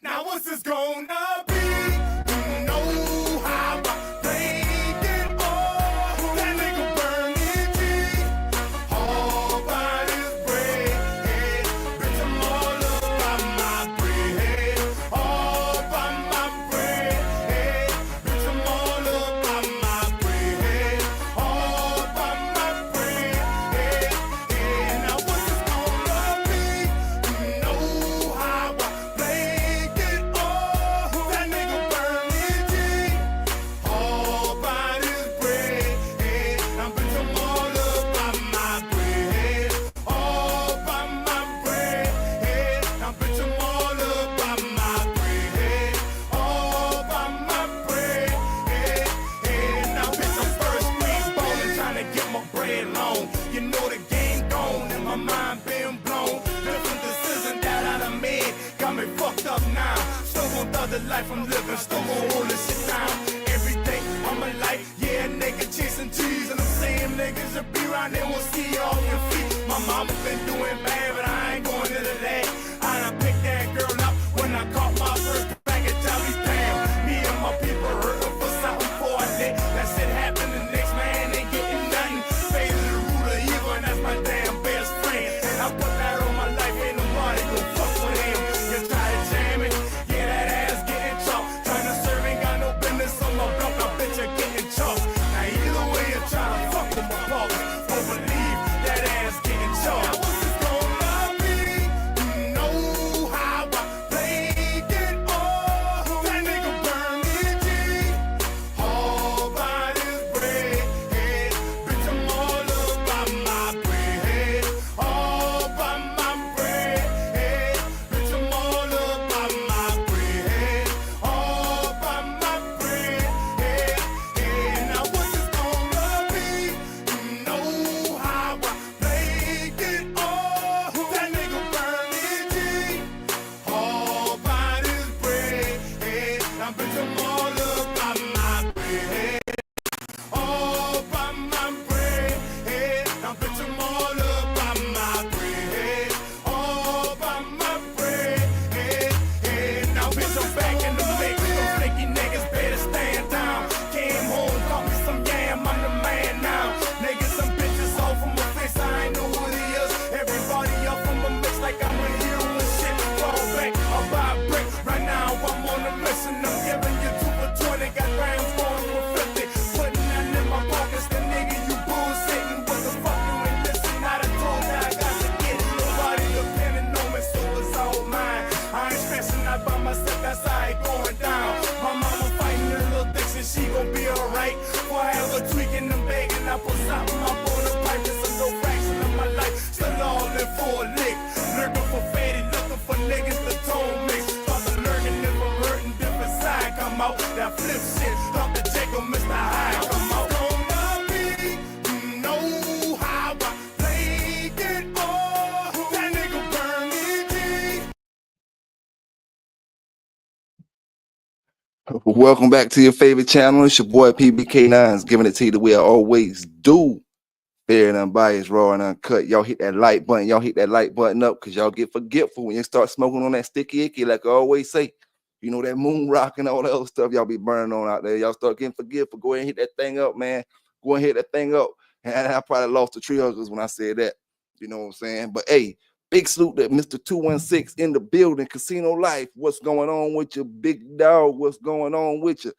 Now what's this gonna be? You know how I played it all. That nigga burning G. All by his bread. Bitch, I'm all up by my bread. All by my bread. Bitch, I'm all up by my bread. All by my bread. Now what's this gonna be? You know how I played it all. That nigga burning G. All by his bread. Now bitch, I'm all up by my bread. All by my bread. Now bitch, I'm all up by my bread. All by my bread. Now bitch, I'm first week ballin', trying to get my bread long. You know the game gone and my mind been blown. Different decisions that I done made got me fucked up now. Still gon' thug the life I'm living, still gon' hold this shit down. Everything on my life, yeah, nigga chasing cheese. And the same niggas that be around there will see all your feet. My mama been doing bad, but I ain't going into that. I done picked that girl up when I caught my first package. I be damn, me and my people hurting for something for a day. That shit happened, the next man ain't getting nothing. Faded the root of evil, and that's my damn best friend. And I put that on my life, ain't nobody gon' fuck with him. You try to jam it, yeah, that ass getting chopped. Trying to serve, ain't got no business on my block, I bet you're getting chopped. Now either way you try to fuck with my balls, don't believe that ass getting chopped. Now what's this gonna be? You know how I played it all. That nigga burning G. All by his bread. Bitch, I'm all up by my bread. All by my bread. Bitch, I'm all up by my bread. All by my bread. Now what's this gonna be? You know how I played it all. That nigga burning G. All by his bread. Now bitch, I'm all up by my bread. All by my bread. Now bitch, I'm all up by my bread. All by my bread. Now bitch, I'm back in the mix. Those flaky niggas better stand down. Came home, caught me some yam, I'm the man now. Niggas, some bitches all from my face, I ain't know who he is. Everybody up from my mix like I'm a hero and shit. Fall back, I'll buy a brick. Right now, I'm on a mission. I'm giving you 2 for 20, got grams going for 50. Putting that in my pockets, the nigga, you bullshitting. What the fuck you ain't listen? I done told you I got to get it. Nobody depending on me, so it's all mine. I ain't stressing out by myself, that's how it going down. My mama fighting her little dicks and she gon' be alright. Forever tweaking and begging, I put something up on the pipe. It's a little fraction of my life, still all in for a lick. Looking for fatty, looking for niggas to tone mix. Start to learning if I'm hurting, different side come out. That flip shit, stop the Jacob, Mr. High come out. Gonna be, you know how I played it all. That nigga burning G. Welcome back to your favorite channel. It's your boy PBK9's giving it to you the way I always do. Fair and unbiased, raw and uncut. Y'all hit that like button. Y'all hit that like button up because y'all get forgetful when you start smoking on that sticky icky, like I always say. You know, that moon rock and all that other stuff y'all be burning on out there. Y'all start getting forgetful. Go ahead and hit that thing up, man. Go ahead and hit that thing up. And I probably lost the tree huggers when I said that. You know what I'm saying? But hey, big salute to Mr. 216 in the building. Casino Life. What's going on with you, big dog? What's going on with you?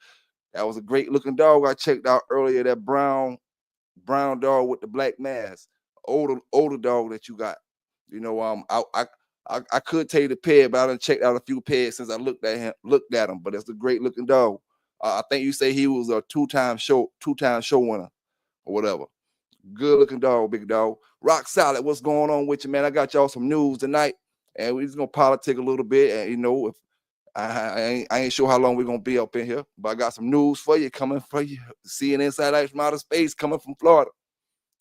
That was a great looking dog I checked out earlier. That brown dog with the black mask. Older dog that you got. You know, I could tell you the peg, but I done checked out a few pegs since I looked at him. But it's a great looking dog. I think you say he was a two-time show winner or whatever. Good looking dog, big dog. Rock solid. What's going on with you, man? I got y'all some news tonight, and we're just gonna politic a little bit. And you know, if I ain't sure how long we're gonna be up in here, but I got some news for you coming for you. Seeing inside life from outer space coming from Florida.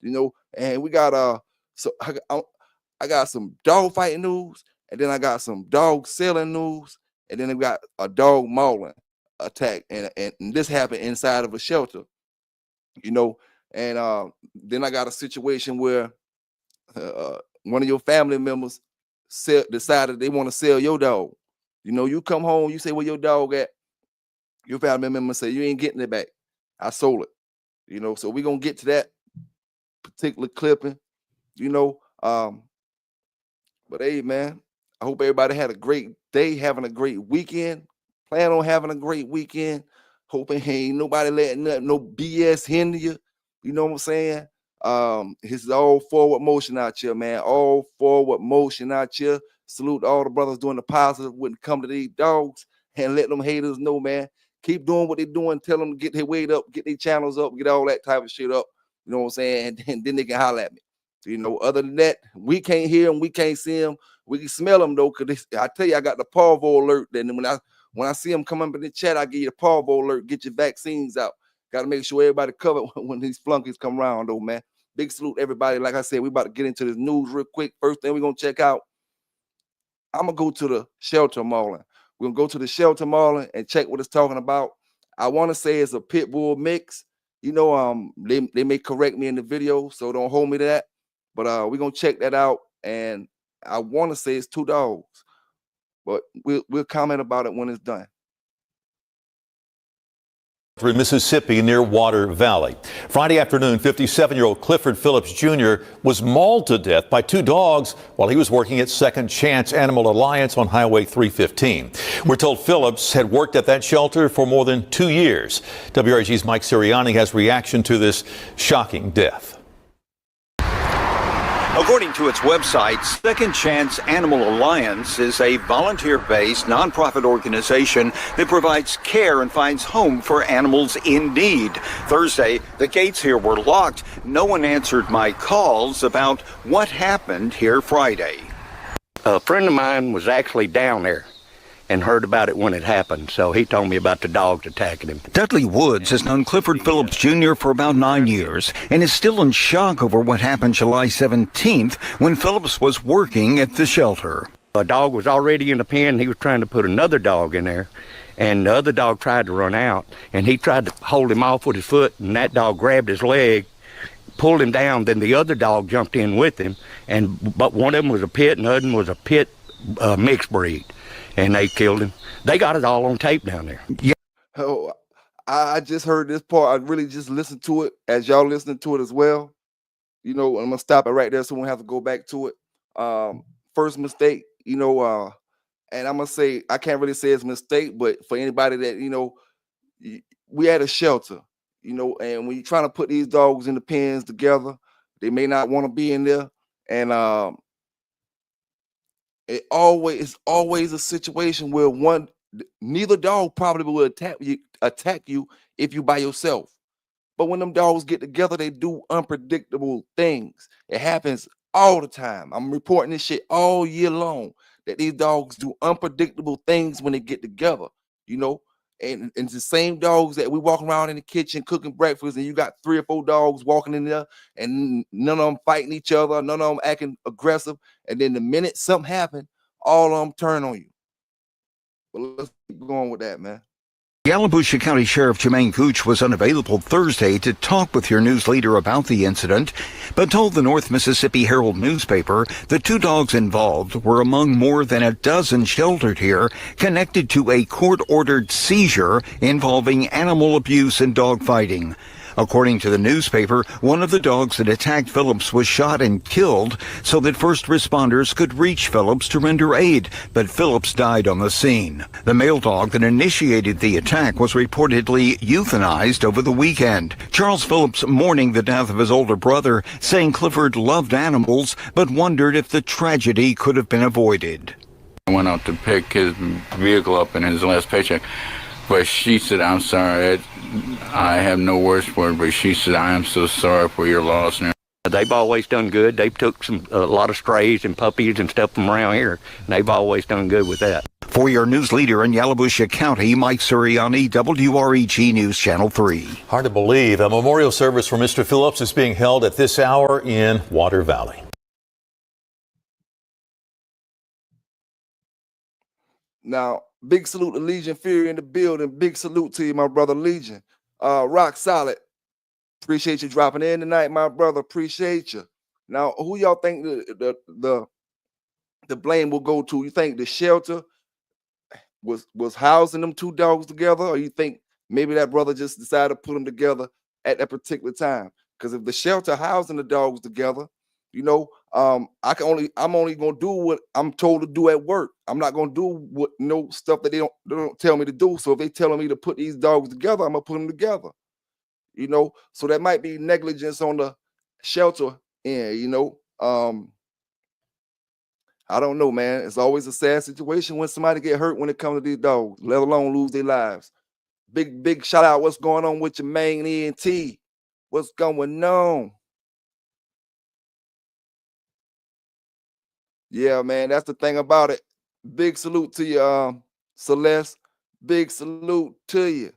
You know, and we got so I got some dog fighting news, and then I got some dog selling news, and then I got a dog mauling attack, and this happened inside of a shelter. You know, and then I got a situation where one of your family members decided they want to sell your dog. You know, you come home, you say where your dog at, your family member say you ain't getting it back. I sold it. You know, so we're gonna get to that particular clipping, you know. But hey, man, I hope everybody had a great day, having a great weekend. Plan on having a great weekend. Hoping ain't nobody letting nothing, no BS hinder you. You know what I'm saying? This is all forward motion out here, man. All forward motion out here. Salute to all the brothers doing the positive when it come to these dogs, and let them haters know, man. Keep doing what they're doing. Tell them to get their weight up, get their channels up, get all that type of shit up. You know what I'm saying? And then they can holler at me. You know, other than that, we can't hear them, we can't see them. We can smell them though, cause I tell you, I got the parvo alert. Then when I see them come up in the chat, I give you the parvo alert. Get your vaccines out. Got to make sure everybody covered when these flunkies come around, though, man. Big salute everybody. Like I said, we about to get into this news real quick. First thing we're gonna check out. I'm gonna go to the shelter mauling. We're gonna go to the shelter mauling and check what it's talking about. I want to say it's a pit bull mix. You know, they may correct me in the video, so don't hold me to that. But we're gonna check that out, and I want to say it's 2 dogs, but we'll comment about it when it's done. Through Mississippi near Water Valley. Friday afternoon, 57-year-old Clifford Phillips Jr. was mauled to death by 2 dogs while he was working at Second Chance Animal Alliance on Highway 315. We're told Phillips had worked at that shelter for more than 2 years. WRG's Mike Sirianni has reaction to this shocking death. According to its website, Second Chance Animal Alliance is a volunteer-based nonprofit organization that provides care and finds home for animals in need. Thursday, the gates here were locked. No one answered my calls about what happened here Friday. A friend of mine was actually down there and heard about it when it happened, so he told me about the dogs attacking him. Dudley Woods has known Clifford Phillips Jr. for about 9 years and is still in shock over what happened July 17th when Phillips was working at the shelter. A dog was already in the pen. He was trying to put another dog in there, and the other dog tried to run out, and he tried to hold him off with his foot, and that dog grabbed his leg, pulled him down. Then the other dog jumped in with him, but one of them was a pit and the other one was a pit mixed breed. And they killed him. They got it all on tape down there. Yeah. Oh, I just heard this part. I really just listened to it as y'all listening to it as well. You know, I'm gonna stop it right there so we don't have to go back to it. First mistake, you know, and I'm gonna say I can't really say it's a mistake, but for anybody that, you know, we had a shelter, you know, and when you're trying to put these dogs in the pens together, they may not want to be in there. And it's always a situation where neither dog probably will attack you if you by yourself. But when them dogs get together, they do unpredictable things. It happens all the time. I'm reporting this shit all year long that these dogs do unpredictable things when they get together, you know. And it's the same dogs that we walk around in the kitchen cooking breakfast, and you got 3 or 4 dogs walking in there, and none of them fighting each other, none of them acting aggressive. And then the minute something happened, all of them turn on you. But let's keep going with that, man. Yalobusha County Sheriff Jermaine Gooch was unavailable Thursday to talk with your news leader about the incident, but told the North Mississippi Herald newspaper the 2 dogs involved were among more than a dozen sheltered here connected to a court-ordered seizure involving animal abuse and dog fighting. According to the newspaper, one of the dogs that attacked Phillips was shot and killed so that first responders could reach Phillips to render aid, but Phillips died on the scene. The male dog that initiated the attack was reportedly euthanized over the weekend. Charles Phillips mourning the death of his older brother, saying Clifford loved animals but wondered if the tragedy could have been avoided. I went out to pick his vehicle up in his last paycheck, but she said, "I'm sorry, I have no words for it," but she said, "I am so sorry for your loss." They've always done good. They've took a lot of strays and puppies and stuff from around here, and they've always done good with that. For your news leader in Yalobusha County, Mike Sirianni, WREG News Channel 3. Hard to believe a memorial service for Mr. Phillips is being held at this hour in Water Valley. Now, big salute to Legion Fury in the building. Big salute to you, my brother Legion. Rock solid. Appreciate you dropping in tonight, my brother. Appreciate you. Now, who y'all think the blame will go to? You think the shelter was housing them two dogs together, or you think maybe that brother just decided to put them together at that particular time? Because if the shelter housing the dogs together, I'm only gonna do what I'm told to do at work. I'm not gonna do what stuff that they don't tell me to do. So if they telling me to put these dogs together, I'm gonna put them together. So that might be negligence on the shelter end. I don't know, man. It's always a sad situation when somebody get hurt when it comes to these dogs, let alone lose their lives. Big shout out. What's going on with your main ENT? What's going on? Yeah, man, that's the thing about it. Big salute to you, Celeste. Big salute to you.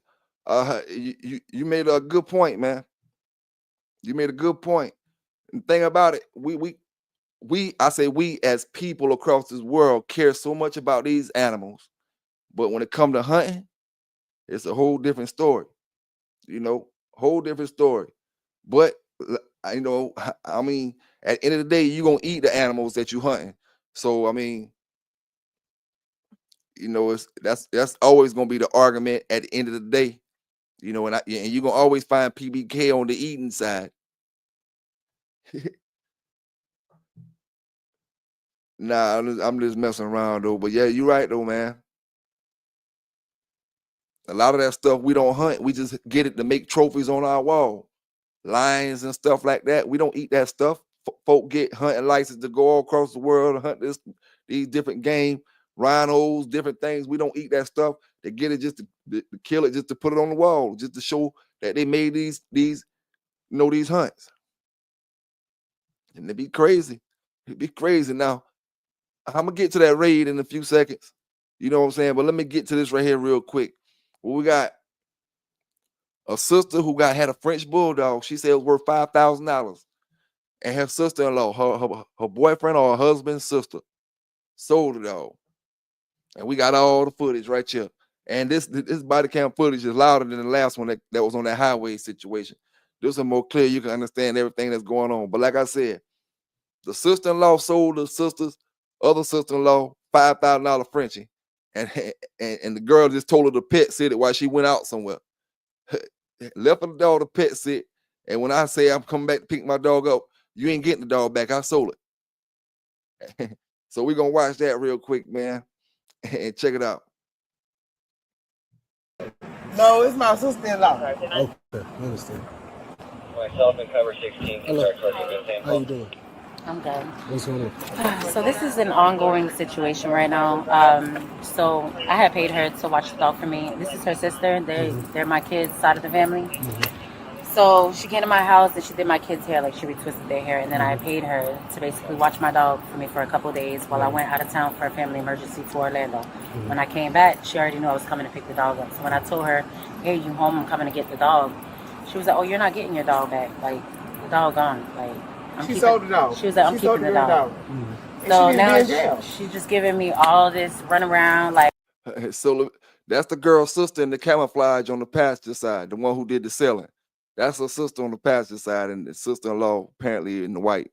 You made a good point, man. You made a good point. And the thing about it, I say we as people across this world care so much about these animals, but when it comes to hunting, it's a whole different story. Whole different story. But I mean, at the end of the day, you're gonna eat the animals that you hunting. So I mean, that's always gonna be the argument at the end of the day. And you're gonna always find PBK on the eating side. Nah, I'm just messing around though. But yeah, you're right though, man. A lot of that stuff we don't hunt. We just get it to make trophies on our wall. Lions and stuff like that. We don't eat that stuff. Folk get hunting license to go all across the world and hunt these different game, rhinos, different things. We don't eat that stuff. They get it just to kill it, just to put it on the wall, just to show that they made these hunts. And it'd be crazy. It'd be crazy. Now, I'm gonna get to that raid in a few seconds. You know what I'm saying? But let me get to this right here real quick. Well, we got a sister who had a French bulldog. She said it was worth $5,000. And her sister-in-law, her boyfriend or her husband's sister, sold the dog. And we got all the footage right here. And this body cam footage is louder than the last one that was on that highway situation. This is more clear. You can understand everything that's going on. But like I said, the sister-in-law sold the other sister-in-law $5,000 Frenchie. And the girl just told her to pet sit it while she went out somewhere. Left the dog to pet sit. And when I say I'm coming back to pick my dog up, you ain't getting the dog back. I sold it. So we're going to watch that real quick, man, and check it out. No, it's my sister-in-law. Okay, I understand. Myself and cover 16. Hello. How you doing? I'm good. What's going on? So this is an ongoing situation right now. So I had paid her to watch the dog for me. This is her sister. They're my kids' side of the family. So she came to my house and she did my kids' hair, like she retwisted their hair, and then I paid her to basically watch my dog for me for a couple of days while I went out of town for a family emergency to Orlando. When I came back, she already knew I was coming to pick the dog up. So when I told her, "Hey, you home? I'm coming to get the dog," she was like, "Oh, you're not getting your dog back. Like the dog gone. Like Sold the dog. She was like, "I'm keeping the dog." So now she's just giving me all this run around like. So that's the girl's sister in the camouflage on the passenger side, the one who did the selling. That's her sister on the passenger side, and the sister-in-law apparently in the white.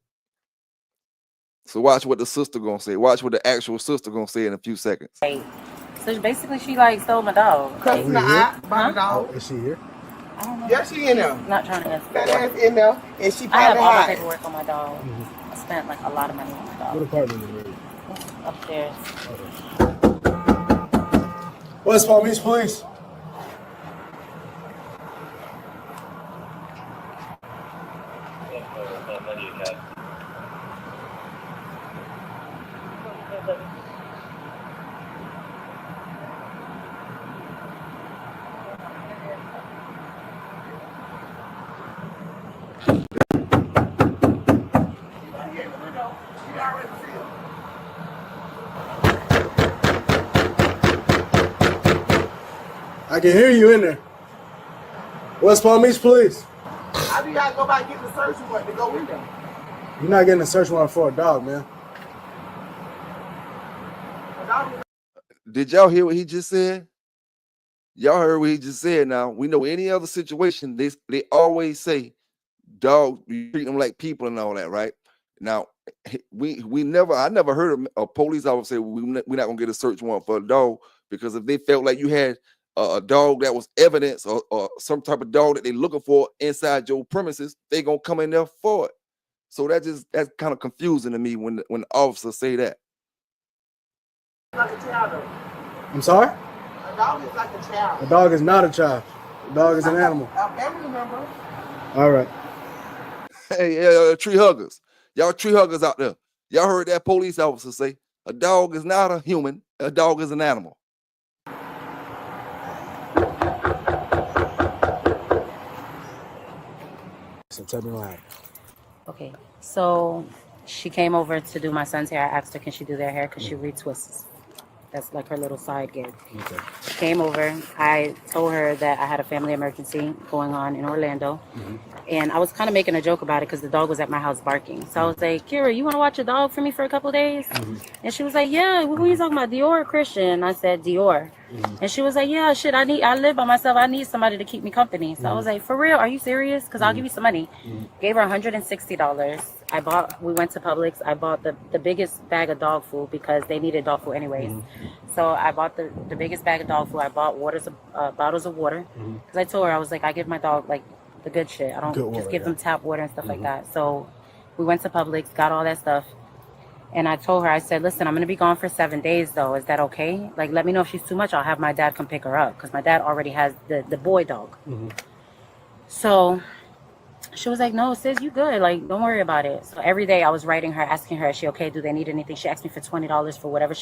So watch what the sister gonna say. Watch what the actual sister gonna say in a few seconds. So basically, she stole my dog. Cussing the eye by the dog. Oh, is she here? I don't know. Yeah, she in there. Not trying to answer. That ass in there, and she I have probably all the hiding. paperwork on my dog. I spent a lot of money on my dog. What apartment is it? Upstairs. West Palm Beach Police. I can hear you in there. West Palm Beach Police. How do y'all go back and get the search warrant to go in there? You're not getting a search warrant for a dog, man. Did y'all hear what he just said? Y'all heard what he just said. Now we know any other situation, they always say, "Dog, you treat them like people and all that," right? Now I never heard a police officer say we're not gonna get a search warrant for a dog Because if they felt like you had a dog that was evidence or some type of dog that they're looking for inside your premises, they gonna come in there for it. So that's kind of confusing to me when the officers say that. Like a child. I'm sorry? A dog is like a child. A dog is not a child. A dog is an animal. A family member. All right. Hey, tree huggers. Y'all tree huggers out there. Y'all heard that police officer say, a dog is not a human, a dog is an animal. So tell me what happened. Okay, so she came over to do my son's hair. I asked her, can she do their hair? Because she retwists. That's like her little side gig. Okay. She came over. I told her that I had a family emergency going on in Orlando. And I was kind of making a joke about it because the dog was at my house barking. So I was like, Kira, you want to watch a dog for me for a couple of days? And she was like, yeah, who are you talking about, Dior or Christian? I said, Dior. And she was like, yeah, shit, I live by myself. I need somebody to keep me company. So I was like, for real, are you serious? Because I'll give you some money. Gave her $160. We went to Publix. I bought the biggest bag of dog food because they needed dog food anyways. So I bought the biggest bag of dog food. I bought bottles of water. Because I told her, I was like, I give my dog like the good shit. I don't just give them tap water and stuff like that. So we went to Publix, got all that stuff. And I told her, I said, listen, I'm going to be gone for 7 days, though. Is that okay? Like, let me know if she's too much. I'll have my dad come pick her up because my dad already has the boy dog. So she was like, no, sis, you good. Like, don't worry about it. So every day I was writing her, asking her, is she okay? Do they need anything? She asked me for $20 for whatever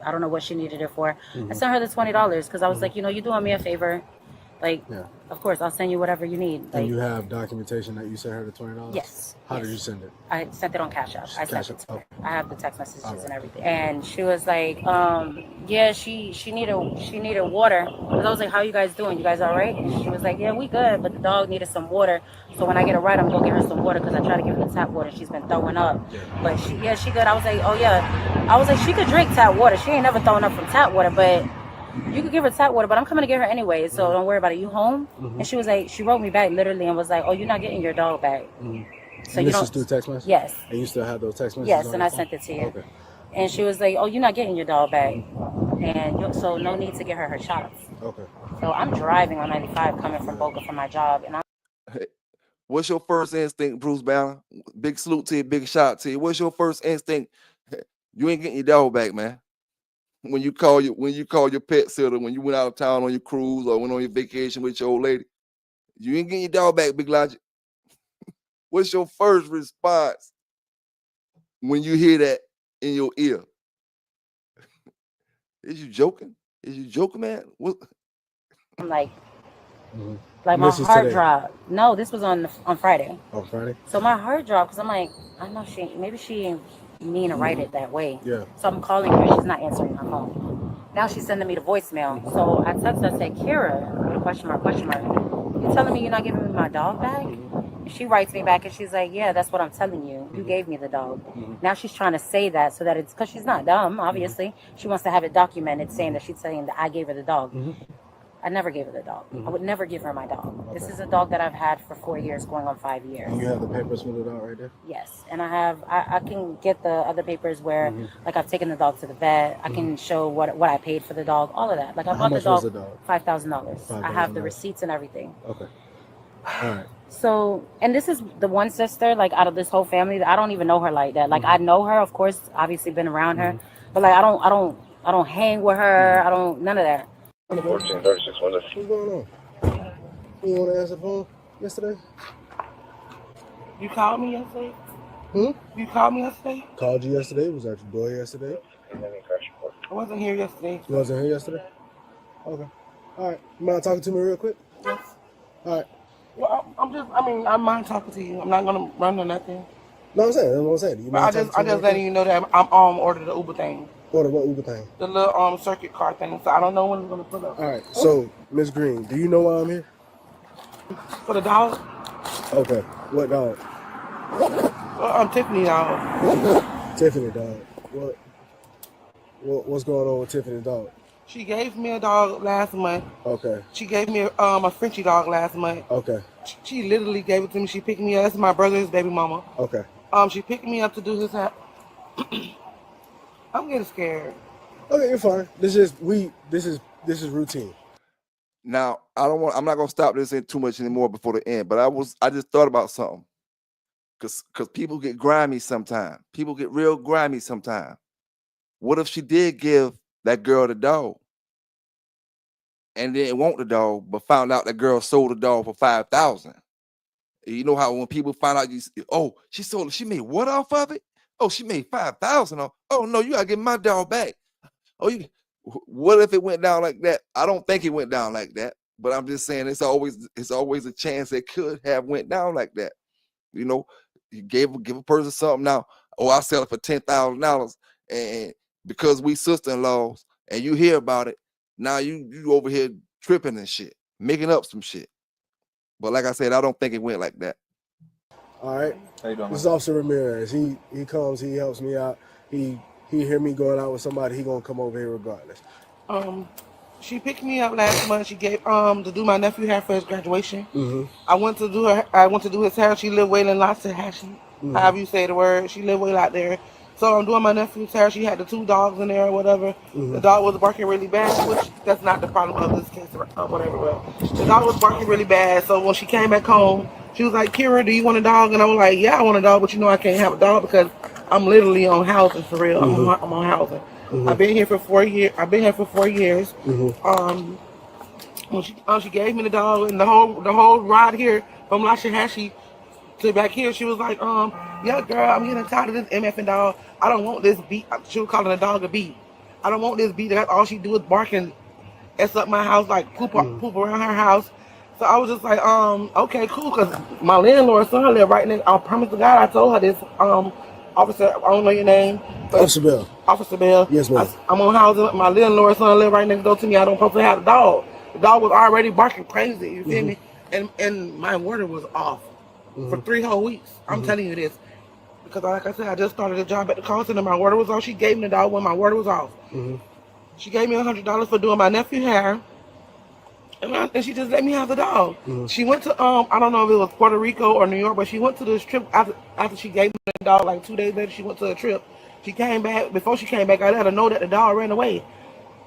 I don't know what she needed it for. I sent her the $20 because I was like, you're doing me a favor. Like, of course, I'll send you whatever you need. Like, and you have documentation that you sent her the $20? Yes. How did you send it? I sent it on Cash App. I sent it to her. I have the text messages and everything. And she was like, yeah, she needed water. Because I was like, how you guys doing? You guys all right? And she was like, yeah, we good. But the dog needed some water. So when I get a ride, I'm going to give her some water because I try to give her the tap water. She's been throwing up. But she good. I was like, oh, yeah. I was like, she could drink tap water. She ain't never thrown up from tap water. But you could give her tap water, but I'm coming to get her anyway, so don't worry about it. You home? And she was like, she wrote me back literally and was like, oh, you're not getting your dog back. So and you this is through text message? Yes. And you still have those text messages? Yes, and I sent it to you. Okay. And she was like, oh, you're not getting your dog back. And so no need to get her shots. Okay. So I'm driving on 95 coming from Boca for my job. And What's your first instinct, Bruce Banner? Big salute to you, big shout to you. What's your first instinct? You ain't getting your dog back, man. When you call your pet sitter, when you went out of town on your cruise or went on your vacation with your old lady, you ain't getting your dog back, Big Logic. What's your first response when you hear that in your ear? Is you joking? Is you joking, man? What? I'm like my heart dropped. No, this was on Friday. On Friday? So my heart dropped because I'm like, I know maybe she ain't mean to write it that way. Yeah. So I'm calling her. She's not answering her phone. Now she's sending me the voicemail. So I text her, I said, Kira, with a question mark. You telling me you're not giving me my dog back? And she writes me back and she's like, yeah, that's what I'm telling you. You gave me the dog. Now she's trying to say that so that it's because she's not dumb, obviously. She wants to have it documented saying that she's saying that I gave her the dog. I never gave her the dog. I would never give her my dog. This is a dog that I've had for 4 years, going on 5 years. And you have the papers for the dog right there? Yes, and I can get the other papers where, like, I've taken the dog to the vet. I can show what I paid for the dog, all of that. Like, I bought the dog $5,000. I have the receipts and everything. Okay. All right. So, and this is the one sister, like, out of this whole family, I don't even know her like that. Like, I know her, of course, obviously been around her, but like, I don't hang with her. I don't, none of that. 1436 windows. What's going on? You want to answer the phone yesterday? You called me yesterday? You called me yesterday? Called you yesterday. Was at your door yesterday. I wasn't here yesterday. You wasn't here yesterday? Okay. All right. You mind talking to me real quick? Yes. All right. Well, I mind talking to you. I'm not going to run or nothing. No, I'm saying. That's what I'm saying. You mind I just letting you know that I'm ordered the Uber thing. Order what Uber thing? The little circuit car thing. So I don't know when it's going to pull up. All right. So, Miss Green, do you know why I'm here? For the dog? Okay. What dog? Tiffany dog. Tiffany dog. What's going on with Tiffany dog? She gave me a dog last month. Okay. She gave me a Frenchie dog last month. Okay. She literally gave it to me. She picked me up. That's my brother's baby mama. Okay. She picked me up to do his hair. I'm getting scared. Okay, you're fine. This is routine. Now, I'm not gonna stop this in too much anymore before the end, but I just thought about something. Cause people get grimy sometimes. People get real grimy sometimes. What if she did give that girl the dog and didn't want the dog, but found out that girl sold the dog for 5,000? You know how when people find out she made what off of it? Oh, she made 5,000 off. Oh no, you gotta get my dog back. Oh, what if it went down like that? I don't think it went down like that, but I'm just saying it's always a chance it could have went down like that. You know, you give a person something now. Oh, I sell it for $10,000, and because we sister-in-laws, and you hear about it, now you over here tripping and shit, making up some shit. But like I said, I don't think it went like that. All right. How you doing, This is Officer Ramirez. He comes, he helps me out. He hear me going out with somebody, he gonna come over here regardless. She picked me up last month. She gave to do my nephew hair for his graduation. Mm-hmm. I went to do his hair. She lived way in Loxahatchee, however you say the word. She lived way out there. So I'm doing my nephew's hair. She had the 2 dogs in there or whatever. Mm-hmm. The dog was barking really bad, which that's not the problem of this case or whatever. But the dog was barking really bad. So when she came back home, she was like, "Kira, do you want a dog?" And I was like, "Yeah, I want a dog, but you know I can't have a dog because I'm literally on housing for real. Mm-hmm. I'm on housing. Mm-hmm. I've been here for 4 years. Mm-hmm. When she gave me the dog and the whole ride here from Loxahatchee to back here, she was like, yeah, girl, I'm getting tired of this MFing dog. I don't want this beat. She was calling the dog a beat. I don't want this beat. That's all she do is bark and S up my house, like poop around her house. So I was just like, okay, cool, because my landlord's son lived right next. I promise to God, I told her this, officer, I don't know your name. Officer Bell. Officer Bell. Yes, ma'am. I'm on housing. My landlord's son lived right next door to me. I don't supposed to have a dog. The dog was already barking crazy. You feel me? And my water was off for 3 whole weeks. I'm telling you this because, like I said, I just started a job at the call center. My water was off. She gave me the dog when my water was off. She gave me $100 for doing my nephew's hair, and she just let me have the dog. She went to I don't know if it was Puerto Rico or New York, but she went to this trip after she gave me the dog. Like 2 days later, she went to a trip. She came back. Before she came back, I let her know that the dog ran away.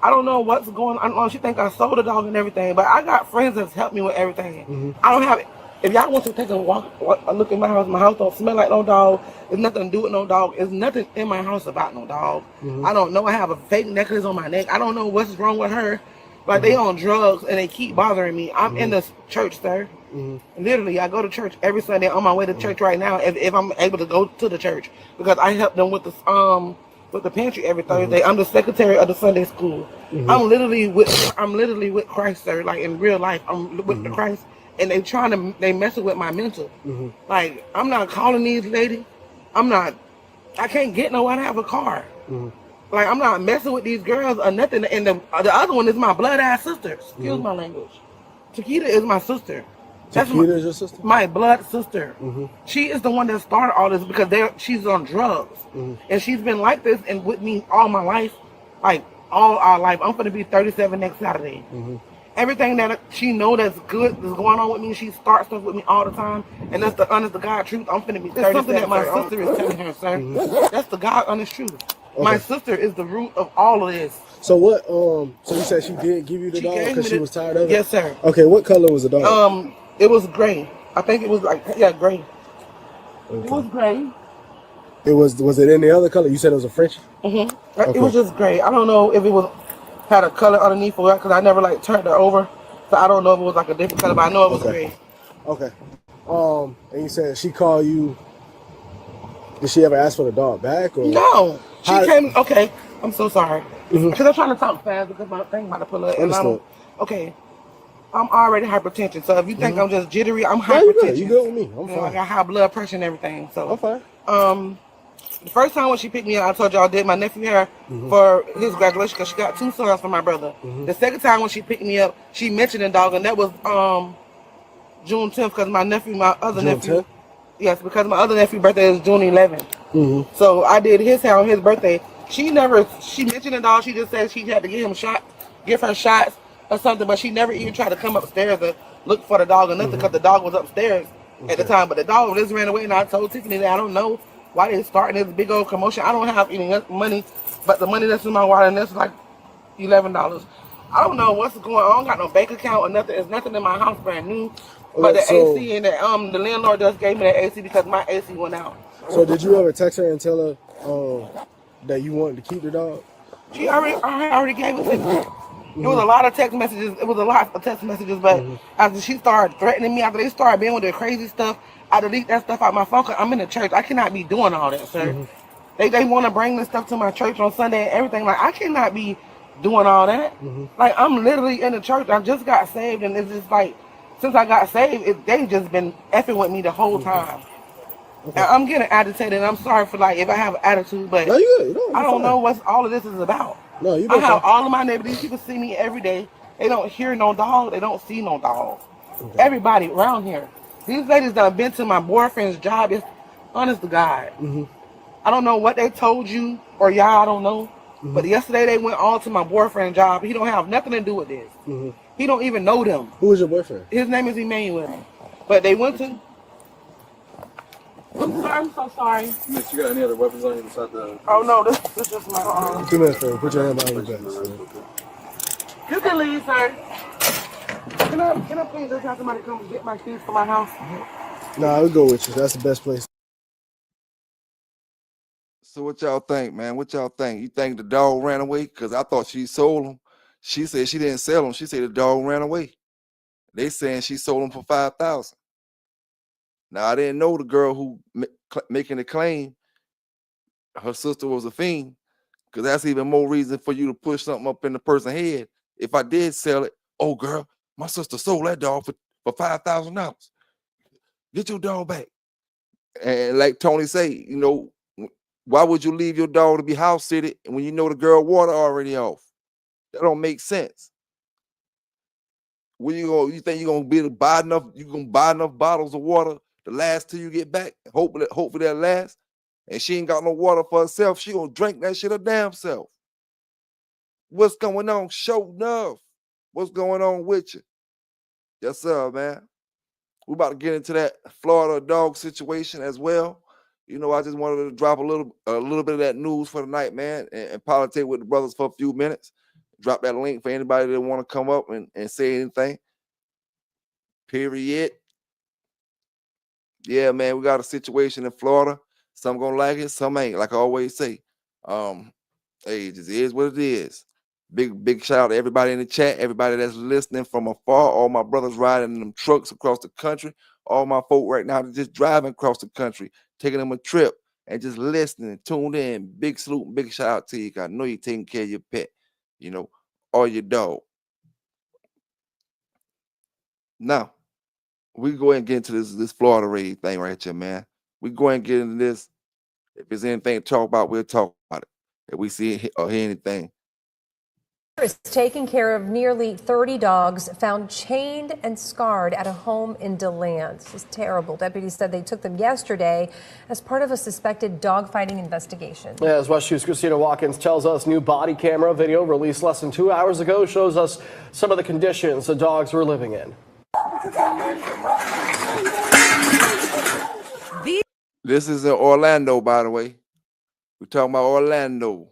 I don't know what's going on. She think I sold the dog and everything, but I got friends that's helped me with everything. I don't have it. If y'all want to take a look at my house don't smell like no dog. There's nothing to do with no dog. There's nothing in my house about no dog. I don't know. I have a fake necklace on my neck. I don't know what's wrong with her. Like they on drugs and they keep bothering me. I'm in the church, sir. Literally, I go to church every Sunday. On my way to church right now, if I'm able to go to the church, because I help them with the pantry every Thursday. I'm the secretary of the Sunday school. I'm literally with Christ, sir. Like in real life, I'm with the Christ, and they messing with my mental. Like I'm not calling these ladies. I can't get nowhere to have a car. Like I'm not messing with these girls or nothing. And the other one is my blood ass sister. Excuse my language. Chiquita is my sister. Chiquita is your sister? My blood sister. She is the one that started all this because she's on drugs. And she's been like this and with me all my life. Like all our life. I'm going to be 37 next Saturday. Everything that she know that's good is going on with me. She starts stuff with me all the time. And that's the honest to God truth. I'm going to be 37. It's something that my sister is telling her, sir. That's the God honest truth. Okay. My sister is the root of all of this. So what, so you said she did give you the dog because she was tired of it? Yes, sir. Okay, what color was the dog? It was gray. I think it was like, yeah, gray. Okay. It was gray. Was it any other color? You said it was a French? Okay. It was just gray. I don't know if it had a color underneath for it because I never like turned her over. So I don't know if it was like a different color, but I know it was gray. Okay. And you said she called you. Did she ever ask for the dog back? Or? No. She came. Okay. I'm so sorry. Because I'm trying to talk fast because my thing about to pull up. Okay. I'm already hypertension. So if you think I'm just jittery, I'm hypertension. You good with me. I'm fine. I got high blood pressure and everything. So I'm fine. The first time when she picked me up, I told y'all I did my nephew hair for his graduation because she got 2 sons for my brother. The second time when she picked me up, she mentioned the dog, and that was June 10th because my nephew, my other nephew. 10th? Yes, because my other nephew's birthday is June 11th. So I did his hair on his birthday. She mentioned the dog. She just said she had to give her shots or something, but she never even tried to come upstairs to look for the dog or nothing because the dog was upstairs at the time. But the dog just ran away, and I told Tiffany that I don't know why they starting this big old commotion. I don't have any money, but the money that's in my wallet, and that's like $11. I don't know what's going on. I don't got no bank account or nothing. There's nothing in my house brand new. But the AC and the landlord just gave me that AC because my AC went out. So did you ever text her and tell her that you wanted to keep the dog? She already gave it to me. It was a lot of text messages. It was a lot of text messages, but after she started threatening me, after they started being with their crazy stuff, I delete that stuff out my phone. Cause I'm in the church. I cannot be doing all that, sir. They want to bring this stuff to my church on Sunday and everything. Like, I cannot be doing all that. Like, I'm literally in the church. I just got saved, and it's just like, since I got saved, they just been effing with me the whole time. And I'm getting agitated, and I'm sorry for, like, if I have an attitude, but No, you good. No, I don't know what all of this is about. No, you I have all of my neighbors. These people see me every day. They don't hear no dog. They don't see no dog. Everybody around here. These ladies that have been to my boyfriend's job, is honest to God. I don't know what they told you or y'all, I don't know. But yesterday they went all to my boyfriend's job. He don't have nothing to do with this. He don't even know them. Who is your boyfriend? His name is Emmanuel. But they went to... I'm so sorry. Mitch, you got any other weapons on you besides the... Oh no, this is my 2 minutes, sir. Put your hand behind your back. You can leave, sir. Can I please just have somebody come get my keys for my house? Nah, I'll go with you. That's the best place. So what y'all think, man? What y'all think? You think the dog ran away? Because I thought she sold him. She said she didn't sell him. She said the dog ran away. They saying she sold him for $5,000. Now, I didn't know the girl who making the claim, her sister was a fiend, because that's even more reason for you to push something up in the person's head. If I did sell it, oh, girl, my sister sold that dog for $5,000. Get your dog back. And like Tony say, you know, why would you leave your dog to be house sitted when you know the girl water already off? That don't make sense. Where you think you're gonna be able to buy enough? You gonna buy enough bottles of water to last till you get back? Hopefully that lasts. And she ain't got no water for herself. She gonna drink that shit her damn self. What's going on? Show enough. What's going on with you? Yes, sir, man. We're about to get into that Florida dog situation as well. You know, I just wanted to drop a little bit of that news for the night, man, and politic with the brothers for a few minutes. Drop that link for anybody that want to come up and say anything. Period. Yeah, man, we got a situation in Florida. Some gonna like it, some ain't. Like I always say, hey, it just is what it is. Big shout out to everybody in the chat, everybody that's listening from afar, all my brothers riding in them trucks across the country, all my folk right now that just driving across the country, taking them a trip and just listening, tuned in. Big salute and big shout out to you. I know you're taking care of your pet, you know, or your dog. Now, we go ahead and get into this Florida raid thing right here, man. We go ahead and get into this. If there's anything to talk about, we'll talk about it. If we see or hear anything. Is taking care of nearly 30 dogs found chained and scarred at a home in DeLand. This is terrible. Deputies said they took them yesterday as part of a suspected dogfighting investigation. Yeah, as West News' Christina Watkins tells us, new body camera video released less than 2 hours ago shows us some of the conditions the dogs were living in. This is in Orlando, by the way. We're talking about Orlando.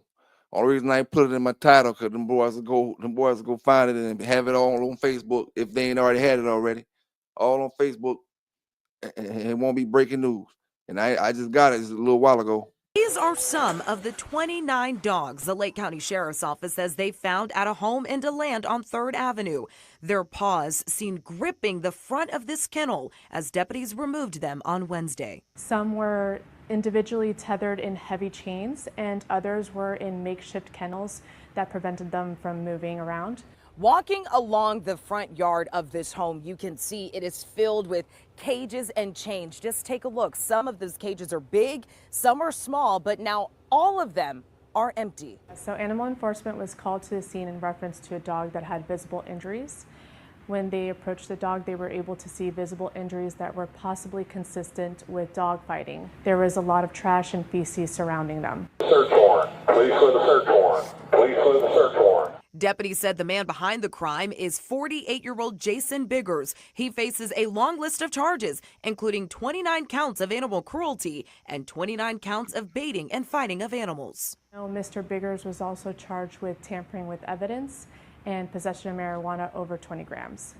Only reason I ain't put it in my title because them boys will go find it and have it all on Facebook if they ain't already had it already. All on Facebook. And it won't be breaking news. And I just got it just a little while ago. These are some of the 29 dogs the Lake County Sheriff's Office says they found at a home in DeLand on 3rd Avenue. Their paws seen gripping the front of this kennel as deputies removed them on Wednesday. Some were individually tethered in heavy chains and others were in makeshift kennels that prevented them from moving around. Walking along the front yard of this home, you can see it is filled with cages and chains. Just take a look. Some of those cages are big, some are small, but now all of them are empty. So animal enforcement was called to the scene in reference to a dog that had visible injuries. When they approached the dog, they were able to see visible injuries that were possibly consistent with dog fighting. There was a lot of trash and feces surrounding them. Search warrant. Please for the search warrant. Please for the search warrant. Deputies said the man behind the crime is 48-year-old Jason Biggers. He faces a long list of charges, including 29 counts of animal cruelty and 29 counts of baiting and fighting of animals. Mr. Biggers was also charged with tampering with evidence and possession of marijuana over 20 grams.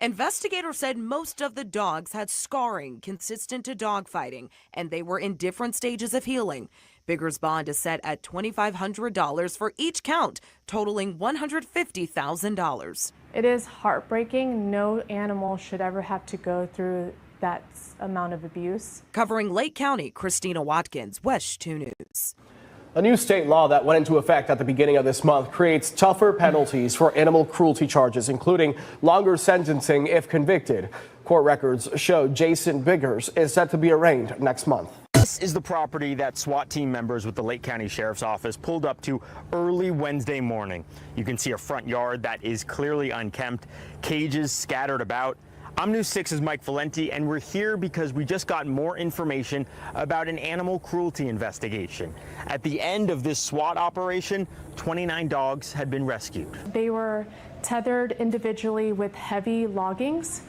Investigators said most of the dogs had scarring consistent to dogfighting, and they were in different stages of healing. Biggers' bond is set at $2,500 for each count, totaling $150,000. It is heartbreaking. No animal should ever have to go through that amount of abuse. Covering Lake County, Christina Watkins, WESH 2 News. A new state law that went into effect at the beginning of this month creates tougher penalties for animal cruelty charges, including longer sentencing if convicted. Court records show Jason Biggers is set to be arraigned next month. This is the property that SWAT team members with the Lake County Sheriff's Office pulled up to early Wednesday morning. You can see a front yard that is clearly unkempt, cages scattered about. I'm News 6's Mike Valenti, and we're here because we just got more information about an animal cruelty investigation. At the end of this SWAT operation, 29 dogs had been rescued. They were tethered individually with heavy loggings,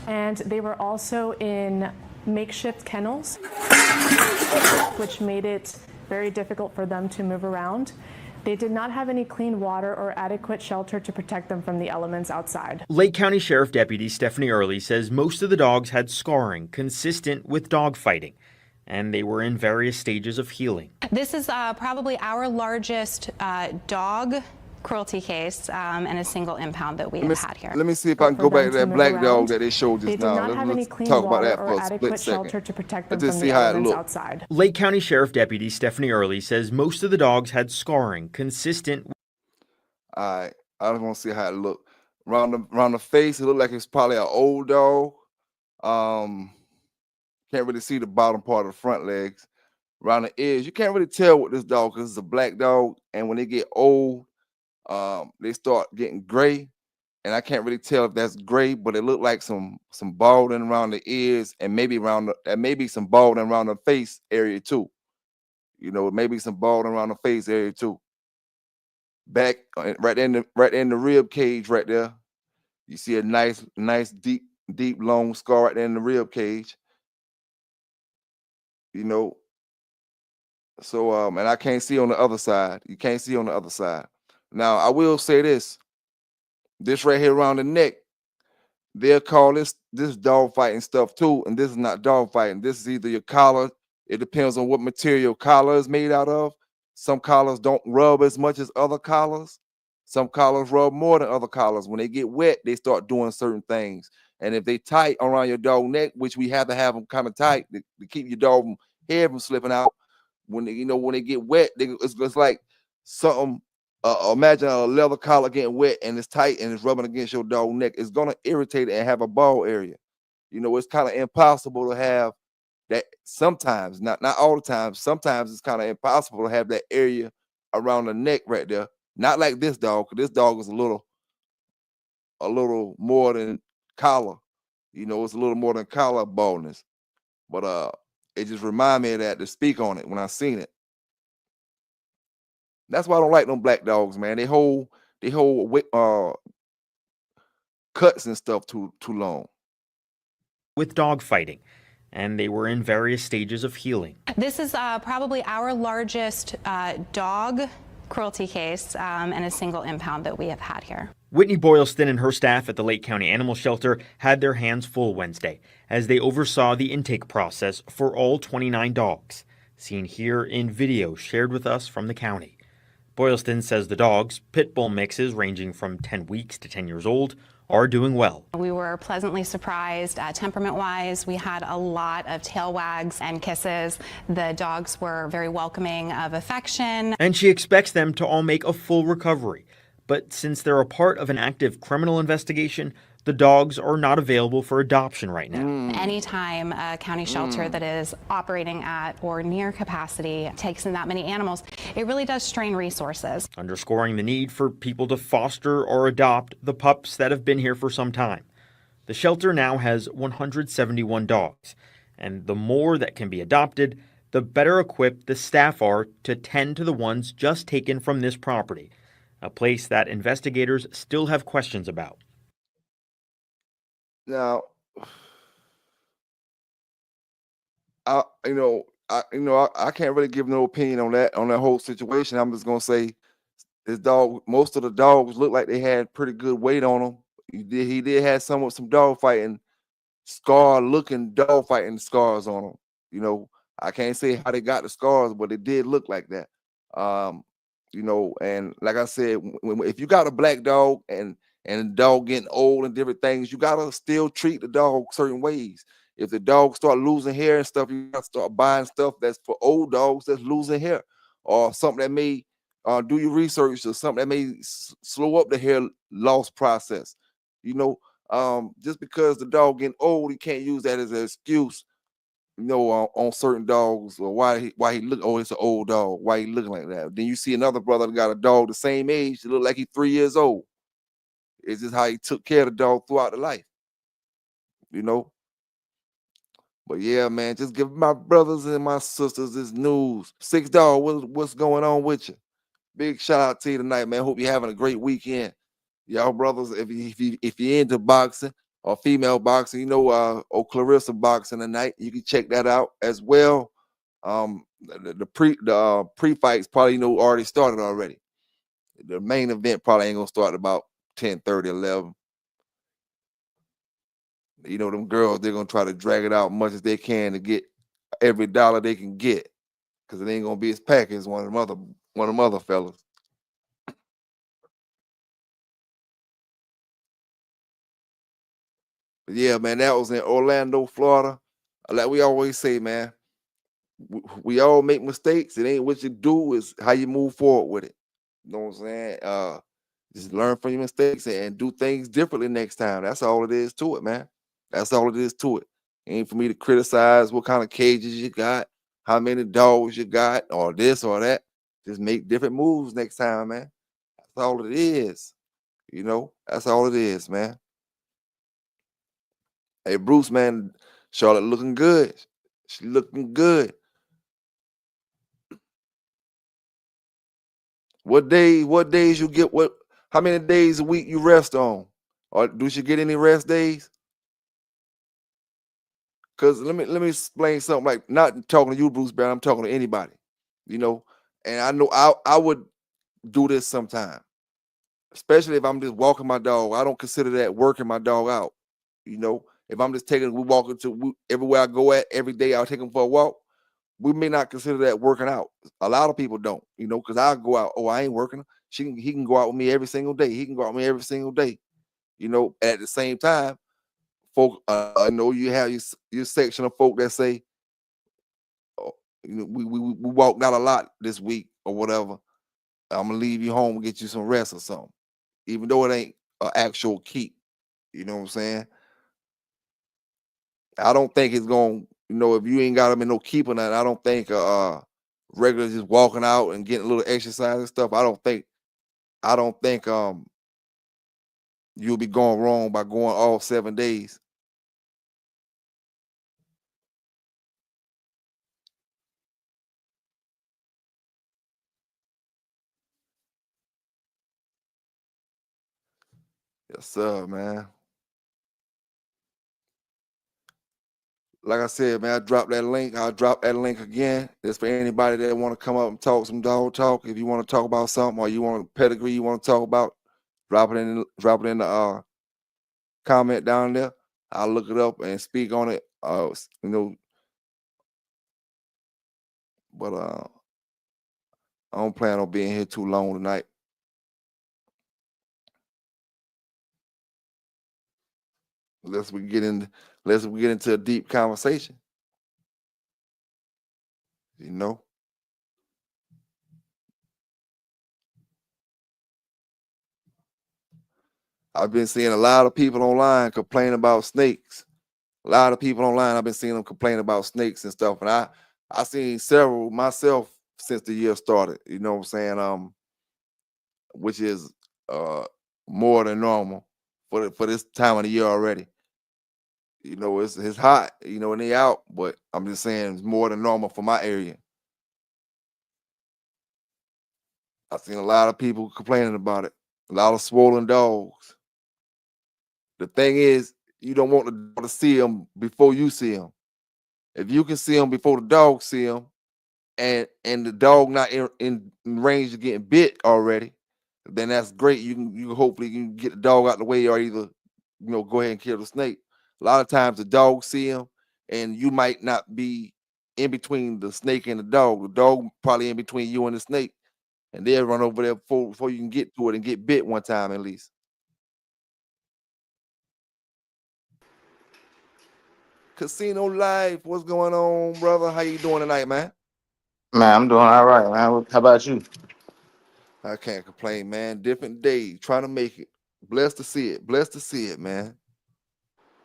and they were also in makeshift kennels, which made it very difficult for them to move around. They did not have any clean water or adequate shelter to protect them from the elements outside. Lake County Sheriff Deputy Stephanie Early says most of the dogs had scarring consistent with dog fighting, and they were in various stages of healing. This is probably our largest dog cruelty case and a single impound that we have had here. Let me see if I can go back to that black dog that they showed just now. Let's talk about that for a split second. To protect them Let's just from see the how it elements looks. outside. Lake County Sheriff Deputy Stephanie Early says most of the dogs had scarring consistent. All right, I just want to see how it looked. Around the face, it looked like it's probably an old dog. Can't really see the bottom part of the front legs. Around the ears, you can't really tell what this dog because it's a black dog, and when they get old, they start getting gray, and I can't really tell if that's gray, but it looked like some balding around the ears, and maybe maybe some balding around the face area too. You know, maybe some balding around the face area too. Back right in the rib cage right there, you see a nice deep long scar right there in the rib cage. You know, so and I can't see on the other side. You can't see on the other side. Now, I will say this right here around the neck, they'll call this dog fighting stuff too, and this is not dog fighting. This is either your collar. It depends on what material collar is made out of. Some collars don't rub as much as other collars. Some collars rub more than other collars. When they get wet, they start doing certain things. And if they tight around your dog neck, which we have to have them kind of tight to keep your dog head from slipping out, when they get wet, it's like something. Imagine a leather collar getting wet and it's tight and it's rubbing against your dog neck. It's gonna irritate it and have a bald area. You know, it's kind of impossible to have that sometimes, not all the time. Sometimes it's kind of impossible to have that area around the neck right there. Not like this dog, because this dog is a little more than collar. You know, it's a little more than collar baldness. But it just reminded me of that to speak on it when I seen it. That's why I don't like them black dogs, man. They hold cuts and stuff too long. With dog fighting, and they were in various stages of healing. This is probably our largest dog cruelty case and a single impound that we have had here. Whitney Boylston and her staff at the Lake County Animal Shelter had their hands full Wednesday as they oversaw the intake process for all 29 dogs, seen here in video shared with us from the county. Boylston says the dogs, pit bull mixes ranging from 10 weeks to 10 years old, are doing well. We were pleasantly surprised temperament-wise. We had a lot of tail wags and kisses. The dogs were very welcoming of affection. And she expects them to all make a full recovery. But since they're a part of an active criminal investigation, the dogs are not available for adoption right now. Anytime a county shelter that is operating at or near capacity takes in that many animals, it really does strain resources. Underscoring the need for people to foster or adopt the pups that have been here for some time. The shelter now has 171 dogs, and the more that can be adopted, the better equipped the staff are to tend to the ones just taken from this property. a place that investigators still have questions about. Now, I can't really give no opinion on that whole situation. I'm just gonna say this dog. Most of the dogs look like they had pretty good weight on them. He did have some dog fighting looking dog fighting scars on them. I can't say how they got the scars, but it did look like that. Um, and like I said, if you got a black dog and the dog getting old and different things, you gotta still treat the dog certain ways. If the dog start losing hair and stuff, you gotta start buying stuff that's for old dogs that's losing hair, or something that may do your research, or something that may slow up the hair loss process. Just because the dog getting old, you can't use that as an excuse. On certain dogs, or why he look. Oh, it's an old dog. Why he looking like that? Then you see another brother that got a dog the same age, that look like he's 3 years old. It's just how he took care of the dog throughout the life. you know. But yeah, man, just give my brothers and my sisters this news. Six Dog, what's going on with you? Big shout out to you tonight, man. Hope you're having a great weekend. Y'all brothers, if you're into boxing or female boxing, or Clarissa boxing tonight, you can check that out as well. The pre-fights probably already started already. The main event probably ain't gonna start about 10:30, 11. Them girls, they're gonna try to drag it out much as they can to get every dollar they can get, because it ain't gonna be as packed as one of them other fellas. But yeah, man, that was in Orlando, Florida. Like we always say, man, we all make mistakes. It ain't what you do, is how you move forward with it. You know what I'm saying? Just learn from your mistakes and do things differently next time. That's all it is to it, man. That's all it is to it. Ain't for me to criticize what kind of cages you got, how many dogs you got, or this or that. Just make different moves next time, man. That's all it is. That's all it is, man. Hey, Bruce, man, Charlotte looking good. She looking good. What days you get how many days a week you rest on? Or do she get any rest days? Because let me explain something, like not talking to you, Bruce Brown, I'm talking to anybody. And I know I would do this sometime, especially if I'm just walking my dog. I don't consider that working my dog out. If I'm just we walking everywhere I go at every day, I'll take him for a walk. We may not consider that working out. A lot of people don't, because I'll go out. Oh, I ain't working. He can go out with me every single day. He can go out with me every single day. At the same time, folk, I know you have your section of folk that say, oh, we walked out a lot this week or whatever. I'm gonna leave you home and get you some rest or something, even though it ain't an actual keep. You know what I'm saying? I don't think it's going. If you ain't got them in no keeping that, I don't think regular just walking out and getting a little exercise and stuff. I don't think you'll be going wrong by going all 7 days. Yes, sir, man. Like I said, man, I dropped that link. I'll drop that link again. It's for anybody that want to come up and talk some dog talk. If you want to talk about something, or you want a pedigree you want to talk about, drop it in the comment down there. I'll look it up and speak on it. But I don't plan on being here too long tonight. Unless we get into a deep conversation. I've been seeing a lot of people online complain about snakes. A lot of people online, I've been seeing them complain about snakes and stuff. And I seen several myself since the year started. You know what I'm saying? Which is more than normal for this time of the year already. It's hot, and they out, but I'm just saying it's more than normal for my area. I've seen a lot of people complaining about it. A lot of swollen dogs. The thing is, you don't want the dog to see them before you see them. If you can see them before the dog see them, and the dog not in range of getting bit already, then that's great. You hopefully you can get the dog out the way, or either go ahead and kill the snake. A lot of times the dog see him, and you might not be in between the snake and the dog. The dog probably in between you and the snake, and they'll run over there before you can get to it and get bit one time at least. Casino Life, what's going on, brother? How you doing tonight, man? Man, I'm doing all right, man. How about you? I can't complain, man. Different day, trying to make it. Blessed to see it. Blessed to see it, man.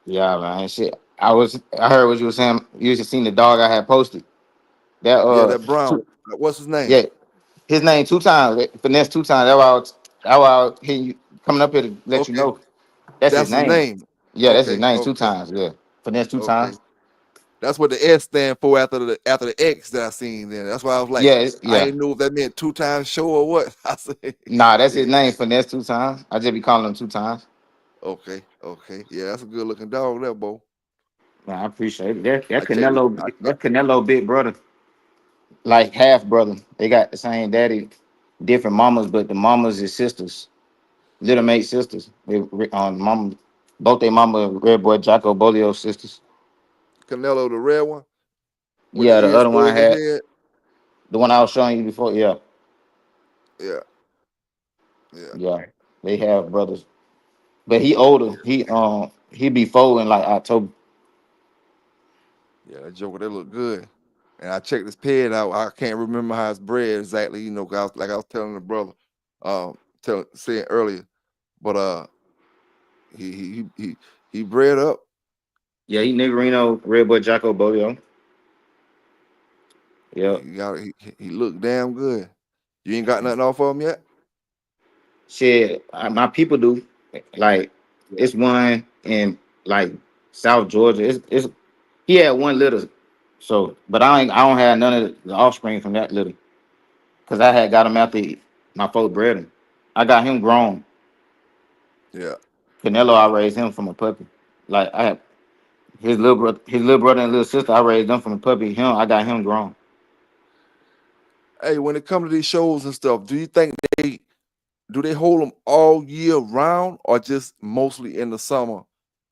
Yeah, man. Shit. I heard what you were saying. You just seen the dog I had posted. That Yeah, that brown. What's his name? yeah, his name 2 times. Finesse 2 times. That's why I was hitting you coming up here to let you Okay, know. That's his that's his name. name. Yeah, that's his Okay, name two okay, times. Yeah. Finesse two okay. times. That's what the S stand for after the X that I seen. Then that's why I was like, I Yeah. ain't know if that meant 2 times show or what. I said, Nah, that's his yeah. name, Finesse 2 times. I just be calling him 2 times. Okay, okay, yeah, that's a good looking dog there, Bo. Man, I appreciate it. That I checked it. Canelo big brother, like half brother. They got the same daddy, different mamas, but the mamas is sisters. Little mate sisters. They mama, both their mama Red Boy Jocko Bolio sisters. Canelo, the red one with the Yeah, the ears other one go I in his had, head. the one I was showing you before. Yeah, Yeah, yeah, yeah, they have brothers, but he older. He be four in like October. yeah. That joker, they look good. And I checked his ped out. I can't remember how it's bred exactly. 'Cause like I was telling the brother, saying earlier. But he bred up. Yeah, he Niggerino Red Boy Jocko Bolio. Yep. He looked damn good. You ain't got nothing off of him yet. Shit, my people do. Like Yeah. it's one in like South Georgia. It's he had one litter. So, but I don't have none of the offspring from that litter. Cause I had got him after my folks bred him. I got him grown. Yeah. Canelo, I raised him from a puppy. Like I had his little brother and little sister, I raised them from a puppy. I got him grown. Hey, when it comes to these shows and stuff, do you think they hold them all year round or just mostly in the summer,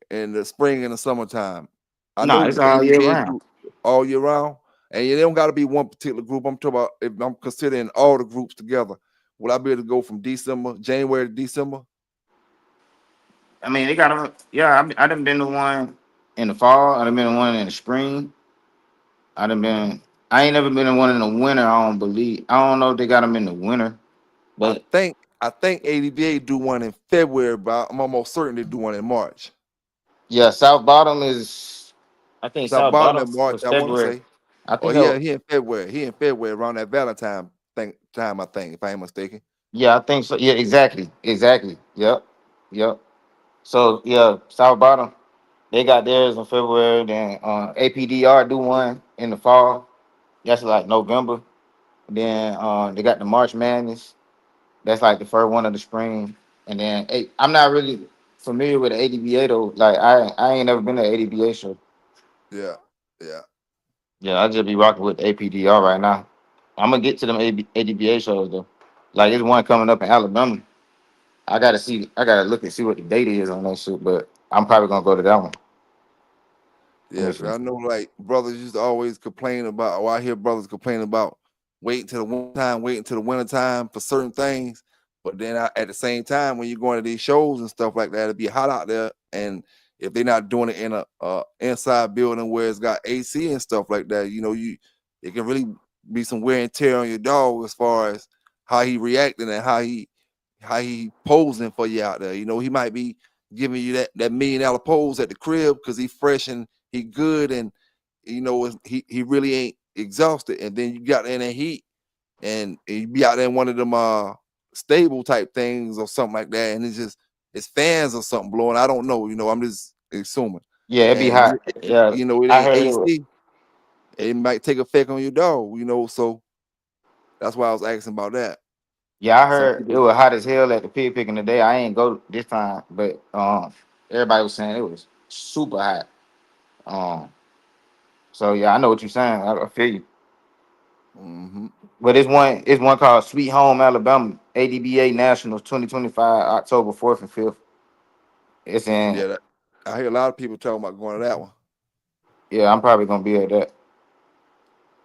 in the spring and the summertime? I Nah, know it's all year ADBA round. do all year round, and they don't got to be one particular group. I'm talking about if I'm considering all the groups together. Would I be able to go from January to December? I mean, they got them. Yeah, I done been to one in the fall. I done been to one in the spring. I done been. I ain't never been in one in the winter. I don't believe. I don't know if they got them in the winter, I but think I think ADBA do one in February, but I'm almost certain they do one in March. yeah, South Bottom is. I think South South Bottom Bottom in March, was I want to February. say. I Oh think that. yeah, he in February. He in February around that Valentine time, I think, if I ain't mistaken. Yeah, I think so. Yeah, exactly. Yep. So yeah, South Bottom. They got theirs in February. Then APDR do one in the fall. That's like November. Then they got the March Madness. That's like the first one of the spring. And then I'm not really familiar with the ADBA though. Like I ain't never been to an ADBA show. Yeah, yeah. Yeah, I just be rocking with the APDR right now. I'm gonna get to them ADBA shows though. Like there's one coming up in Alabama. I gotta see. I gotta look and see what the date is on that shit. But I'm probably gonna go to that one. Let Yeah, me because see. I know like brothers used to always complain about, or I hear brothers complain about waiting till the winter time for certain things. But then at the same time, when you're going to these shows and stuff like that, it'd be hot out there. And if they're not doing it in a inside building where it's got AC and stuff like that, it can really be some wear and tear on your dog as far as how he reacting and how he posing for you out there. He might be giving you that $1 million pose at the crib because he fresh and he good, and he really ain't exhausted. And then you got in that heat, and you be out there in one of them stable type things or something like that, and it's fans or something blowing. I don't know. I'm just assuming. Yeah, it'd be And hot. Yeah, it I ain't heard it. AC. It might take effect on your dog. So that's why I was asking about that. Yeah, I Some heard it people, was hot as hell at the pig picking today. I ain't go this time, but everybody was saying it was super hot. Um, so yeah, I know what you're saying. I feel you. hmm But it's one called Sweet Home Alabama ADBA Nationals 2025 October 4th and 5th. It's in yeah, I hear a lot of people talking about going to that one. yeah. I'm probably gonna be at that.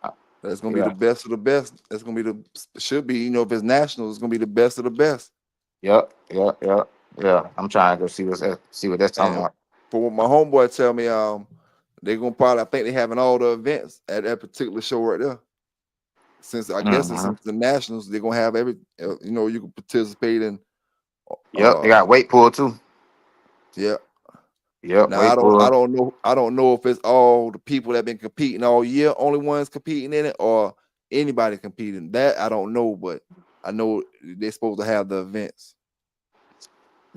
Uh, That's gonna be the Yeah. best of the best. That's gonna be should be, if it's national, it's gonna be the best of the best. Yep. Yep. Yep. Yeah. I'm trying to go see what that's talking And about. for what my homeboy tell me, they're gonna probably, I think they having all the events at that particular show right there. Since I guess Hmm. since the nationals, they're gonna have you can participate in. Yep. They Uh, got weight pull too. yeah. Yep. Now I Weight don't, I pull. don't know, I don't know if it's all the people that been competing all year, only ones competing in it, or anybody competing. That I don't know, but I know they're supposed to have the events.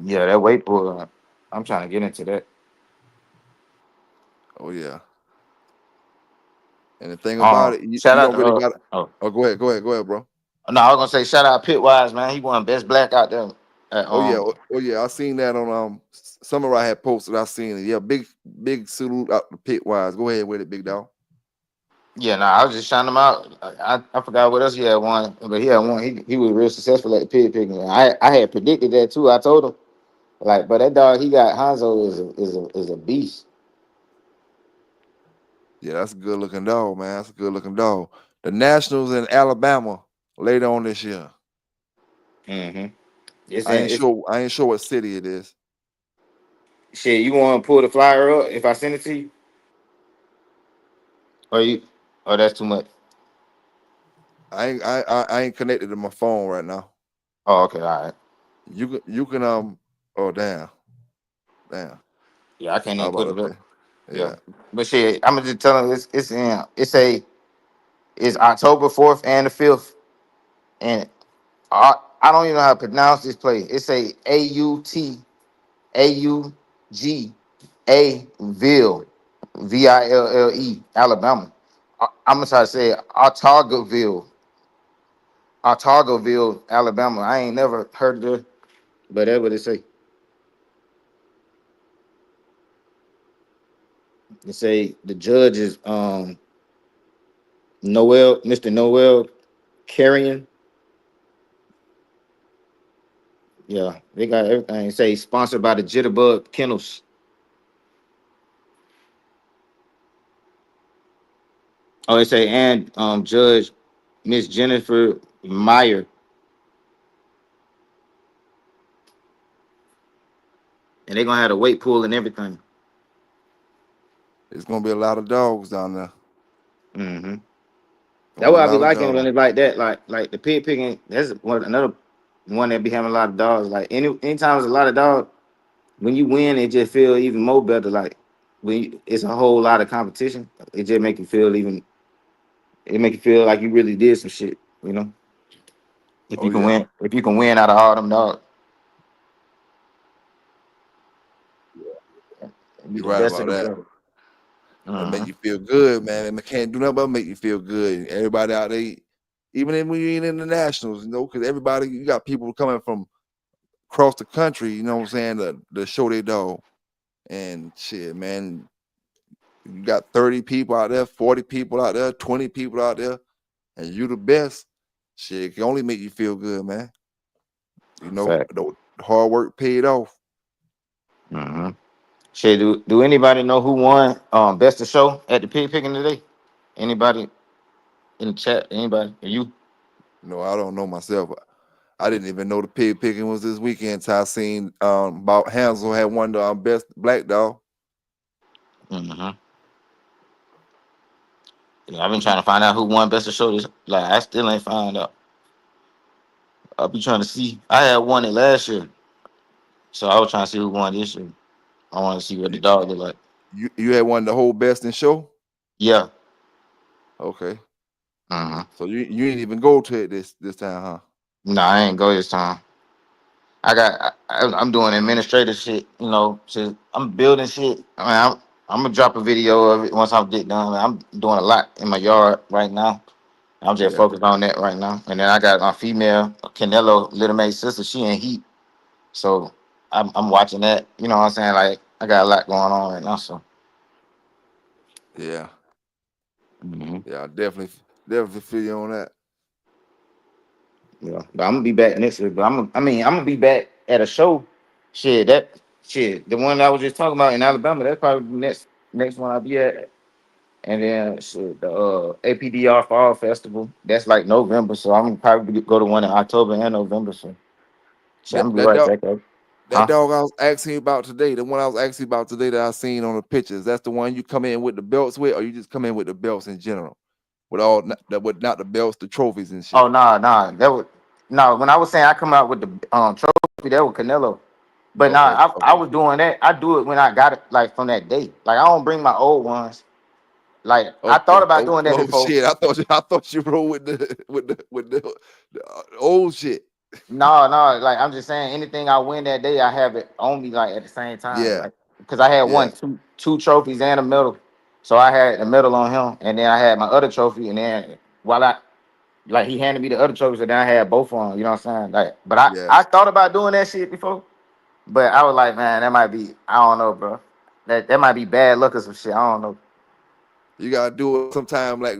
Yeah, that weight pull. I'm trying to get into that. Oh yeah. And the thing about it, Shout you out don't to really got. oh Oh, go ahead, bro. no, I was gonna say shout out Pitwise, man. He won best black out there. At, Oh yeah, oh yeah. I seen that on Summer I had posted. I seen it. Yeah, big salute out the pit wise. Go ahead with it, big dog. yeah, no, I was just shouting him out. I forgot what else he had won, but he had one. He was real successful at the pig picking. I had predicted that too. I told him like, but that dog he got Hanzo is a beast. Yeah, that's a good looking dog, man. That's a good looking dog. The Nationals in Alabama later on this year. Mm-hmm. It's I in ain't it's sure. I ain't sure what city it is. shit. You want to pull the flyer up if I send it to you, or you? Oh, that's too much. I ain't connected to my phone right now. Oh, okay, all right. You can Oh damn. Yeah, I can't I even was put it about to up. say. Yeah, Yeah. but shit, I'm gonna just tell him it's October 4th and the 5th, and I don't even know how to pronounce this place. It's AUTAUGA Ville, VILLE, Alabama. I'm gonna try to say it, Otagoville, Alabama. I ain't never heard of it, but that's what it say. It say the judge is Mr. Noel Carrion. Yeah, they got everything. It say sponsored by the Jitterbug Kennels. Oh, they say and Judge Miss Jennifer Meyer, and they gonna have a weight pool and everything. It's gonna be a lot of dogs down there. Mm-hmm. Gonna That's be a what I be lot of liking when dogs. it's like that, like the pig picking. That's another one that be having a lot of dogs. Like anytime there's a lot of dogs, when you win, it just feel even more better. Like it's a whole lot of competition. It just make you feel even. It make you feel like you really did some shit. You know, Oh yeah. if you can win out of all them dogs, it be You're the right best about of the that. best. That make Uh-huh. you feel good, man. It can't do nothing but make you feel good. Everybody out there, even when you're in the nationals, because everybody, you got people coming from across the country, you know what I'm saying, to show their dog. And shit, man, you got 30 people out there, 40 people out there, 20 people out there, and you the best. Shit, it can only make you feel good, man. Fact. The hard work paid off. Mm-hmm. Shit, do anybody know who won best of show at the pig picking today? Anybody in the chat? Anybody? You? No, I don't know myself. I didn't even know the pig picking was this weekend till I seen about Hansel had won the best black dog. Mm-hmm. Yeah, I've been trying to find out who won best of show. This like I still ain't found out. I'll be trying to see. I had won it last year, so I was trying to see who won this year. I want to see what the You, dog look like. you had won the whole best in show? Yeah. Okay. Mm-hmm. So you didn't even go to it this time, huh? No, I ain't go this time. I'm doing administrative shit. You know, shit. I'm building shit. I mean, I'm gonna drop a video of it once I get done. I'm doing a lot in my yard right now. I'm just Yeah, focused on that right now. And then I got my female Canelo, Little May's sister. She in Heat, so I'm watching that. You know what I'm saying? Like I got a lot going on right now. So yeah, mhm. yeah. I definitely feel you on that. Yeah, but I'm gonna be back next week. But I'm gonna be back at a show. The one I was just talking about in Alabama. That's probably the next one I'll be at. And then shit, the APDR Fall Festival. That's like November, so I'm gonna probably go to one in October and November. So shit, That I'm gonna be that right dog back up. that Huh? dog I was asking you about today, the one I was asking you about today that I seen on the pictures. That's the one you come in with the belts with, or you just come in with the belts in general, with all with not the belts, the trophies and shit. Oh nah. That was no. When I was saying I come out with the trophy, that was Canelo. But Okay, nah, I okay. was doing that. I do it when I got it, like from that day. Like I don't bring my old ones. Like I thought Okay. about Oh, doing that oh before. shit. I thought you rolled with the old shit. No. Like I'm just saying, anything I win that day, I have it on me. Like at the same time, Yeah, like because I had yeah. won two trophies and a medal, so I had the medal on him, and then I had my other trophy, and then while I like he handed me the other trophies, and then I had both on. You know what I'm saying? Like, but Yeah. I thought about doing that shit before, but I was like, man, that might be I don't know, bro. That might be bad luck or some shit. I don't know. You gotta do it sometime like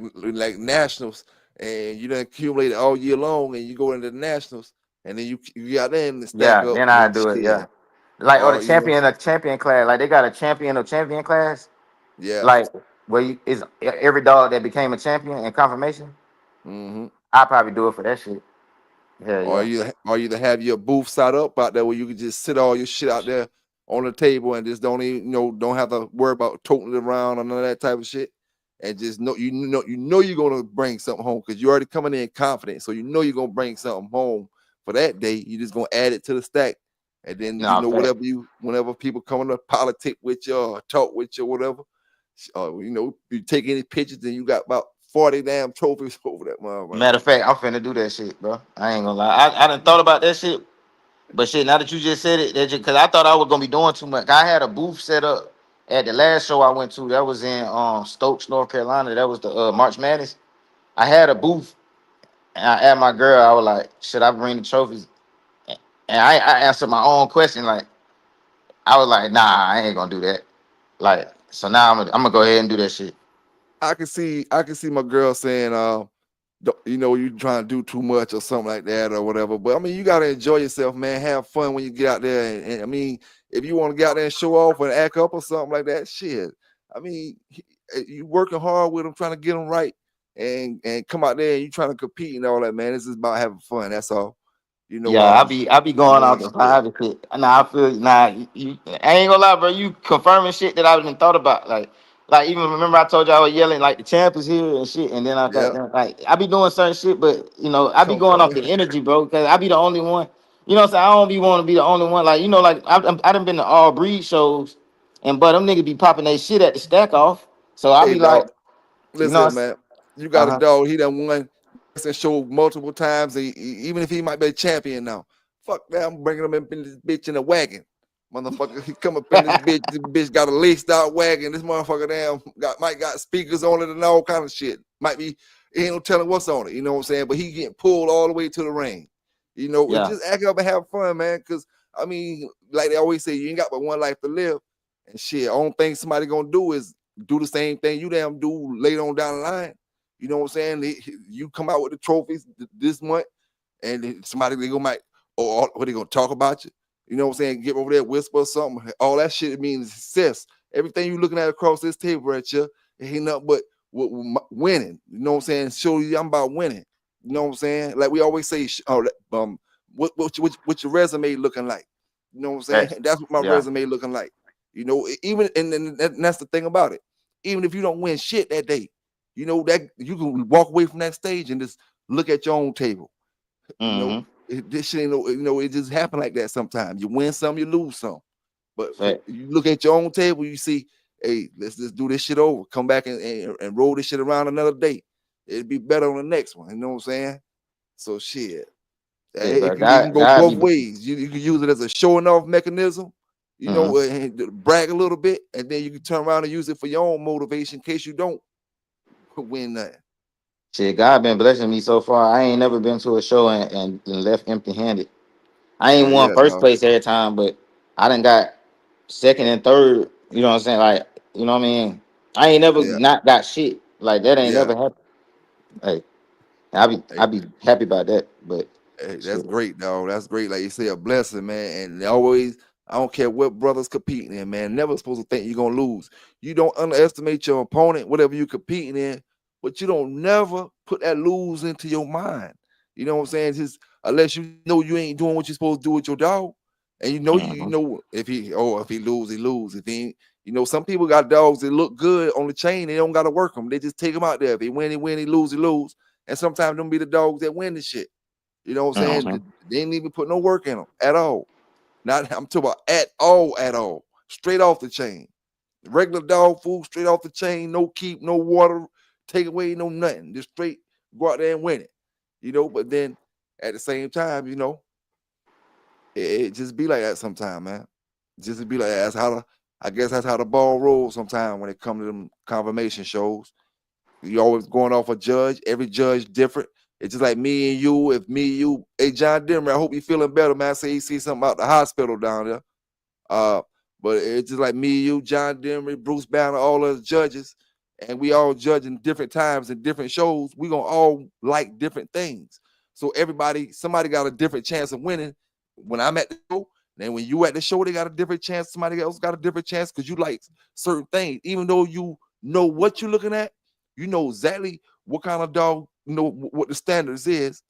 nationals, and you done accumulate it all year long, and you go into the nationals, and then you got in and stack Yeah, up, then and I then do it. shit. Yeah, like or the Or you know, champion class. Like they got a champion of champion class. yeah. Like where you is every dog that became a champion in confirmation. Mm-hmm. I probably do it for that shit. Yeah, Or yeah. you to have your booth set up out there where you can just sit all your shit out there on the table and just don't even don't have to worry about toting it around or none of that type of shit. And just know you're gonna bring something home because you're already coming in confident. So you know you're gonna bring something home for that day. You're just gonna add it to the stack. And then No, fact. whenever people come to politic with you or talk with you or whatever, you take any pictures, then you got about 40 damn trophies over that motherfucker. Matter of fact, I'm finna do that shit, bro. I ain't gonna lie. I done thought about that shit, but shit. Now that you just said it, that just because I thought I was gonna be doing too much. I had a booth set up at the last show I went to. That was in Stokes, North Carolina. That was the March Madness. I had a booth, and I asked my girl. I was like, should I bring the trophies? And I answered my own question. Like I was like, nah, I ain't gonna do that. Like so now I'm gonna go ahead and do that shit. I can see my girl saying, you trying to do too much or something like that or whatever. But I mean, you gotta enjoy yourself, man. Have fun when you get out there. And I mean, if you want to get out there and show off and act up or something like that, shit. I mean, you working hard with them, trying to get them right, and come out there and you trying to compete and all that, man. This is about having fun. That's all. You know, Yeah, I be going out the yeah, vibe and shit. Nah, I feel nah. I ain't gonna lie, bro. You confirming shit that I've been thought about. Like even remember I told you I was yelling like the champ is here and shit, and then I got yeah. like I be doing certain shit, but I be going off the energy, bro, because I be the only one. You know what I'm saying? I don't be want to be the only one. Like like I done been to all breed shows, and but them niggas be popping their shit at the stack off. So I Hey, be like, dog. you know, Listen, man, you uh got a huh. dog. He done won and show multiple times. Even if he might be a champion now, fuck that. I'm bringing him in this bitch in a wagon, motherfucker. He come up in this bitch. This bitch got a laced out wagon. This motherfucker might got speakers on it and all kind of shit. Might be ain't no telling what's on it. You know what I'm saying? But he getting pulled all the way to the ring. And Yeah. just act up and have fun, man. Because I mean, like they always say, you ain't got but one life to live. And shit, only thing somebody gonna do is do the same thing you damn do later on down the line. You know what I'm saying? You come out with the trophies this month, and then somebody they gonna might or what they gonna talk about you. You know what I'm saying? Get over there, whisper or something. All that shit means success. Everything you looking at across this table at you, it ain't nothing but winning. You know what I'm saying? Show you I'm about winning. You know what I'm saying? Like we always say, what your resume looking like? You know what I'm saying? Right. That's what my Yeah. resume looking like. Even and that's the thing about it. Even if you don't win shit that day, that you can walk away from that stage and just look at your own table. Mm-hmm. This shit ain't it just happen like that sometimes. You win some, you lose some. But Right. you look at your own table, you see, hey, let's just do this shit over. Come back and roll this shit around another day. It'd be better on the next one. You know what I'm saying? So shit. Yeah, It bro. can go God both be. ways. You can use it as a showing off mechanism, Mm-hmm. and brag a little bit, and then you can turn around and use it for your own motivation in case you don't win that. Shit, God been blessing me so far. I ain't never been to a show and left empty handed. I ain't Hell won yeah, first dog. place every time, but I done got second and third. You know what I'm saying? Like, you know what I mean? I ain't never Yeah, not got shit. Like that ain't yeah. never happened. Like I be happy about that. But Hey, that's shit. great, dog. That's great. Like you say, a blessing, man. And they always, I don't care what brothers competing in, man. Never supposed to think you're gonna lose. You don't underestimate your opponent, whatever you competing in, but you don't never put that lose into your mind. You know what I'm saying? Just unless you know you ain't doing what you're supposed to do with your dog, and you Mhm. know if he lose, he lose. If he ain't, some people got dogs that look good on the chain. They don't got to work them. They just take them out there. If he win, he win. He lose, he lose. And sometimes them be the dogs that win the shit. You know what I'm saying? Mhm. They didn't even put no work in them at all. Not I'm talking about at all. Straight off the chain. Regular dog food, straight off the chain, no keep, no water, take away, no nothing. Just straight go out there and win it. But then at the same time, it just be like that sometimes, man. Just be like that. I guess that's how the ball rolls sometimes when it comes to them confirmation shows. You always going off a judge. Every judge different. It's just like me and you. If me and you, hey John Denver, I hope you feeling better, man. I say you see something out the hospital down there. Uh, but it's just like me, you, John Denver, Bruce Banner, all of the judges, and we all judging different times and different shows. We gonna all like different things. So somebody got a different chance of winning. When I'm at the show, then when you at the show, they got a different chance. Somebody else got a different chance because you like certain things. Even though you know what you're looking at, you know exactly what kind of dog, what the standards is,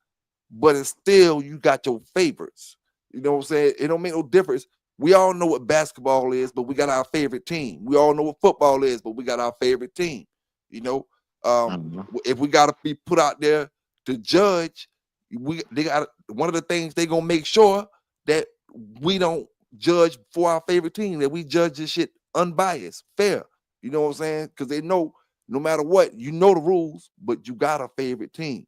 but it's still you got your favorites. You know what I'm saying? It don't make no difference. We all know what basketball is, but we got our favorite team. We all know what football is, but we got our favorite team. You know, Mhm. if we got to be put out there to judge, they got one of the things they gonna make sure that we don't judge for our favorite team, that we judge this shit unbiased, fair. You know what I'm saying? Because they know no matter what, you know the rules, but you got a favorite team.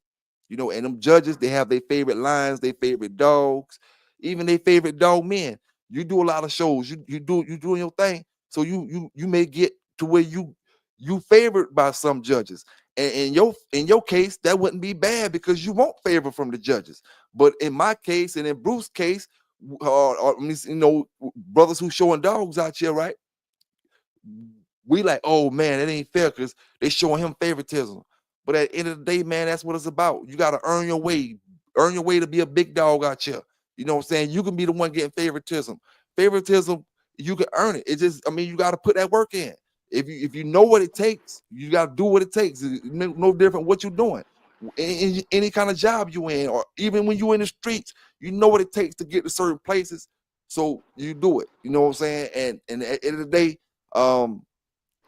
And them judges, they have their favorite lines, their favorite dogs, even their favorite dog men. You do a lot of shows, you doing your thing. So you may get to where you favored by some judges. And in your case, that wouldn't be bad because you won't favor from the judges. But in my case and in Bruce's case, brothers who showing dogs out here, right? We like, oh man, it ain't fair because they showing him favoritism. But at the end of the day, man, that's what it's about. You got to earn your way to be a big dog out here. You know what I'm saying? You can be the one getting favoritism. Favoritism, you can earn it. It just, you got to put that work in. If you know what it takes, you got to do what it takes. It's no different what you're doing. In any kind of job you in, or even when you in the streets, you know what it takes to get to certain places. So you do it. You know what I'm saying? And at the end of the day,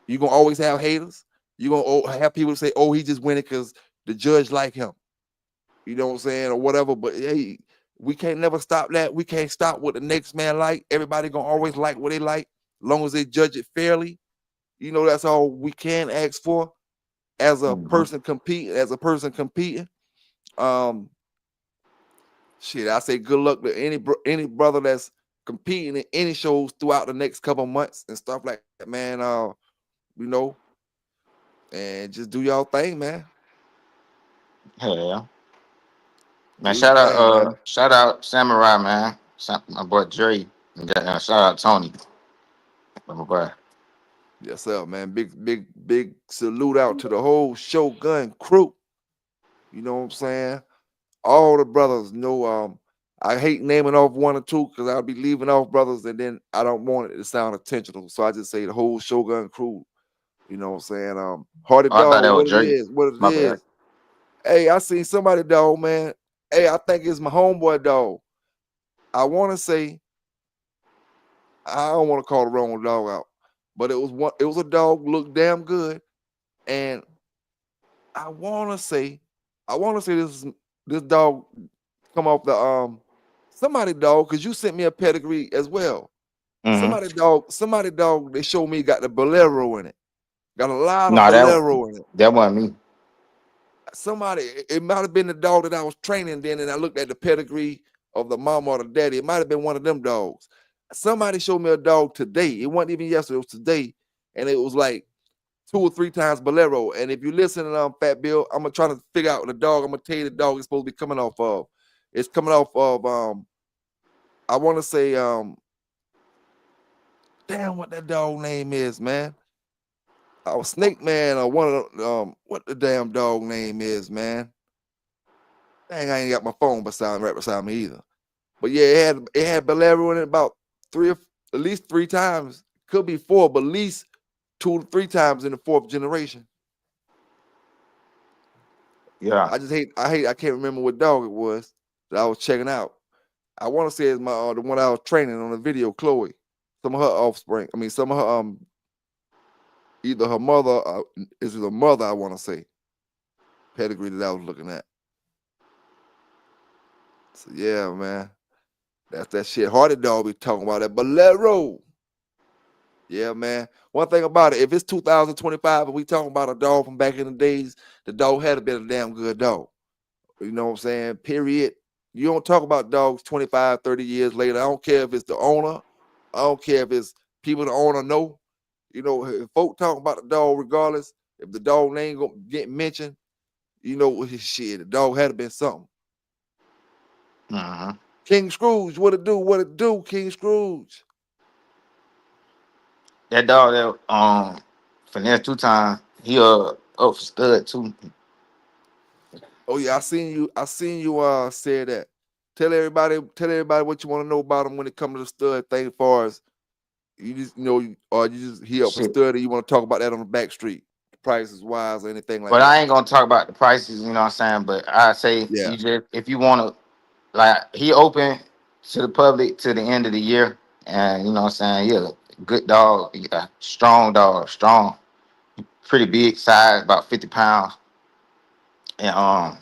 you're gonna always have haters. You're gonna have people say, "Oh, he just winning because the judge like him." You know what I'm saying, or whatever. But hey, we can't never stop that. We can't stop what the next man like. Everybody gonna always like what they like, as long as they judge it fairly. That's all we can ask for as a Mhm. person competing. Um, shit, I say good luck to any brother that's competing in any shows throughout the next couple months and stuff like that, man. You know, and just do y'all thing, man. Hell yeah. Man, Do your thing, man. shout out Samurai, man. My boy Dre. And shout out Tony. My boy. Yes, sir, man. Big salute out to the whole Shogun crew. You know what I'm saying? All the brothers. I hate naming off one or two because I'll be leaving off brothers, and then I don't want it to sound intentional. So I just say the whole Shogun crew. You know what I'm saying? Hardy Oh, I thought dog, that was what it Drake. is, what it My bad. is. Hey, I seen somebody dog, man. Hey, I think it's my homeboy dog. I want to say I don't want to call the wrong dog out, but it was one. It was a dog looked damn good, and I want to say, this dog come off the somebody dog because you sent me a pedigree as well. Mm-hmm. Somebody dog. They showed me got the bolero in it. Got a lot of No, bolero in it. that wasn't me. It might have been the dog that I was training then, and I looked at the pedigree of the mama or the daddy. It might have been one of them dogs. Somebody showed me a dog today. It wasn't even yesterday, it was today. And it was like 2 or 3 times Bolero. And if you listen to Fat Bill, I'm gonna try to figure out the dog. I'm gonna tell you the dog is supposed to be coming off of. It's coming off of I want to say damn what that dog name is, man. Snake Man or one of the, what the damn dog name is, man. Dang, I ain't got my phone right beside me either. But yeah, it had Bolero in it about at least 3 times. Could be 4, but at least 2 to 3 times in the 4th generation. Yeah. I can't remember what dog it was that I was checking out. I want to say it's my the one I was training on the video, Chloe. Some of her offspring. I mean, some of her either her mother is it a mother, I want to say. Pedigree that I was looking at. So yeah, man. That's that shit. Hardy dog be talking about that Bolero. Yeah, man. One thing about it, if it's 2025 and we talking about a dog from back in the days, the dog had to been a damn good dog. You know what I'm saying? Period. You don't talk about dogs 25, 30 years later. I don't care if it's the owner. I don't care if it's people the owner know. You know, if folk talk about the dog regardless, if the dog name gonna get mentioned, you know his shit. The dog had to been something. King Scrooge, what it do, King Scrooge? That dog that finesse 2 times, he up for stud too. Oh yeah, I seen you say that. Tell everybody what you want to know about him when it comes to the stud thing. As far as you just or you just he up for Shit. stud, and you want to talk about that on the back street, prices wise or anything like But that. I ain't gonna talk about the prices, you know what I'm saying? But I say Yeah. you just if you wanna like he open to the public to the end of the year, and you know what I'm saying, he a good dog, a strong dog, strong, pretty big size, about 50 pounds. And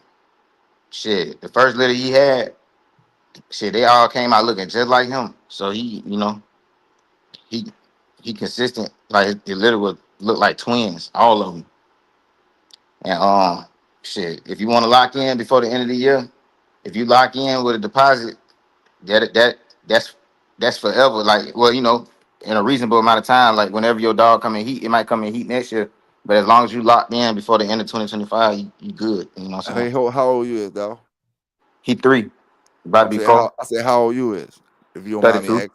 shit, the first litter he had, shit, they all came out looking just like him. So he, you know, he consistent. Like it literally would look like twins, all of them. And shit, if you want to lock in before the end of the year, if you lock in with a deposit, that's forever. Like, well, you know, in a reasonable amount of time. Like whenever your dog come in heat, it might come in heat next year. But as long as you locked in before the end of 2025, you good. You know what I'm saying? Hey, how old you is, dog? He 3, about to be 4. I said how old you is, if you don't mind me 32. asking.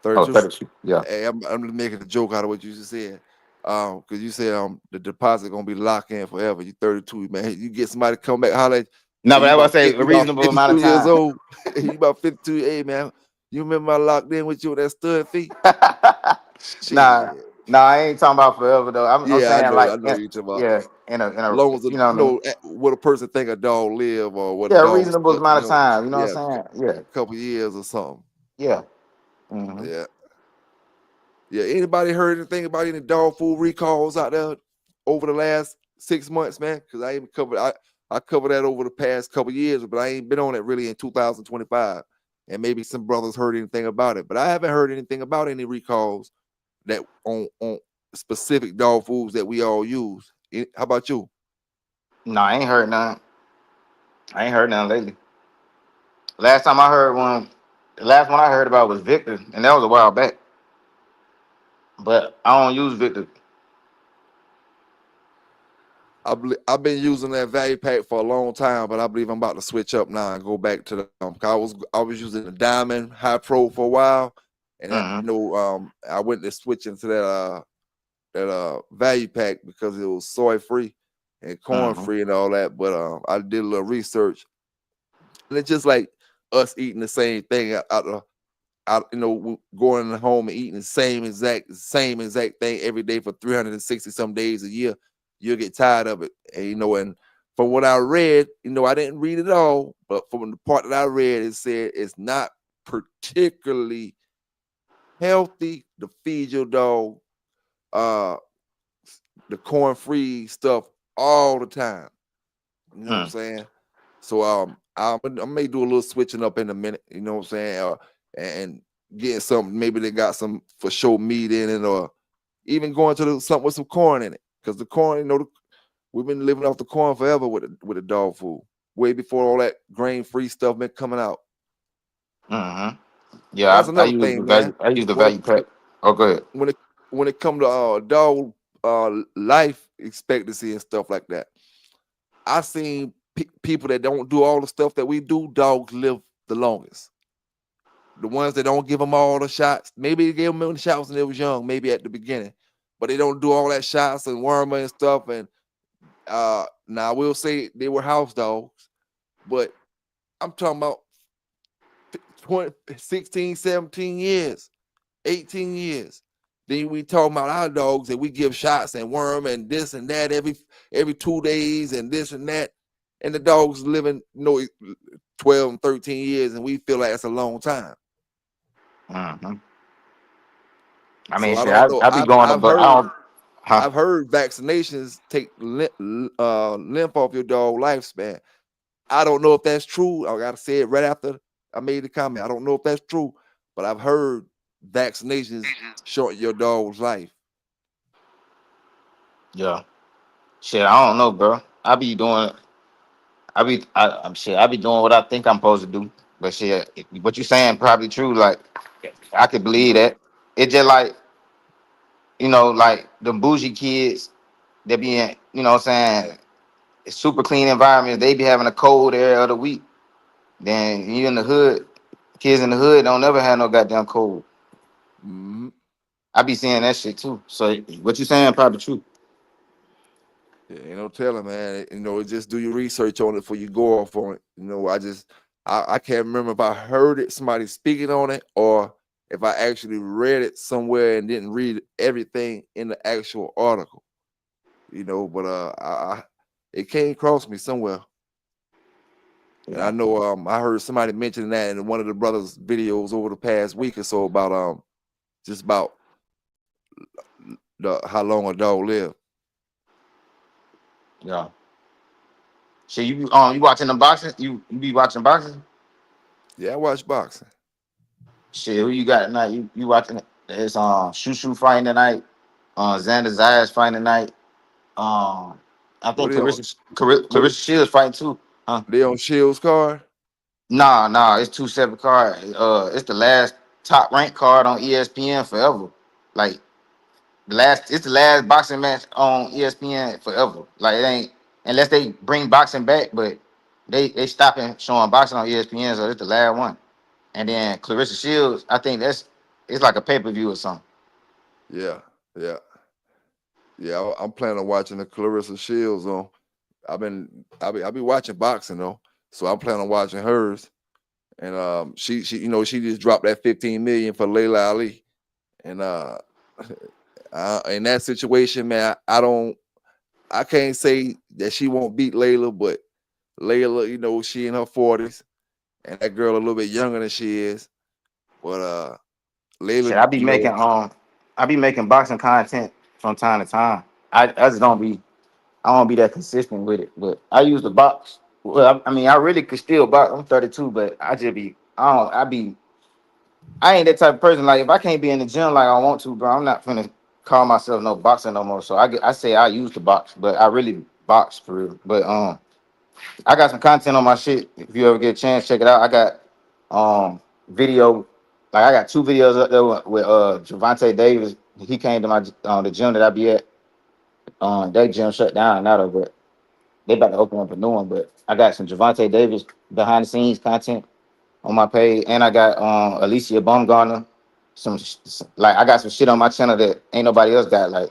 Oh, 32. 32. Yeah. Hey, I'm just making a joke out of what you just said. Because you said the deposit gonna be locked in forever. You 32, man. You get somebody to come back holler at No, but you that's what I about say, a you about reasonable amount 52 of years time. old. You about 52. Hey man, you remember I locked in with you with that stud fee? Nah, Shit. I ain't talking about forever though. I'm Yeah, saying like, I know what you're talking about. yeah, in a, Long as you know what I mean? what a person think a dog live or what a Yeah, a dog reasonable amount of time. You know yeah, what I'm saying? Yeah, a couple years or something. yeah. Yeah. Yeah, anybody heard anything about any dog food recalls out there over the last 6 months, man? Because I covered that over the past couple years, but I ain't been on it really in 2025. And maybe some brothers heard anything about it, but I haven't heard anything about any recalls that on specific dog foods that we all use. How about you? No, I ain't heard none. I ain't heard none lately. Last time I heard one, the last one I heard about was Victor, and that was a while back. But I don't use Victor. I've been using that value pack for a long time, but I believe I'm about to switch up now and go back to the. I was using the Diamond High Pro for a while, and I went to switch into that value pack because it was soy free and corn free and all that. But I did a little research, and it's just like us eating the same thing going home and eating the same exact thing every day for 360 some days a year. You'll get tired of it. And and from what I read, I didn't read it all, but from the part that I read, it said it's not particularly healthy to feed your dog the corn-free stuff all the time. You know what I'm saying? So I may do a little switching up in a minute, you know what I'm saying? And getting something, maybe they got some for sure meat in it, or even going to something with some corn in it. Because the corn, we've been living off the corn forever with the dog food. Way before all that grain-free stuff been coming out. Yeah, That's I another use the thing, man. value. I use the value pack. Oh, go ahead. When it comes to dog life expectancy and stuff like that. I seen people that don't do all the stuff that we do, dogs live the longest. The ones that don't give them all the shots, maybe they gave them the shots when they was young, maybe at the beginning, but they don't do all that shots and wormer and stuff. And now I will say they were house dogs, but I'm talking about 20, 16, 17 years, 18 years. Then we talking about our dogs that we give shots and worm and this and that every 2 days and this and that. And the dogs living 12 and 13 years, and we feel like that's a long time. Mm-hmm. I So mean, I shit, don't know. I be going to, but I don't. Huh? I've heard vaccinations take length off your dog lifespan. I don't know if that's true. I gotta say it right after I made the comment. I don't know if that's true, but I've heard vaccinations shorten your dog's life. Yeah. Shit, I don't know, bro. I be doing. I'm shit. I be doing what I think I'm supposed to do. But shit, what you saying probably true. Like, I could believe that. It just like, like the bougie kids that be in, what I'm saying, super clean environments. They be having a cold every other week. Then you in the hood, kids in the hood don't never have no goddamn cold. Mm-hmm. I be seeing that shit too. So what you saying probably true. Yeah, ain't no telling, man. Just do your research on it before you go off on it. I can't remember if I heard it, somebody speaking on it, or if I actually read it somewhere and didn't read everything in the actual article. But it came across me somewhere. And I know I heard somebody mention that in one of the brothers' videos over the past week or so about just about how long a dog live. Yeah. Shit, you watching the boxing? You be watching boxing? Yeah, I watch boxing. Shit, who you got tonight? You watching it? It's Shushu fighting tonight. Xander Zayas fighting tonight. I What think they on? Clarissa Shields fighting too. Huh? They on Shields card? Nah, it's two separate cards. It's the last top ranked card on ESPN forever. Like it's the last boxing match on ESPN forever. Like it ain't unless they bring boxing back, but they stopping showing boxing on ESPN, so it's the last one. And then Clarissa Shields, I think it's like a pay-per-view or something. Yeah. I'm planning on watching the Clarissa Shields on. I'll be watching boxing though, so I'm planning on watching hers. And she she just dropped that 15 million for Layla Ali, and in that situation, man, I can't say that she won't beat Layla, but Layla, she in her 40s, and that girl a little bit younger than she is, but Shit, Layla, I be making boxing content from time to time. I just I don't be that consistent with it, but I use the box. Well, I mean, I really could still box. I'm 32, but I ain't that type of person. Like if I can't be in the gym like I want to, bro, I'm not finna call myself no boxer no more. So I say I use the box, but I really box for real. But I got some content on my shit. If you ever get a chance, check it out. I got video, like I got 2 videos up there with Javante Davis. He came to my the gym that I be at. That gym shut down now though, but they about to open up a new one. But I got some Javante Davis behind the scenes content on my page, and I got Alicia Baumgartner. Like I got some shit on my channel that ain't nobody else got. Like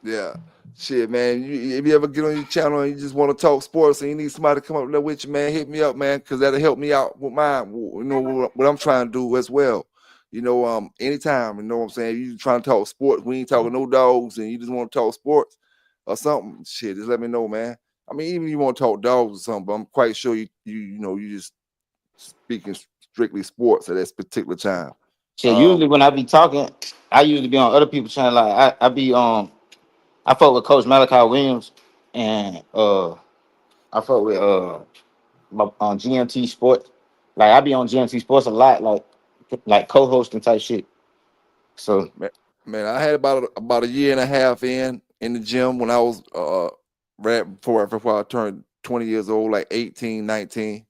yeah. Shit, man. If you ever get on your channel and you just want to talk sports and you need somebody to come up there with you, man, hit me up, man, because that'll help me out with mine. What I'm trying to do as well. Anytime, you know what I'm saying? You trying to talk sports, we ain't talking no dogs, and you just want to talk sports or something, shit, just let me know, man. I mean, even if you want to talk dogs or something, but I'm quite sure you just speaking strictly sports at this particular time. shit, usually when I be talking, I usually be on other people's channel. Like I be I fuck with Coach Malachi Williams, and I fuck with on GMT Sports. Like I be on GMT Sports a lot, like co-hosting type shit. So Man, I had about a year and a half in the gym when I was right before I turned 20 years old, like 18, 19.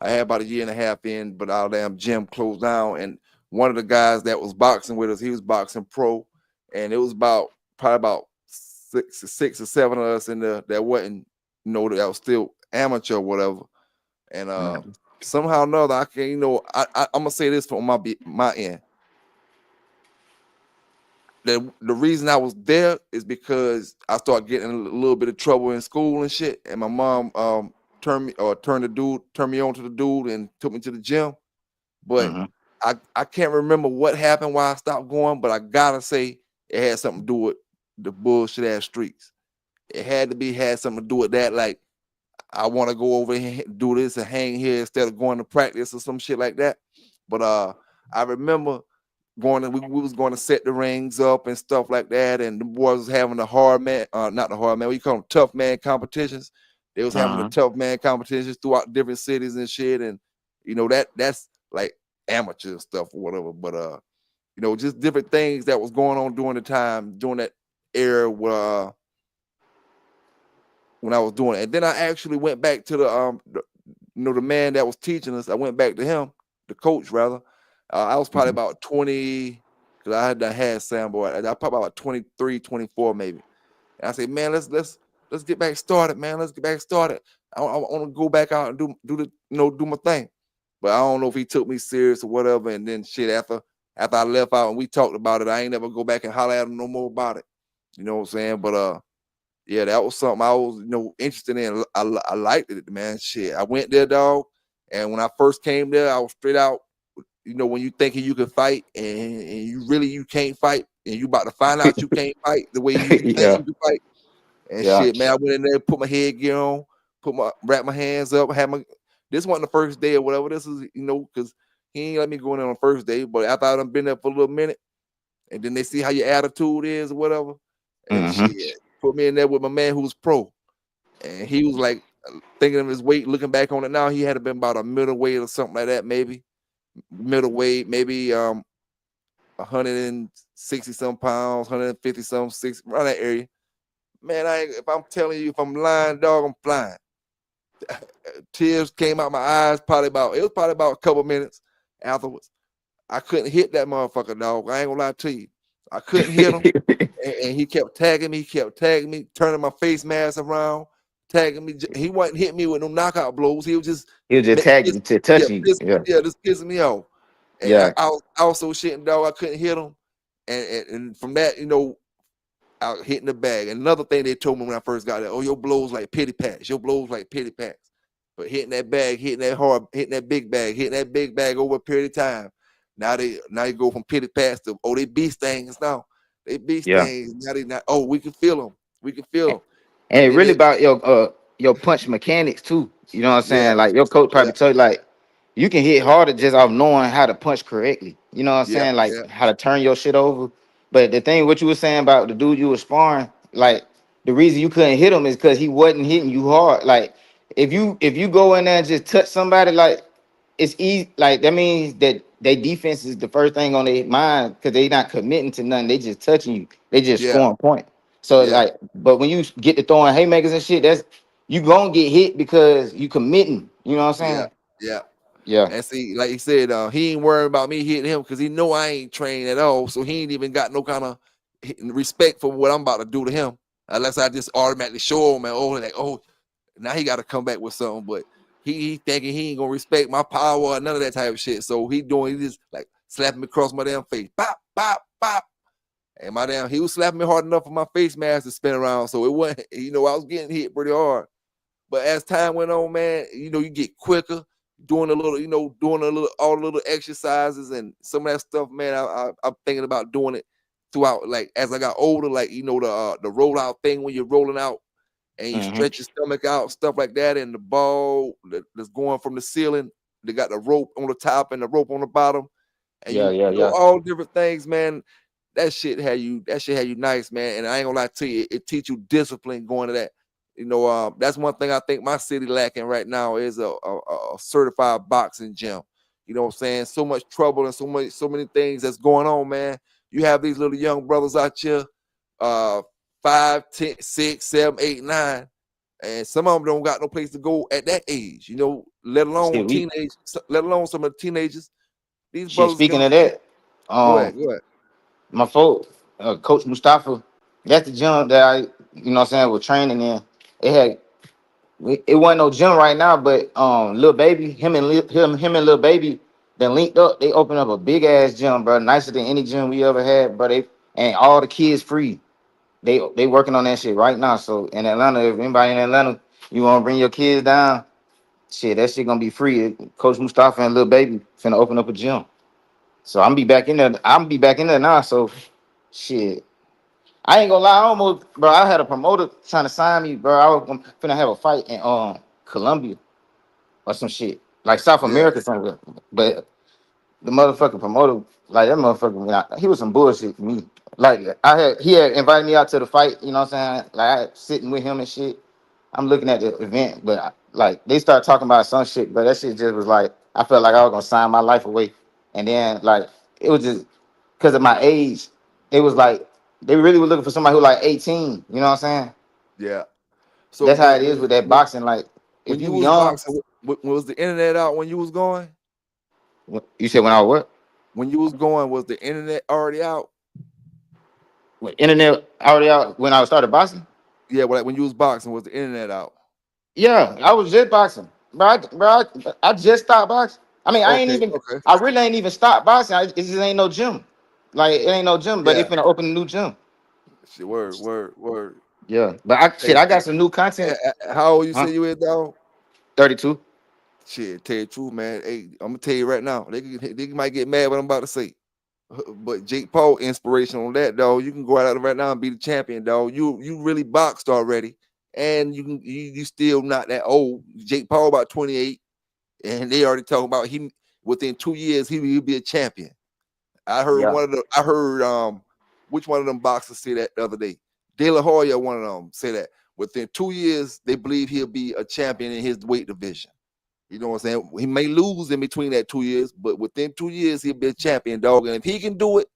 I had about a year and a half in, but our damn gym closed down. And one of the guys that was boxing with us, he was boxing pro, and it was probably about six or seven of us in there that wasn't, that was still amateur or whatever. And somehow or another, I can, I'm gonna say this from my end. The reason I was there is because I started getting a little bit of trouble in school and shit. And my mom turned me on to the dude and took me to the gym. But I can't remember what happened why I stopped going, but I gotta say it had something to do with the bullshit ass streaks. It had something to do with that. Like, I want to go over here and do this and hang here instead of going to practice or some shit like that. But I remember we was going to set the rings up and stuff like that, and the boys was having the hard man, not the hard man, we call them tough man competitions. They was having the tough man competitions throughout different cities and shit, and that's like amateur stuff or whatever. But just different things that was going on during that era where when I was doing it. And then I actually went back to the man that was teaching us. I went back to him, the coach rather. I was probably about 20, because I had Sambo. I was probably about 23, 24 maybe. And I said, man, let's get back started, man. Let's get back started. I want to go back out and do my thing. But I don't know if he took me serious or whatever. And then shit, after I left out and we talked about it, I ain't never go back and holler at him no more about it. You know what I'm saying? But yeah, that was something I was, interested in. I liked it, man. Shit, I went there, dog. And when I first came there, I was straight out. When you thinking you can fight and you can't fight, and you about to find out you can't fight the way you think you can fight. And shit, man, I went in there, put my headgear on, wrap my hands up, this wasn't the first day or whatever. This is, because he ain't let me go in there on the first day. But after I've been there for a little minute, and then they see how your attitude is or whatever, and shit, put me in there with my man who's pro, and he was like thinking of his weight. Looking back on it now, he had to been about a middleweight or something like that, maybe middleweight, maybe 160 some pounds, 150 some, 60 around that area. Man, if I'm telling you, if I'm lying, dog, I'm flying. Tears came out my eyes. It was probably about a couple minutes afterwards. I couldn't hit that motherfucker, dog. I ain't gonna lie to you. I couldn't hit him. And he kept tagging me, turning my face mask around, tagging me. He wasn't hitting me with no knockout blows. He was just tagging you to touch you. Just pissing me off. And I was so shitting, dog. I couldn't hit him. And from that, I was hitting the bag. And another thing they told me when I first got there, your blows like pity pats. Your blows like pity pats. But hitting that bag, hitting that big bag over a period of time. Now you go from pity pats to they beast things now. They beast things. Now they not. Oh, we can feel them. We can feel them. And it really about your punch mechanics too. You know what I'm saying? Like your coach probably told you, like, you can hit harder just off knowing how to punch correctly. You know what I'm saying? Like how to turn your shit over. But the thing, what you were saying about the dude you were sparring, like the reason you couldn't hit him is because he wasn't hitting you hard. Like if you go in there and just touch somebody, like it's easy. Like that means that their defense is the first thing on their mind because they not committing to nothing. They just touching you. They just scoring points. So like, but when you get to throwing haymakers and shit, that's you gonna get hit because you committing. You know what I'm saying? Yeah. And see, like he said, he ain't worried about me hitting him because he know I ain't trained at all. So he ain't even got no kind of respect for what I'm about to do to him, unless I just automatically show him and now he got to come back with something. But he thinking he ain't gonna respect my power or none of that type of shit. So he just like slapping me across my damn face, pop, pop, pop. And he was slapping me hard enough for my face mask to spin around. So it wasn't, I was getting hit pretty hard. But as time went on, man, you get quicker, doing all the little exercises and some of that stuff, man. I'm thinking about doing it throughout, like as I got older, like the rollout thing when you're rolling out and you stretch your stomach out, stuff like that, and the ball that's going from the ceiling. They got the rope on the top and the rope on the bottom, and all different things, man. That shit had you nice, man. And I ain't gonna lie to you, it teach you discipline going to that. That's one thing I think my city lacking right now is a certified boxing gym. You know what I'm saying? So much trouble and so many things that's going on, man. You have these little young brothers out here, 5, 10, 6, 7, 8, 9, and some of them don't got no place to go at that age. Let alone teenage, let alone some of the teenagers. These brothers. Speaking of that, go ahead. my folks, Coach Mustafa, that's the gym that you know what I'm saying, with training in. It had it wasn't no gym right now, but little baby, him and little baby, then linked up. They opened up a big ass gym, bro, nicer than any gym we ever had, bro. And all the kids free. They working on that shit right now. So in Atlanta, if anybody in Atlanta, you want to bring your kids down, shit, that shit gonna be free. Coach Mustafa and little baby finna open up a gym. So I'm be back in there. I'm be back in there now. So shit. I ain't gonna lie, I almost, bro. I had a promoter trying to sign me, bro. I was finna have a fight in Colombia or some shit, like South Yeah. America somewhere. But the motherfucking promoter, like that motherfucker, he was some bullshit to me. Like he had invited me out to the fight. You know what I'm saying? Like I sitting with him and shit. I'm looking at the event, but like they start talking about some shit, but that shit just was like I felt like I was gonna sign my life away, and then like it was just because of my age, it was like they really were looking for somebody who like 18. You know what I'm saying? Yeah. So, That's how but it is with that boxing. Like when if you you was young, boxing, was the internet out when you was going? you said when I was what? When you was going, was the internet already out? When internet already out when I started boxing? Yeah, when you was boxing, was the internet out? Yeah, I was just boxing, I just stopped boxing. I mean, Okay, okay. I really ain't even stopped boxing. It just ain't no gym. Like it ain't no gym, but they Yeah. finna open a new gym. Shit, word. Yeah, but Hey, I got some new content. how old you Huh? say you is, dog? 32. Shit, tell you the truth, man. Hey, I'm gonna tell you right now. They might get mad what I'm about to say. But Jake Paul inspiration on that, dog. You can go out right now and be the champion, dog. You really boxed already, and you still not that old. Jake Paul about 28, and they already talking about he within 2 years he'll be a champion. Yeah, I heard which one of them boxers say that the other day. De La Hoya, one of them, say that within 2 years they believe he'll be a champion in his weight division. You know what I'm saying? He may lose in between that 2 years, but within 2 years he'll be a champion, dog. And if he can do it,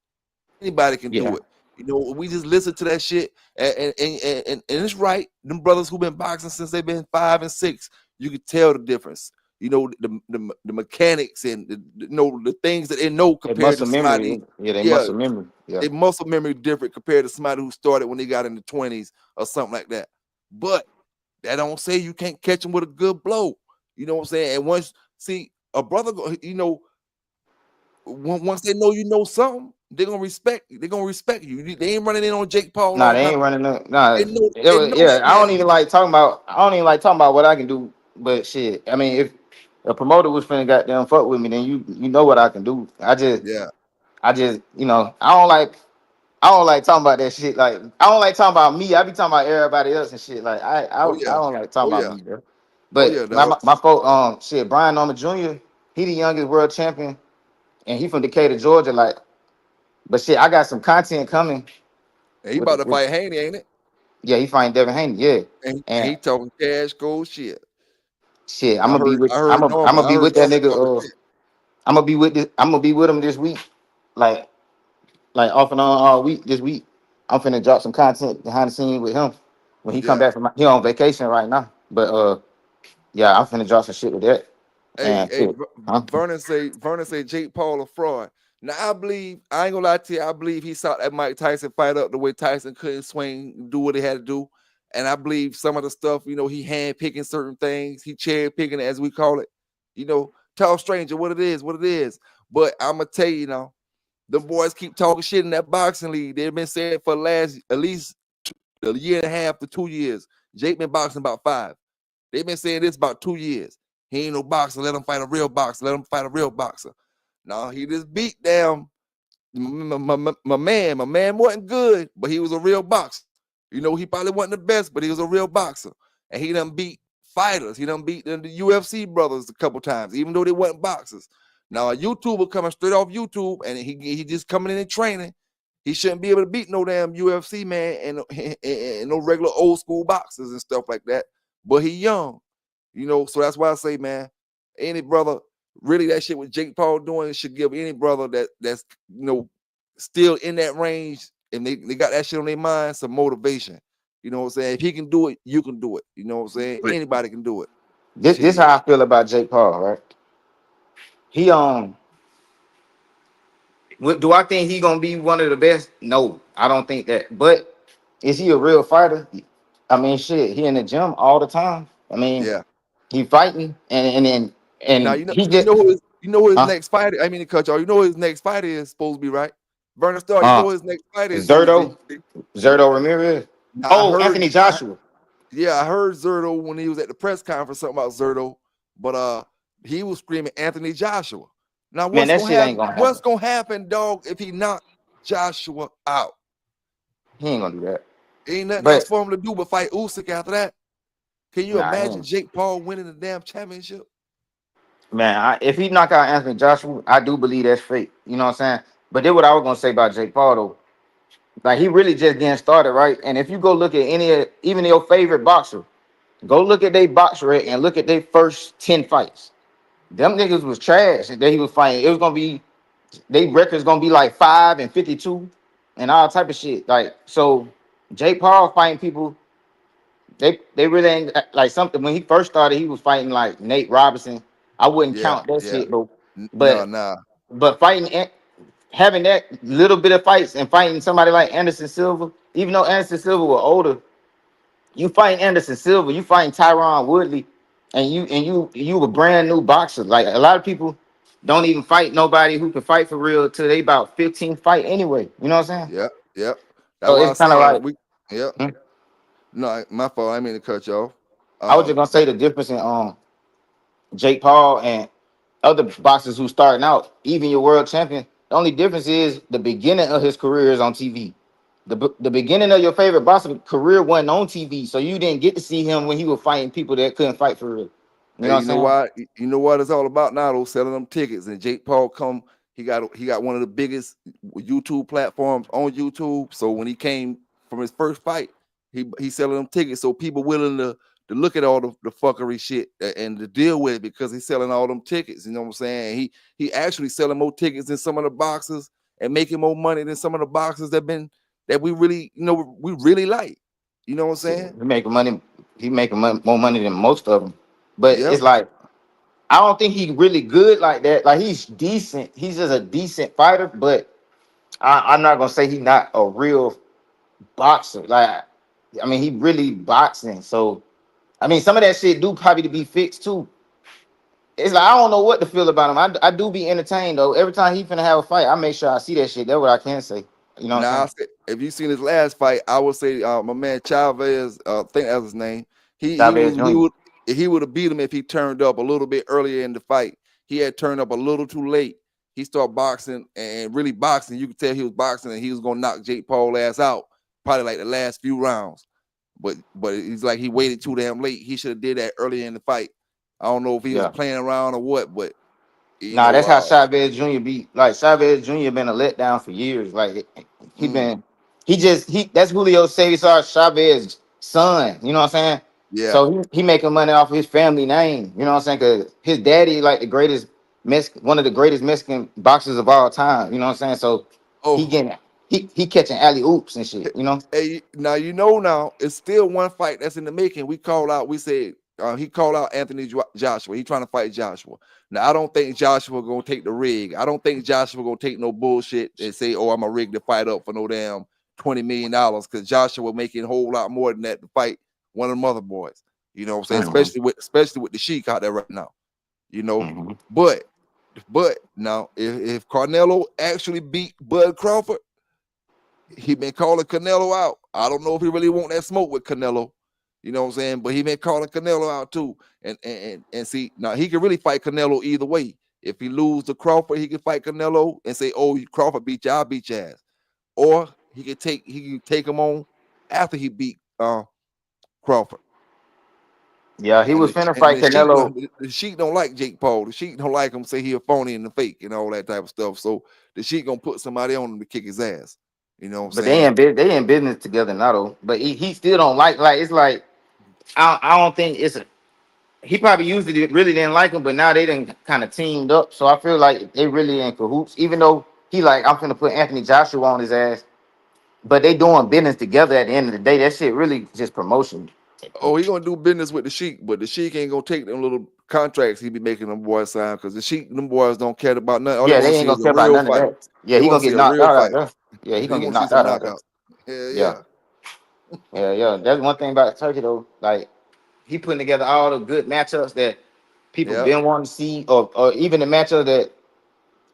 anybody can do yeah, it. You know, we just listen to that shit, and it's right. Them brothers who've been boxing since they've been 5 and 6, you can tell the difference. You know, the mechanics and the things that they know they compared to muscle somebody. memory. Yeah, they Yeah, muscle memory. Yeah, they muscle memory different compared to somebody who started when they got in the 20s or something like that. But that don't say you can't catch them with a good blow. You know what I'm saying? And once see a brother, once they know you know something, they're gonna respect you. They're gonna respect you. They ain't running in on Jake Paul nah, all the they time. ain't running up. Nah, They know yeah. that man. I don't even like talking about what I can do. But shit, I mean, if a promoter was finna goddamn fuck with me, then you know what I can do. Yeah. I don't like talking about that shit. Like I don't like talking about me. I be talking about everybody else and shit. Like Oh I yeah. don't like talking Oh about yeah. me, bro. Oh yeah, But dog. my folk, shit, Brian Norman Jr. He the youngest world champion, and he from Decatur, Georgia. Like, but shit, I got some content coming. And he about to fight Haney, ain't it? Yeah, he fighting Devin Haney. Yeah, And and he talking cash gold shit. shit, I heard I'm Norman. gonna I be heard with that Norman nigga. talking shit. I'm gonna be with him this week. Like off and on all week this week. I'm finna drop some content behind the scenes with him when he come Yeah. back from he on vacation right now. But yeah, I'm finna drop some shit with that. Hey, And shit, huh? Vernon say Jake Paul a fraud. Now I ain't gonna lie to you, I believe he saw that Mike Tyson fight up the way Tyson couldn't swing, do what he had to do. And I believe some of the stuff, he hand picking certain things, he cherry picking as we call it. Tell stranger what it is, what it is. But I'm gonna tell you now, the boys keep talking shit in that boxing league. They've been saying for the last at least a year and a half to 2 years. Jake been boxing about 5. They've been saying this about 2 years. He ain't no boxer. Let him fight a real boxer. Let him fight a real boxer. No, he just beat down my man. My man wasn't good, but he was a real boxer. He probably wasn't the best, but he was a real boxer. And he done beat fighters. He done beat the UFC brothers a couple times, even though they wasn't boxers. Now a YouTuber coming straight off YouTube, and he just coming in and training. He shouldn't be able to beat no damn UFC man and no regular old school boxers and stuff like that. But he young. So that's why I say, man, any brother, really that shit with Jake Paul doing should give any brother that's still in that range and they got that shit on their mind some motivation. You know what I'm saying? If he can do it, you can do it. You know what I'm saying? But Anybody can do it. this Shit. how I feel about Jake Paul, right? He do I think he gonna be one of the best? No, I don't think that. But is he a real fighter? I mean, shit, he in the gym all the time. I mean, Yeah. he fighting, Now and he just you know who his huh next fight. I mean to cut you off. You know who his next fight is supposed to be, right? Vernon Starr. You know uh who his next fight is supposed to be. Zerto Zerto Ramirez. Now, Oh, Anthony Joshua. yeah, I heard Zerto when he was at the press conference something about Zerto, but he was screaming Anthony Joshua. Now Man, what's that gonna shit ain't happen? gonna What's happen. gonna happen, dog, if he knock Joshua out? He ain't gonna do that. Ain't nothing else But for him to do but fight Usyk after that. Can you nah, he imagine ain't. Jake Paul winning the damn championship? Man, if he knock out Anthony Joshua, I do believe that's fake. You know what I'm saying? But then what I was gonna say about Jake Paul though, like he really just getting started, right? And if you go look at even your favorite boxer, go look at their box rate and look at their first 10 fights. Them niggas was trash that he was fighting. It was gonna be they records gonna be like 5-52 and all type of shit. Like so, Jake Paul fighting people. They really ain't like something. When he first started, he was fighting like Nate Robinson. I wouldn't Yeah, count that yeah. shit though. No, But nah. having that little bit of fights and fighting somebody like Anderson Silva, even though Anderson Silva was older, you fighting Anderson Silva, you fighting Tyron Woodley, and you a brand new boxer. Like a lot of people don't even fight nobody who can fight for real till they about 15 fight anyway. You know what I'm saying? Yep, yep. That's So why it's I'm kind of saying like we. Yep. hmm? No, my fault. I didn't mean to cut you off. I was just gonna say the difference in Jake Paul and other boxers who starting out, even your world champion. The only difference is the beginning of his career is on TV. The beginning of your favorite boxer career wasn't on TV, so you didn't get to see him when he was fighting people that couldn't fight for real. You know Hey, what you I'm know saying? why? You know what it's all about now? Though selling them tickets, and Jake Paul come. He got one of the biggest YouTube platforms on YouTube. So when he came from his first fight, he selling them tickets. So people willing to look at all the fuckery shit and to deal with it because he's selling all them tickets. You know what I'm saying? He actually selling more tickets than some of the boxers and making more money than some of the boxers that we really we really like. You know what I'm Shit, saying? he making money. He making more money than most of them. But Yep. it's like I don't think he really good like that. Like he's decent. He's just a decent fighter. But I'm not gonna say he's not a real boxer. Like I mean, he really boxing. So I mean, some of that shit do probably to be fixed too. It's like I don't know what to feel about him. I do be entertained though. Every time he finna have a fight, I make sure I see that shit. That's what I can say. You know what Now, I'm saying? if you seen his last fight, I would say my man Chavez, I think that's his name. He Chavez was Jr. he would have beat him if he turned up a little bit earlier in the fight. He had turned up a little too late. He started boxing and really boxing. You could tell he was boxing and he was gonna knock Jake Paul ass out probably like the last few rounds. But he's like he waited too damn late. He should have did that earlier in the fight. I don't know if he was Yeah. playing around or what, but you Nah, know, that's how Chavez Jr. be. Like Chavez Jr. been a letdown for years. Like he mm, been, he that's Julio Cesar Chavez's son. You know what I'm saying? yeah. So he making money off of his family name. You know what I'm saying? Cause his daddy like the greatest one of the greatest Mexican boxers of all time. You know what I'm saying? So he Oh, getting he catching alley oops and shit. You know? hey, now it's still one fight that's in the making. We said he called out Anthony Joshua. He trying to fight Joshua. Now I don't think Joshua gonna take the rig. I don't think Joshua gonna take no bullshit and say, "Oh, I'm a rig the fight up for no damn $20 million," because Joshua making a whole lot more than that to fight one of the mother boys. You know what I'm saying? Mhm. Especially with the Sheik out there right now. You know, Mhm. but now if Carnelo actually beat Bud Crawford, he been calling Canelo out. I don't know if he really want that smoke with Canelo. You know what I'm saying? But he been calling Canelo out too. And see, now he can really fight Canelo either way. If he lose to Crawford, he can fight Canelo and say, "Oh, Crawford beat you, I'll beat your ass." Or he can take him on after he beat Crawford. Yeah, he And was the, finna and fight the Sheik Canelo. the Sheik don't like Jake Paul. The Sheik don't like him. Say he a phony and a fake and all that type of stuff. So the Sheik gonna put somebody on him to kick his ass. You know what I'm But saying? they in business together now though. But he still don't like it's like I don't think it's a he probably usually really didn't like him, but now they didn't kind of teamed up. So I feel like they really in cahoots. Even though he like I'm gonna put Anthony Joshua on his ass, but they doing business together at the end of the day. That shit really just promotion. Oh, he gonna do business with the Sheik, but the Sheik ain't gonna take them little contracts he be making them boys sign because the Sheik, them boys don't care about nothing. All they Yeah, want they to ain't see gonna is a care about real none of fight. that. Yeah, They he want gonna to see get a knocked real out fight. there. Yeah, he They gonna get want to see knocked some out there. knockout. Yeah, Yeah. yeah. Yeah. That's one thing about Turkey though. Like he putting together all the good matchups that people Yep. been wanting to see, or even the matchup that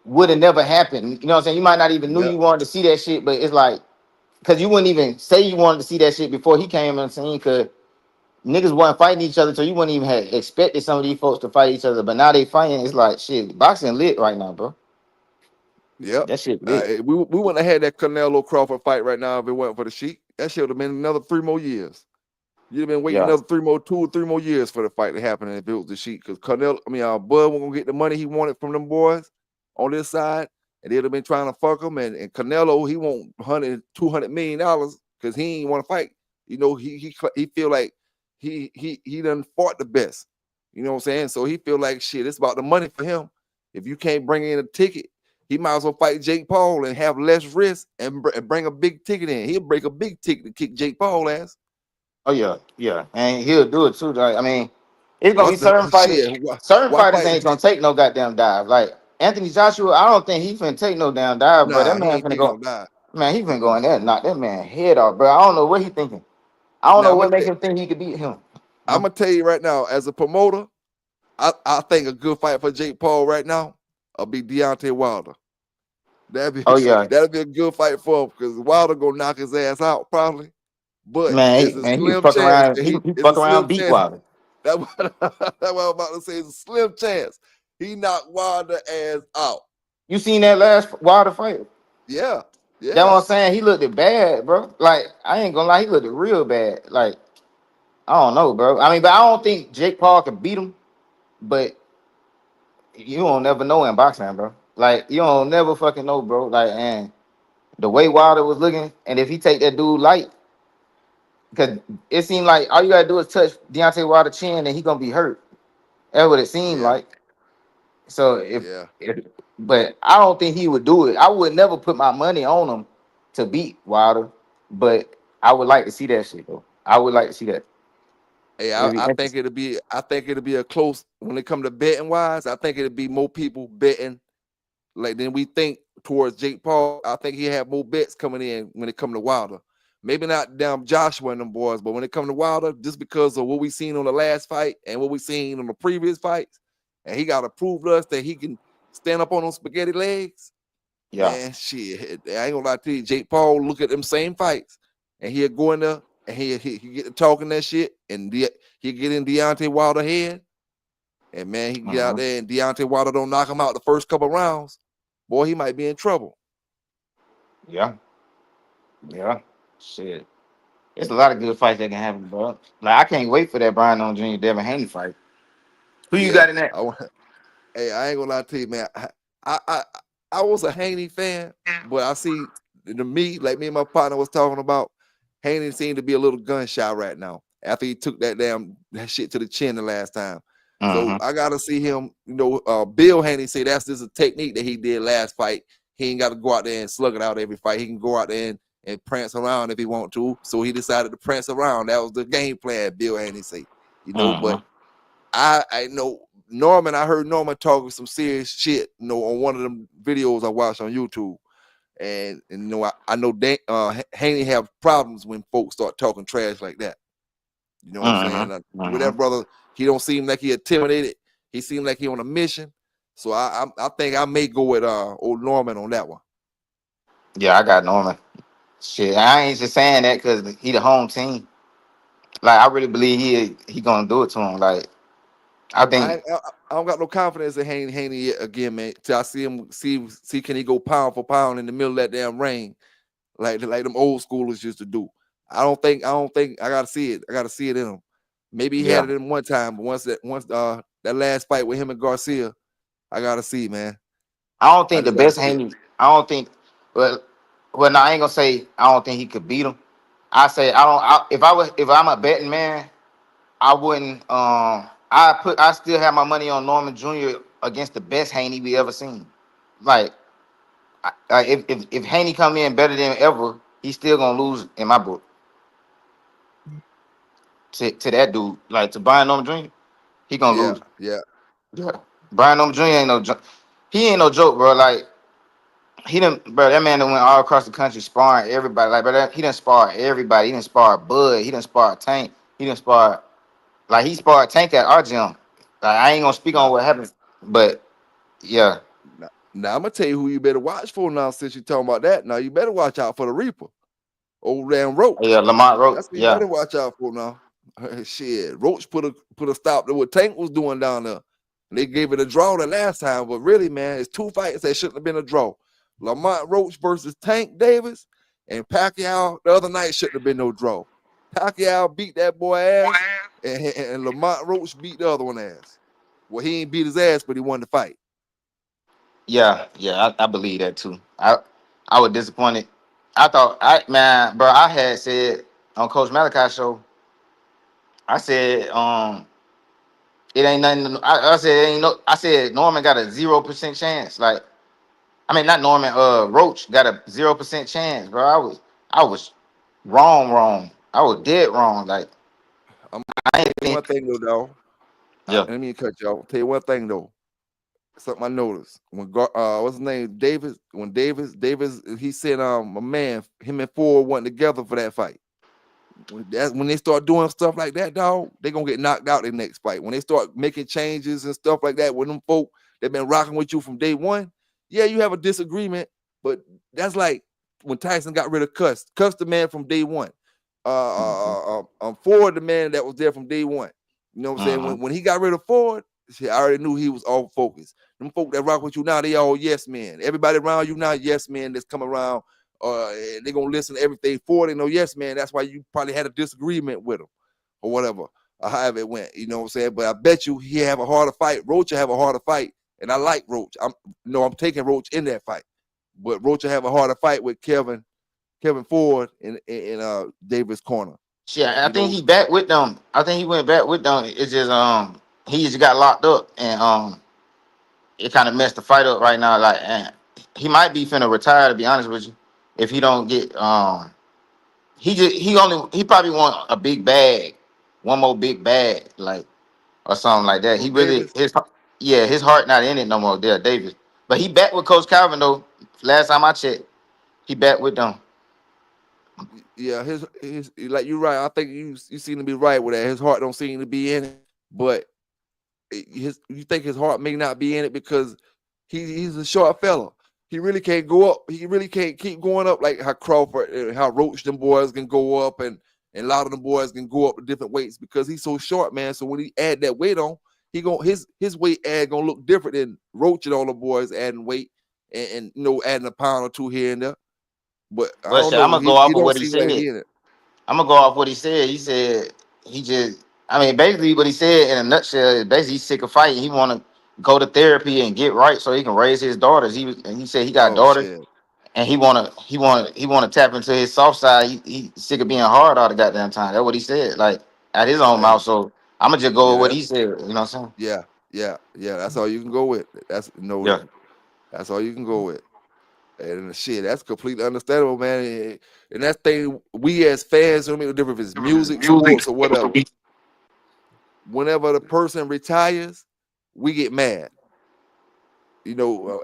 would have never happened. You know what I'm saying? You might not even knew Yep. you wanted to see that shit, but it's like because you wouldn't even say you wanted to see that shit before he came on the scene because niggas wasn't fighting each other, so you wouldn't even have expected some of these folks to fight each other. But now they fighting. It's like shit. Boxing lit right now, bro. Yep. That shit lit. We wouldn't have had that Canelo Crawford fight right now if it wasn't for the Sheik. That shit would have been another 3 more years. You'd have been waiting Yeah. another 2 or 3 more years for the fight to happen if it was the Sheik. Because Canelo, Bud wasn't gonna get the money he wanted from them boys on this side, and they'd have been trying to fuck him. And Canelo, he want 100, $200 million because he ain't want to fight. He feel like he done fought the best. You know what I'm saying? So he feel like shit. It's about the money for him. If you can't bring in a ticket, he might as well fight Jake Paul and have less risk and bring a big ticket in. He'll break a big ticket to kick Jake Paul ass. Oh yeah, and he'll do it too. Like, I mean, it's gonna be What's the certain fighters. shit? Certain Why fighters fight? ain't gonna take no goddamn dive. Like Anthony Joshua, I don't think he finna take no damn dive, bro. That Nah, he man ain't finna taking no go. dive. Man, he finna go in there and knock that man head off, bro. I don't know what he thinking. I don't Now know I'm what gonna, make him think he could beat him. tell you right now, as a promoter, I think a good fight for Jake Paul right now will be Deontay Wilder. That'd be Oh yeah, that'd be a good fight for him because Wilder gonna knock his ass out probably, but man, it's a he slim fuck chance. around. He It's a fuck around, slim beat chance. Wilder. That's what I'm about to say. It's a slim chance he knocked Wilder ass out. You seen that last Wilder fight? Yeah, That's what yeah, I'm saying. He looked it bad, bro. Like I ain't gonna lie, he looked it real bad. Like I don't know, bro. I mean, but I don't think Jake Paul could beat him. But you don't never know in boxing, bro. Like you don't never fucking know, bro. Like and the way Wilder was looking, and if he take that dude light, because it seemed like all you gotta do is touch Deontay Wilder's chin, and he gonna be hurt. That's what it seemed yeah, like. So yeah. but I don't think he would do it. I would never put my money on him to beat Wilder, but I would like to see that shit though. I would like to see that. Hey, It'd be I think interesting. it'll be a close when it come to betting wise. I think it'll be more people betting like than we think towards Jake Paul. I think he have more bets coming in when it come to Wilder. Maybe not down Joshua and them boys, but when it come to Wilder, just because of what we seen on the last fight and what we seen on the previous fights, and he got to prove to us that he can stand up on those spaghetti legs. Yeah. Man, shit, I ain't gonna lie to you. Jake Paul look at them same fights, and he'll go in there and he get to talking that shit, and he get in Deontay Wilder head, and man, he get out Mhm. there and Deontay Wilder don't knock him out the first couple rounds. Boy, he might be in trouble. Yeah. Yeah. Shit. It's a lot of good fights that can happen, bro. Like I can't wait for that Brian on Jr. Devin Haney fight. Who you Yeah, got in that? hey, I ain't gonna lie to you, man. I, I, I was a Haney fan, but I see to me, like me and my partner was talking about, Haney seemed to be a little gun shy right now after he took that shit to the chin the last time. So Uh-huh. I gotta see him. Bill Haney say that's just a technique that he did last fight. He ain't got to go out there and slug it out every fight. He can go out there and prance around if he want to. So he decided to prance around. That was the game plan. Bill Haney say, Uh-huh. but I know Norman. I heard Norman talking some serious shit, on one of them videos I watched on YouTube. And I know Haney have problems when folks start talking trash like that. You know what I'm Uh-huh. saying? With Uh-huh. that brother, he don't seem like he intimidated. He seemed like he on a mission. So I think I may go with old Norman on that one. Yeah, I got Norman. Shit, I ain't just saying that because he the home team. Like I really believe he gonna do it to him. Like I think, I don't got no confidence in Haney yet again, man. Till I see him see can he go pound for pound in the middle of that damn ring like them old schoolers used to do. I don't think I gotta see it. I gotta see it in him. Maybe he had yeah, it in one time, but once that last fight with him and Garcia, I gotta see, man. I don't I think the just gotta best see it. Haney. I don't think. Well, no, I ain't gonna say I don't think he could beat him. I say I don't. If I'm a betting man, I wouldn't. I still have my money on Norman Jr. against the best Haney we ever seen. Like, if Haney come in better than ever, he's still gonna lose in my book to that dude. Like to Brian Norman Jr., he gonna Yeah, lose. yeah. Yeah, Brian Norman Jr. ain't no joke. He ain't no joke, bro. Like he didn't, bro. That man that went all across the country sparring everybody. Like, he didn't spar everybody. He didn't spar Bud. He didn't spar Tank. He didn't spar like he sparred Tank at our gym. Like, I ain't gonna speak on what happened, but yeah. Now I'm gonna tell you who you better watch for now. Since you're talking about that, now you better watch out for the Reaper, old damn Roach. Yeah, Lamont Roach. That's what you Yeah. better watch out for now. Shit, Roach put a stop to what Tank was doing down there. And they gave it a draw the last time, but really, man, it's two fights that shouldn't have been a draw. Lamont Roach versus Tank Davis, and Pacquiao the other night shouldn't have been no draw. Pacquiao beat that boy ass, and Lamont Roach beat the other one ass. Well, he ain't beat his ass, but he won the fight. Yeah, I believe that too. I was disappointed. I thought I had said on Coach Malachi's show, I said, it ain't nothing. I said it ain't no. I said Norman got a 0% chance. Like, I mean, not Norman. Roach got a 0% chance, bro. I was wrong. I was dead wrong. Like, I'm I gonna ain't tell you one think. thing though, dog. Yeah. Let me cut you off. Tell you one thing though. Something I noticed when what's his name? Davis. When Davis, he said my man, him and Ford wasn't together for that fight. When they start doing stuff like that, dog, they gonna get knocked out in the next fight. When they start making changes and stuff like that, when them folk that been rocking with you from day one, yeah, you have a disagreement, but that's like when Tyson got rid of Cuss the man from day one. Ford, the man that was there from day one. You know what I'm saying? When he got rid of Ford, I already knew he was off focus. Them folk that rock with you now, they all yes men. Everybody around you now, yes men that's come around. They're gonna listen to everything Ford. They know yes man. That's why you probably had a disagreement with him or whatever, or however it went. You know what I'm saying? But I bet you he have a harder fight. Roach will have a harder fight, and I like Roach. I'm taking Roach in that fight, but Roach will have a harder fight with Kevin Ford in Davis' corner. Shit, I think he back with them. I think he went back with them. It's just he just got locked up, and it kind of messed the fight up right now. Like, he might be finna retire, to be honest with you, if he don't get he probably want a big bag, one more big bag, like, or something like that. He really Davis. his heart not in it no more there, Davis. But he back with Coach Calvin though. Last time I checked, he back with them. Yeah, his like you're right. I think you seem to be right with that. His heart don't seem to be in it, but you think his heart may not be in it because he's a short fella. He really can't go up. He really can't keep going up like how Crawford and how Roach them boys can go up, and a lot of them boys can go up to different weights because he's so short, man. So when he add that weight on, his weight add gonna look different than Roach and all the boys adding weight and adding a pound or two here and there. But I But don't shit, I'm know. gonna go He off of don't what he seem like said. he in it. I'm gonna go off what he said. He said basically what he said in a nutshell is basically he's sick of fighting. He want to go to therapy and get right so he can raise his daughters. He said he got Oh daughters, shit. and he wanna tap into his soft side. He sick of being hard all the goddamn time. That's what he said, like, at his own Hey, mouth. So I'm gonna just go yeah, with what he said. You know what I'm saying? yeah. That's all you can go with. Yeah. That's all you can go with. And shit, that's completely understandable, man. And that's thing we as fans don't make no difference if it's music, sports, or whatever. Whenever the person retires, we get mad.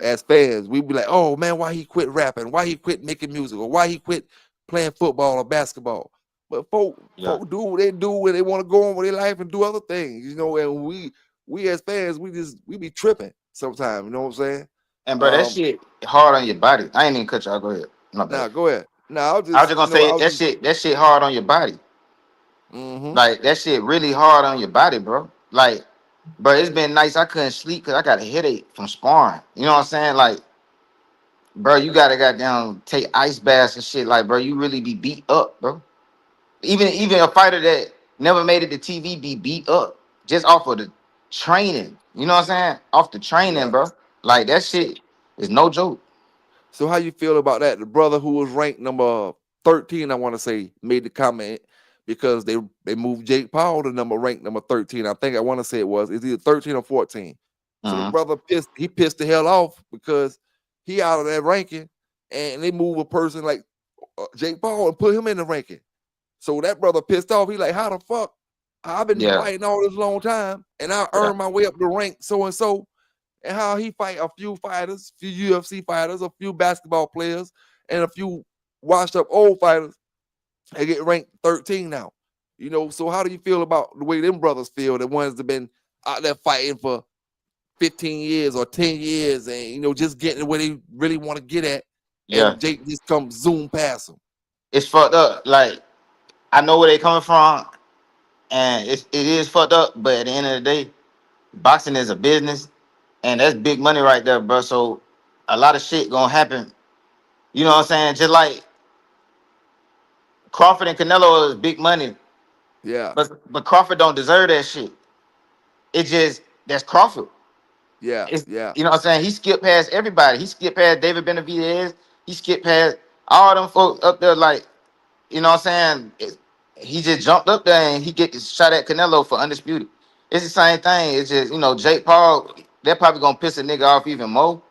As fans, we be like, "Oh man, why he quit rapping? Why he quit making music? Or why he quit playing football or basketball?" But Yeah. folk do what they do when they want to go on with their life and do other things, And we as fans, we be tripping sometimes. You know what I'm saying? And bro, that shit hard on your body. I ain't even cut you. I'll go ahead. My bad. Now go ahead. Now I was just gonna say that shit hard on your body. Mm-hmm. Like, that shit really hard on your body, bro. Like, bro, it's been nights I couldn't sleep because I got a headache from sparring. You know what I'm saying? Like, bro, you gotta goddamn take ice baths and shit. Like, bro, you really be beat up, bro. Even a fighter that never made it to TV be beat up just off of the training. You know what I'm saying? Off the training, Yeah. bro. Like, that shit is no joke. So how you feel about that? The brother who was ranked number 13, I want to say, made the comment because they moved Jake Paul to ranked number 13. I think I want to say it's either 13 or 14. So the brother pissed the hell off because he out of that ranking, and they move a person like Jake Paul and put him in the ranking. So that brother pissed off. He like, how the fuck? I've been Yeah. fighting all this long time, and I Yeah. earned my way up the rank so and so, and how he fight a few fighters, few UFC fighters, a few basketball players, and a few washed up old fighters, and get ranked 13 now. So how do you feel about the way them brothers feel? The ones that been out there fighting for 15 years or 10 years, and just getting where they really want to get at, Yeah, and Jake just come zoom past them. it's fucked up. Like I know where they coming from, and it is fucked up. But at the end of the day, boxing is a business, and that's big money right there, bro. So a lot of shit gonna happen. You know what I'm saying? Just like Crawford and Canelo is big money, Yeah, but Crawford don't deserve that shit. It just that's Crawford. yeah, It's yeah, you know what I'm saying. He skipped past everybody. He skipped past David Benavidez. He skipped past all them folks up there. Like you know what I'm saying. He just jumped up there and he get shot at Canelo for undisputed. It's the same thing. It's just Jake Paul. They're probably gonna piss a nigga off even more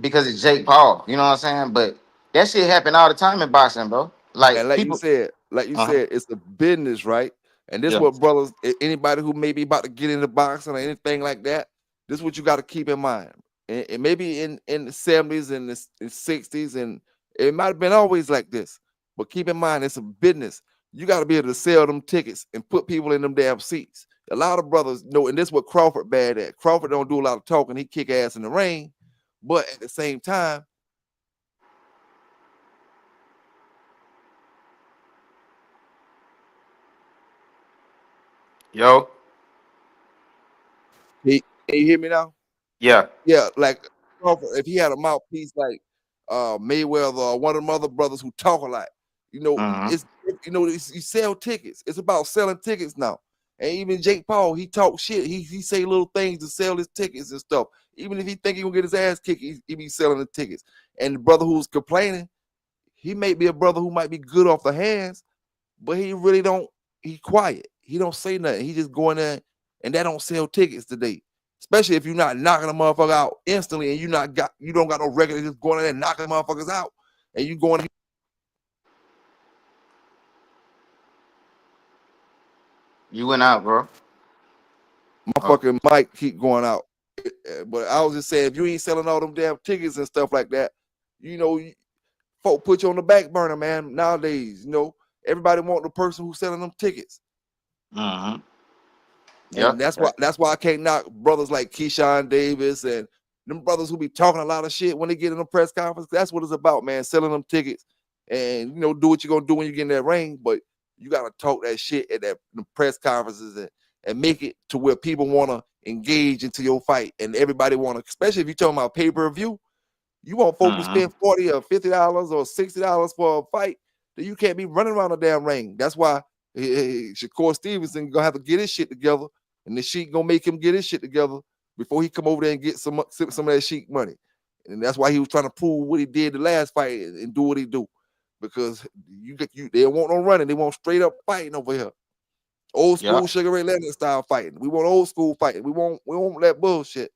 because it's Jake Paul. You know what I'm saying. But that shit happen all the time in boxing, bro. and Like like you people. said, Uh-huh. it's a business, right? And this Yeah. what brothers, anybody who may be about to get into boxing or anything like that, this is what you got to keep in mind. And maybe in the 70s and the 60s, and it might have been always like this, but keep in mind it's a business. You got to be able to sell them tickets and put people in them damn seats. A lot of brothers know, and this is what Crawford bad at. Crawford don't do a lot of talking. He kick ass in the ring, but at the same time, Yo. can you hear me now? Yeah. Yeah, like Crawford, if he had a mouthpiece like Mayweather or one of them other brothers who talk a lot, Uh-huh. you sell tickets. It's about selling tickets now. And even Jake Paul, he talk shit. He say little things to sell his tickets and stuff. Even if he think he gonna get his ass kicked, he be selling the tickets. And the brother who's complaining, he may be a brother who might be good off the hands, but he really don't. He quiet. He don't say nothing. He just go in there, and that don't sell tickets today. Especially if you're not knocking a motherfucker out instantly, and you don't got no record just going in there and knocking motherfuckers out, and you going. You went out, bro. My Oh. fucking mic keep going out. But I was just saying, if you ain't selling all them damn tickets and stuff like that, folk put you on the back burner, man. Nowadays, everybody want the person who's selling them tickets. Uh-huh. Yeah. And that's why I can't knock brothers like Keyshawn Davis and them brothers who be talking a lot of shit when they get in a press conference. That's what it's about, man. Selling them tickets and do what you're gonna do when you get in that ring, but you gotta talk that shit at the press conferences and make it to where people wanna engage into your fight and everybody wanna, especially if you're talking about pay-per-view. You want folk to Uh-huh. spend $40 or $50 or $60 for a fight, that you can't be running around the damn ring. That's why Shakur Stevenson gonna have to get his shit together, and the Sheik gonna make him get his shit together before he come over there and get some of that Sheik money. And that's why he was trying to prove what he did the last fight and do what he do, because they don't want no running, they want straight up fighting over here. Old Yeah. school Sugar Ray Leonard style fighting. We want old school fighting. We won't that bullshit.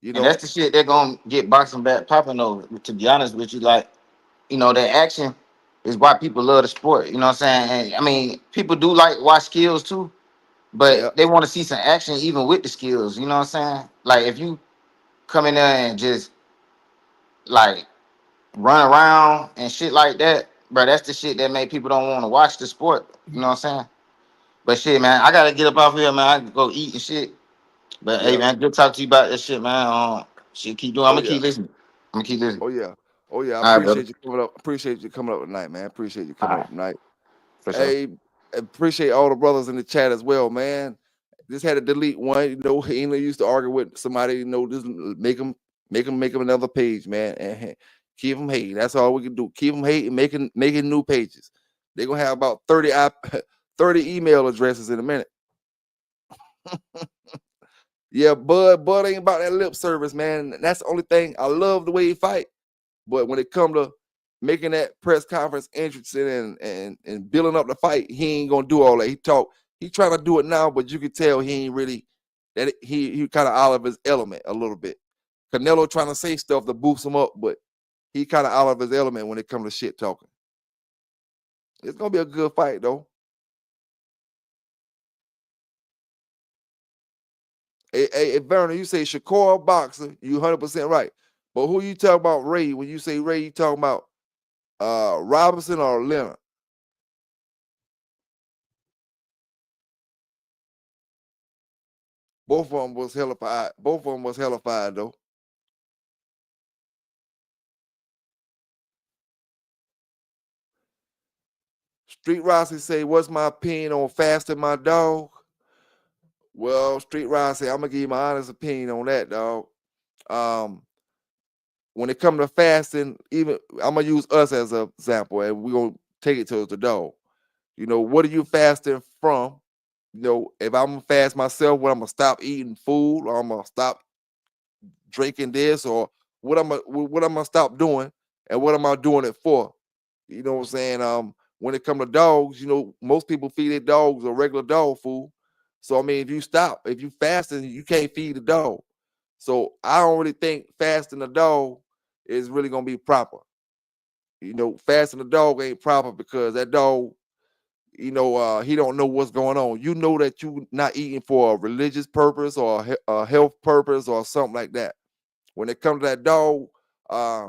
And that's the shit they're gonna get boxing back popping over. To be honest with you, like, that action is why people love the sport. You know what I'm saying? And I mean, people do like watch skills too, Yeah. but they want to see some action even with the skills. You know what I'm saying? Like if you come in there and just like run around and shit like that, bro, that's the shit that make people don't want to watch the sport. You know what I'm saying? But shit, man, I gotta get up off here, man. I can go eat and shit. But hey, Yeah. man, good talk to you about this shit, man. Shit, keep doing. I'm Oh gonna yeah. keep listening. I'm gonna keep listening. Oh yeah. Oh yeah. I All right, brother. appreciate you coming up. Appreciate you coming up tonight, man. Appreciate you All coming right, up tonight. for sure. Hey, appreciate all the brothers in the chat as well, man. Just had to delete one. England used to argue with somebody. Just make them another page, man, and keep them hating. That's all we can do. Keep them hating, making new pages. They're gonna have about 30 email addresses in a minute. Yeah, Bud ain't about that lip service, man. That's the only thing. I love the way he fight, but when it come to making that press conference interesting and building up the fight, he ain't gonna do all that. He trying to do it now, but you can tell he ain't really he kind of out of his element a little bit. Canelo trying to say stuff to boost him up, but he kind of out of his element when it comes to shit talking. It's gonna be a good fight though. Hey, Vernon, you say Shakur boxer, you 100% right. But who you talk about Ray? When you say Ray, you talking about Robinson or Leonard? Both of them was hellified. Both of them was hellified though. Street Rossi say, "What's my opinion on fasting my dog?" Well, Street Rossi, I'm gonna give you my honest opinion on that, dog. Um, when it comes to fasting, even I'm gonna use us as an example, and we're gonna take it to the dog. You know, what are you fasting from? You know, if I'm gonna fast myself, what I'm gonna stop eating food, or I'm gonna stop drinking this, or what I'm gonna stop doing, and what am I doing it for? You know what I'm saying? When it comes to dogs, you know, most people feed their dogs a regular dog food. So I mean, if you fasting, you can't feed the dog. So I don't really think fasting a dog is really gonna be proper. You know, fasting a dog ain't proper because that dog, he don't know what's going on. You know that you not eating for a religious purpose or a health purpose or something like that. When it comes to that dog, uh,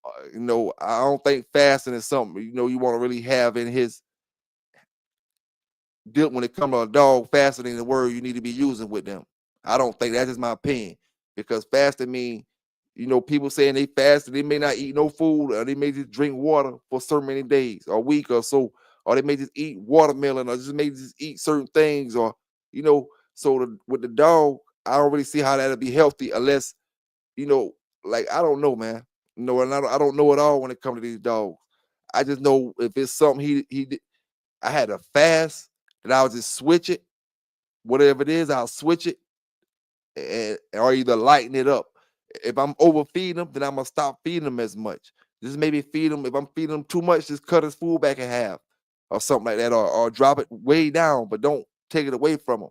I don't think fasting is something you want to really have in his deal when it comes to a dog. Fasting in the word you need to be using with them. I don't think that's just my opinion because fasting mean, people saying they fasted, they may not eat no food or they may just drink water for so many days or a week or so, or they may just eat watermelon or just eat certain things or with the dog, I don't really see how that'll be healthy unless you know, like I don't know, man. And I don't know at all when it comes to these dogs. I just know if it's something he did, I had to fast, that I'll just switch it. Whatever it is, I'll switch it or either lighten it up. If I'm overfeeding them, then I'm gonna stop feeding them as much. Just maybe feed them. If I'm feeding them too much, just cut his food back in half or something like that, or drop it way down, but don't take it away from them.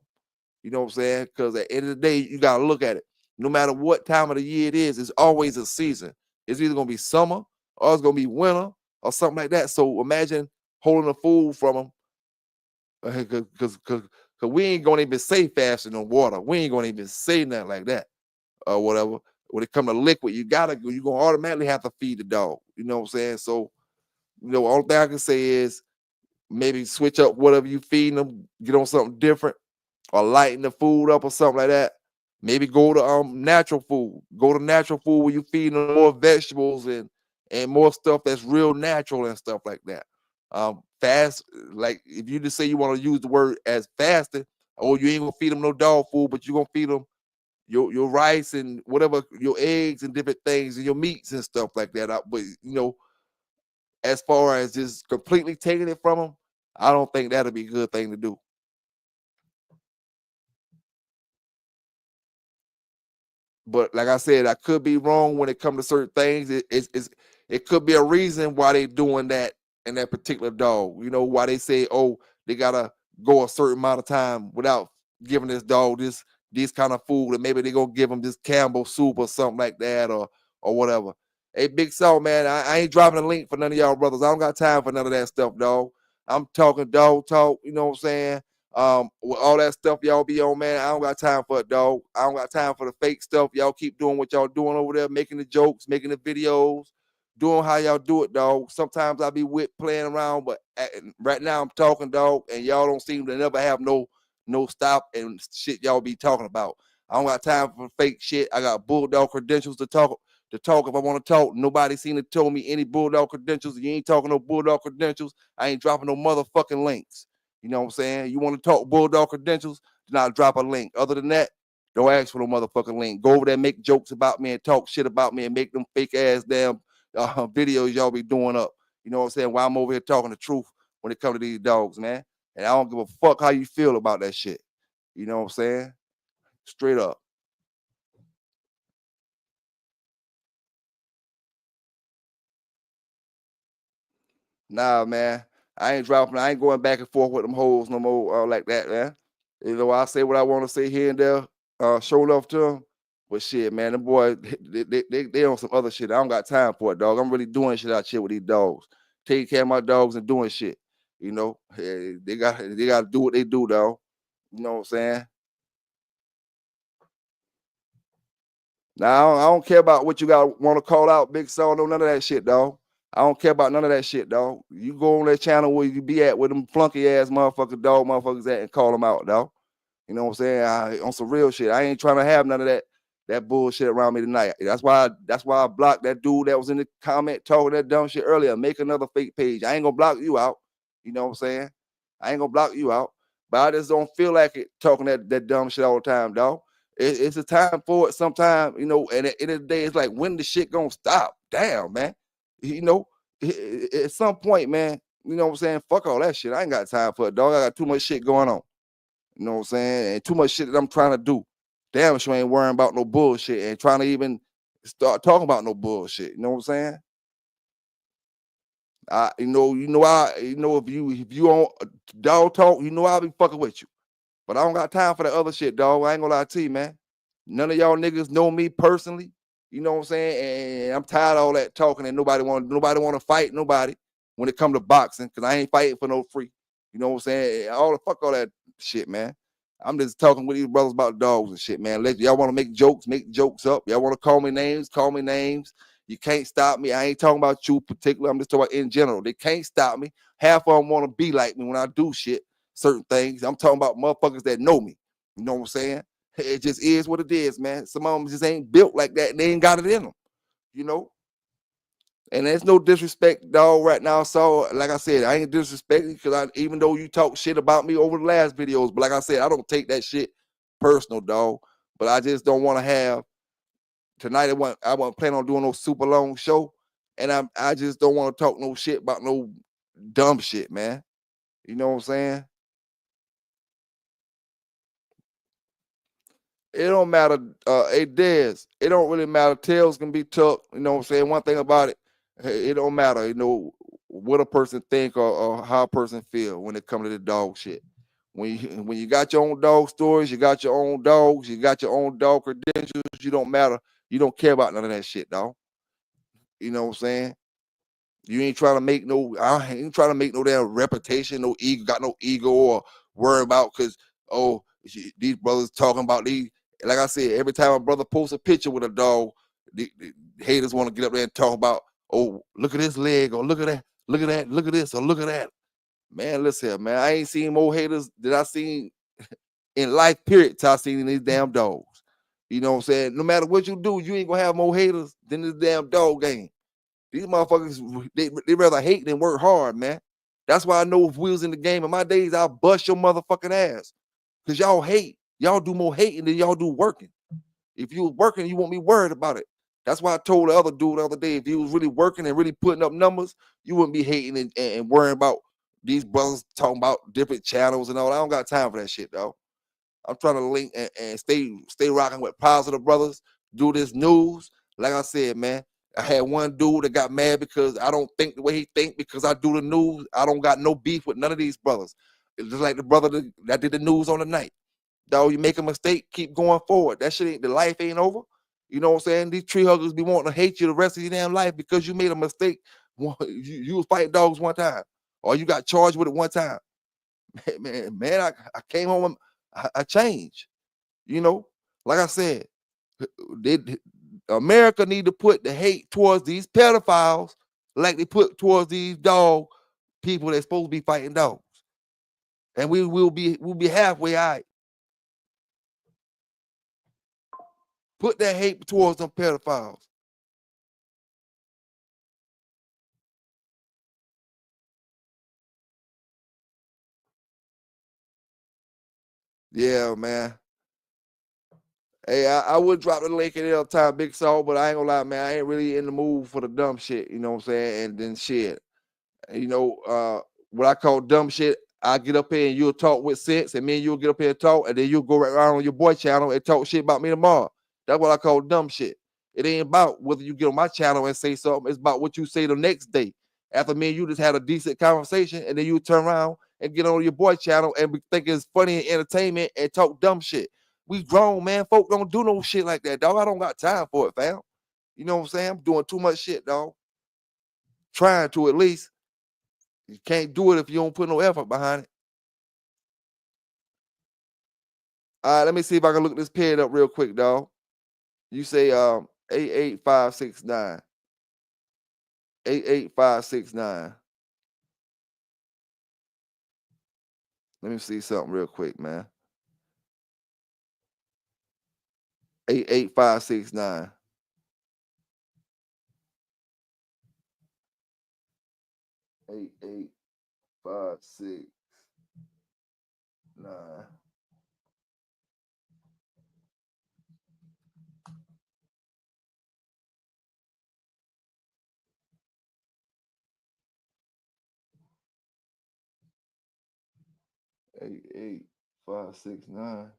You know what I'm saying? Because at the end of the day, you gotta look at it. No matter what time of the year it is, it's always a season. It's either gonna be summer or it's gonna be winter or something like that. So imagine holding the food from them because we ain't gonna even say fasting on water. We ain't gonna even say nothing like that or whatever. When it comes to liquid, you're gonna automatically have to feed the dog. You know what I'm saying? So, all thing I can say is maybe switch up whatever you feeding them, get on something different, or lighten the food up or something like that. Maybe go to natural food. Go to natural food where you feed them more vegetables and more stuff that's real natural and stuff like that. Fast, like if you just say you want to use the word as fasting, or you ain't gonna feed them no dog food, but you're gonna feed them your rice and whatever, your eggs and different things and your meats and stuff like that. But as far as just completely taking it from them, I don't think that'll be a good thing to do. But like I said, I could be wrong when it comes to certain things. It could be a reason why they doing that in that particular dog. You know, why they say, oh, they gotta go a certain amount of time without giving this dog this kind of food, and maybe they gonna give him this Campbell soup or something like that, or whatever. Hey, Big Salt, man, I ain't dropping a link for none of y'all brothers. I don't got time for none of that stuff, dog. I'm talking dog talk. You know what I'm saying? With all that stuff y'all be on, man, I don't got time for it, dog. I don't got time for the fake stuff. Y'all keep doing what y'all doing over there, making the jokes, making the videos, doing how y'all do it, dog. Sometimes I be with playing around, but right now I'm talking, dog, and y'all don't seem to never have no stop and shit y'all be talking about. I don't got time for fake shit. I got bulldog credentials to talk if I want to talk. Nobody seen to tell me any bulldog credentials. You ain't talking no bulldog credentials. I ain't dropping no motherfucking links. You know what I'm saying? You want to talk bulldog credentials? Then I'll drop a link. Other than that, don't ask for no motherfucking link. Go over there, make jokes about me and talk shit about me and make them fake ass damn videos y'all be doing up. You know what I'm saying? While I'm over here talking the truth when it comes to these dogs, man. And I don't give a fuck how you feel about that shit. You know what I'm saying? Straight up. Nah, man. I ain't dropping. I ain't going back and forth with them hoes no more like that, man. I say what I want to say here and there, show love to them. But shit, man, them boys, they on some other shit. I don't got time for it, dog. I'm really doing shit out here with these dogs. Taking care of my dogs and doing shit. They got to do what they do, dog. You know what I'm saying? Now I don't care about what you got want to call out, Big Saw. No, none of that shit, dog. I don't care about none of that shit, dog. You go on that channel where you be at with them flunky ass motherfuckers at and call them out, dog. You know what I'm saying? On some real shit. I ain't trying to have none of that bullshit around me tonight. That's why I blocked that dude that was in the comment talking that dumb shit earlier. Make another fake page. I ain't gonna block you out. You know what I'm saying? I ain't gonna block you out. But I just don't feel like it talking that dumb shit all the time, dog. It's a time for it sometime, you know, and at the end of the day, it's like, when the shit gonna stop? Damn, man. You know, at some point, man, you know what I'm saying? Fuck all that shit. I ain't got time for it, dog. I got too much shit going on. You know what I'm saying? And too much shit that I'm trying to do. Damn sure ain't worrying about no bullshit and trying to even start talking about no bullshit. You know what I'm saying? If you on dog talk, you know I'll be fucking with you. But I don't got time for that other shit, dog. I ain't gonna lie to you, man. None of y'all niggas know me personally. You know what I'm saying? And I'm tired of all that talking and nobody want to fight nobody when it come to boxing, because I ain't fighting for no free. You know what I'm saying? All that shit, man. I'm just talking with these brothers about dogs and shit, man. Y'all want to make jokes up. Y'all want to call me names. You can't stop me. I ain't talking about you particular. I'm just talking about in general. They can't stop me. Half of them want to be like me when I do shit, certain things. I'm talking about motherfuckers that know me. You know what I'm saying? It just is what it is, man. Some of them just ain't built like that and they ain't got it in them, you know? And there's no disrespect, dog, right now. So, like I said, I ain't disrespecting because even though you talk shit about me over the last videos, but like I said, I don't take that shit personal, dog. But I just don't want to have tonight. I wasn't planning on doing no super long show, and I just don't want to talk no shit about no dumb shit, man. You know what I'm saying? It don't matter. It does. It don't really matter. Tails can be tucked. You know what I'm saying? One thing about it, it don't matter. You know what a person think or how a person feel when it comes to the dog shit. When you got your own dog stories, you got your own dogs, you got your own dog credentials. You don't matter. You don't care about none of that shit, dog. You know what I'm saying? You ain't trying to make no. I ain't trying to make no damn reputation, no ego. Got no ego or worry about because these brothers talking about these. Like I said, every time a brother posts a picture with a dog, the haters want to get up there and talk about, oh, look at his leg, or look at that, look at that, look at this, or look at that. Man, listen here, man. I ain't seen more haters that I seen in life, period, till I seen in these damn dogs. You know what I'm saying? No matter what you do, you ain't gonna have more haters than this damn dog game. These motherfuckers, they rather hate than work hard, man. That's why I know if we was in the game in my days, I'll bust your motherfucking ass. Because y'all hate. Y'all do more hating than y'all do working. If you was working, you won't be worried about it. That's why I told the other dude the other day, if he was really working and really putting up numbers, you wouldn't be hating and worrying about these brothers talking about different channels and all. I don't got time for that shit, though. I'm trying to link and stay rocking with positive brothers, do this news. Like I said, man, I had one dude that got mad because I don't think the way he think because I do the news. I don't got no beef with none of these brothers. It's just like the brother that did the news on the night. Dog, you make a mistake, keep going forward. That shit ain't, the life ain't over. You know what I'm saying? These tree huggers be wanting to hate you the rest of your damn life because you made a mistake. You was fighting dogs one time, or you got charged with it one time. Man, I came home and I changed. You know, like I said, America need to put the hate towards these pedophiles like they put towards these dog people that's supposed to be fighting dogs, and we'll be halfway all right. Put that hate towards them pedophiles. Yeah, man. Hey, I would drop the link at any time, Big Saw, but I ain't gonna lie, man. I ain't really in the mood for the dumb shit. You know what I'm saying? And then shit. You know, what I call dumb shit, I get up here and you'll talk with sense, and me and you'll get up here and talk, and then you'll go right around on your boy channel and talk shit about me tomorrow. That's what I call dumb shit. It ain't about whether you get on my channel and say something, it's about what you say the next day. After me and you just had a decent conversation, and then you turn around and get on your boy channel and think it's funny and entertainment and talk dumb shit. We grown, man. Folk don't do no shit like that, dog. I don't got time for it, fam. You know what I'm saying? I'm doing too much shit, dog. Trying to at least. You can't do it if you don't put no effort behind it. All right, let me see if I can look this pin up real quick, dog. You say 88569. 88569. Let me see something real quick, man. 88569. 8856 9. 88569.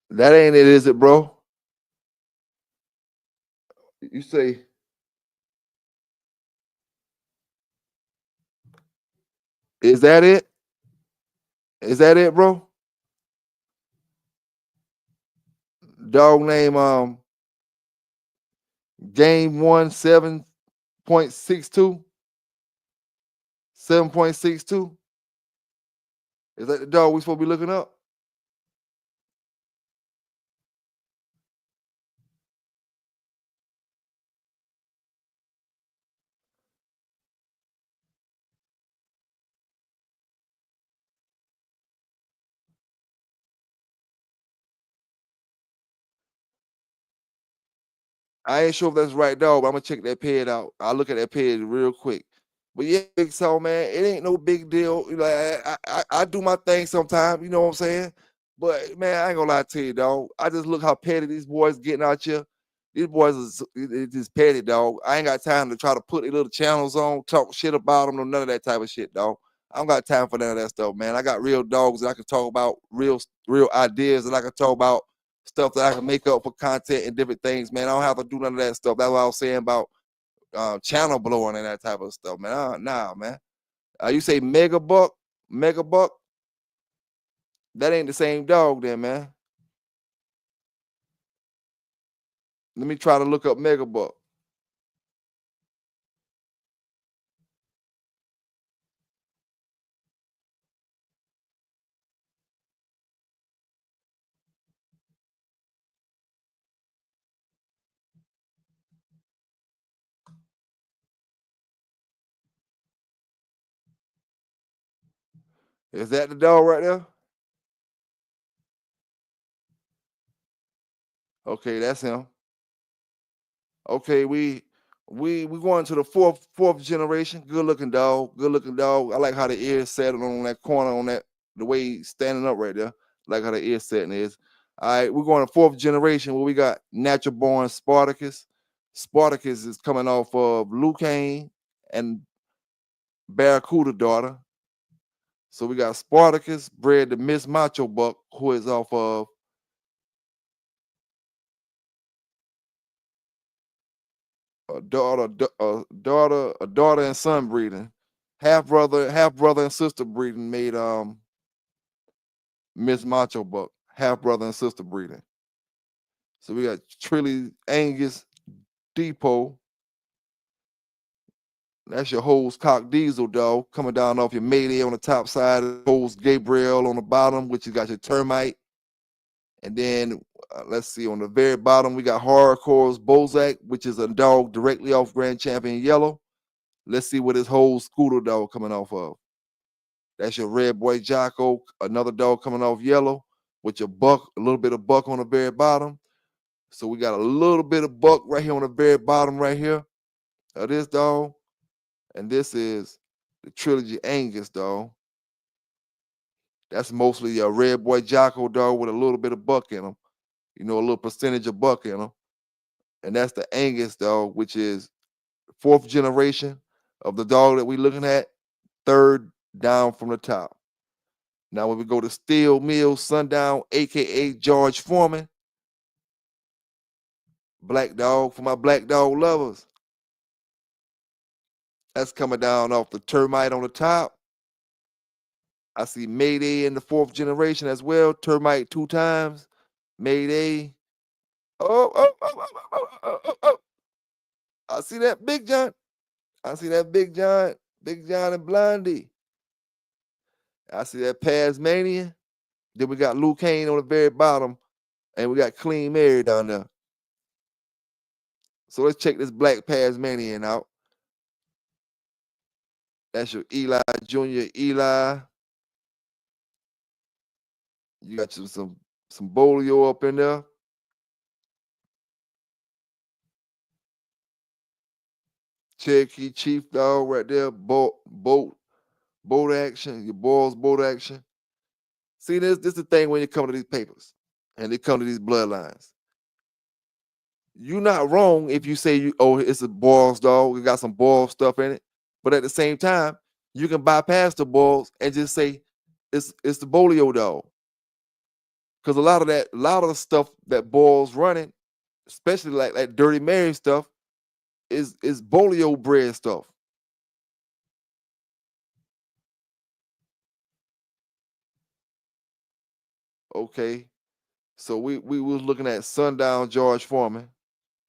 That ain't it, is it, bro? You say, is that it? Is that it, bro? Dog name game 1 7.62. 7.62. Is that the dog we supposed to be looking up? I ain't sure if that's the right dog, but I'm gonna check that page out. I'll look at that page real quick. But yeah, Big So, man, it ain't no big deal. Like I do my thing sometimes, you know what I'm saying? But man, I ain't gonna lie to you, dog. I just look how petty these boys getting out here. These boys is just petty, dog. I ain't got time to try to put their little channels on, talk shit about them, or none of that type of shit, dog. I don't got time for none of that stuff, man. I got real dogs that I can talk about, real ideas that I can talk about, stuff that I can make up for content and different things, man. I don't have to do none of that stuff. That's what I was saying about channel blowing and that type of stuff, man. Nah, man. You say mega buck, that ain't the same dog then, man. Let me try to look up mega buck. Is that the dog right there? Okay, that's him. Okay, we going to the fourth generation. Good looking dog. Good looking dog. I like how the ears settled on that corner on that the way he's standing up right there. Like how the ear setting is. All right, we're going to fourth generation where we got natural born Spartacus. Spartacus is coming off of Lucane and Barracuda daughter. So we got Spartacus bred to Miss Macho Buck, who is off of a daughter and son breeding. Half brother and sister breeding made Miss Macho Buck. Half brother and sister breeding. So we got Trilly Angus Depot. That's your Hose Cock Diesel dog coming down off your Mayday on the top side, Hose Gabriel on the bottom, which you got your Termite. And then let's see, on the very bottom, we got Hardcore's Bozak, which is a dog directly off Grand Champion Yellow. Let's see what his whole Scooter dog coming off of. That's your Red Boy Jocko, another dog coming off Yellow with your buck, a little bit of buck on the very bottom. So we got a little bit of buck right here on the very bottom right here of this dog. And this is the Trilogy Angus dog. That's mostly a Red Boy Jocko dog with a little bit of buck in him. You know, a little percentage of buck in him. And that's the Angus dog, which is fourth generation of the dog that we're looking at, third down from the top. Now, when we go to Steel Mill Sundown, aka George Foreman, black dog for my black dog lovers. That's coming down off the Termite on the top. I see Mayday in the fourth generation as well. Termite 2 times. Mayday. Oh. I see that Big John. Big John and Blondie. I see that Tasmanian. Then we got Luke Kane on the very bottom, and we got Clean Mary down there. So let's check this black Tasmanian out. That's your Eli Jr. Eli. You got some Bolio up in there. Cherokee Chief dog right there. Boat action. Your balls boat action. See, this is the thing when you come to these papers and they come to these bloodlines. You're not wrong if you say it's a balls dog. It got some ball stuff in it. But at the same time, you can bypass the balls and just say it's the Bolio dog. Because a lot of the stuff that balls running, especially like that Dirty Mary stuff, is Bolio bred stuff. Okay. So we was looking at Sundown George Foreman.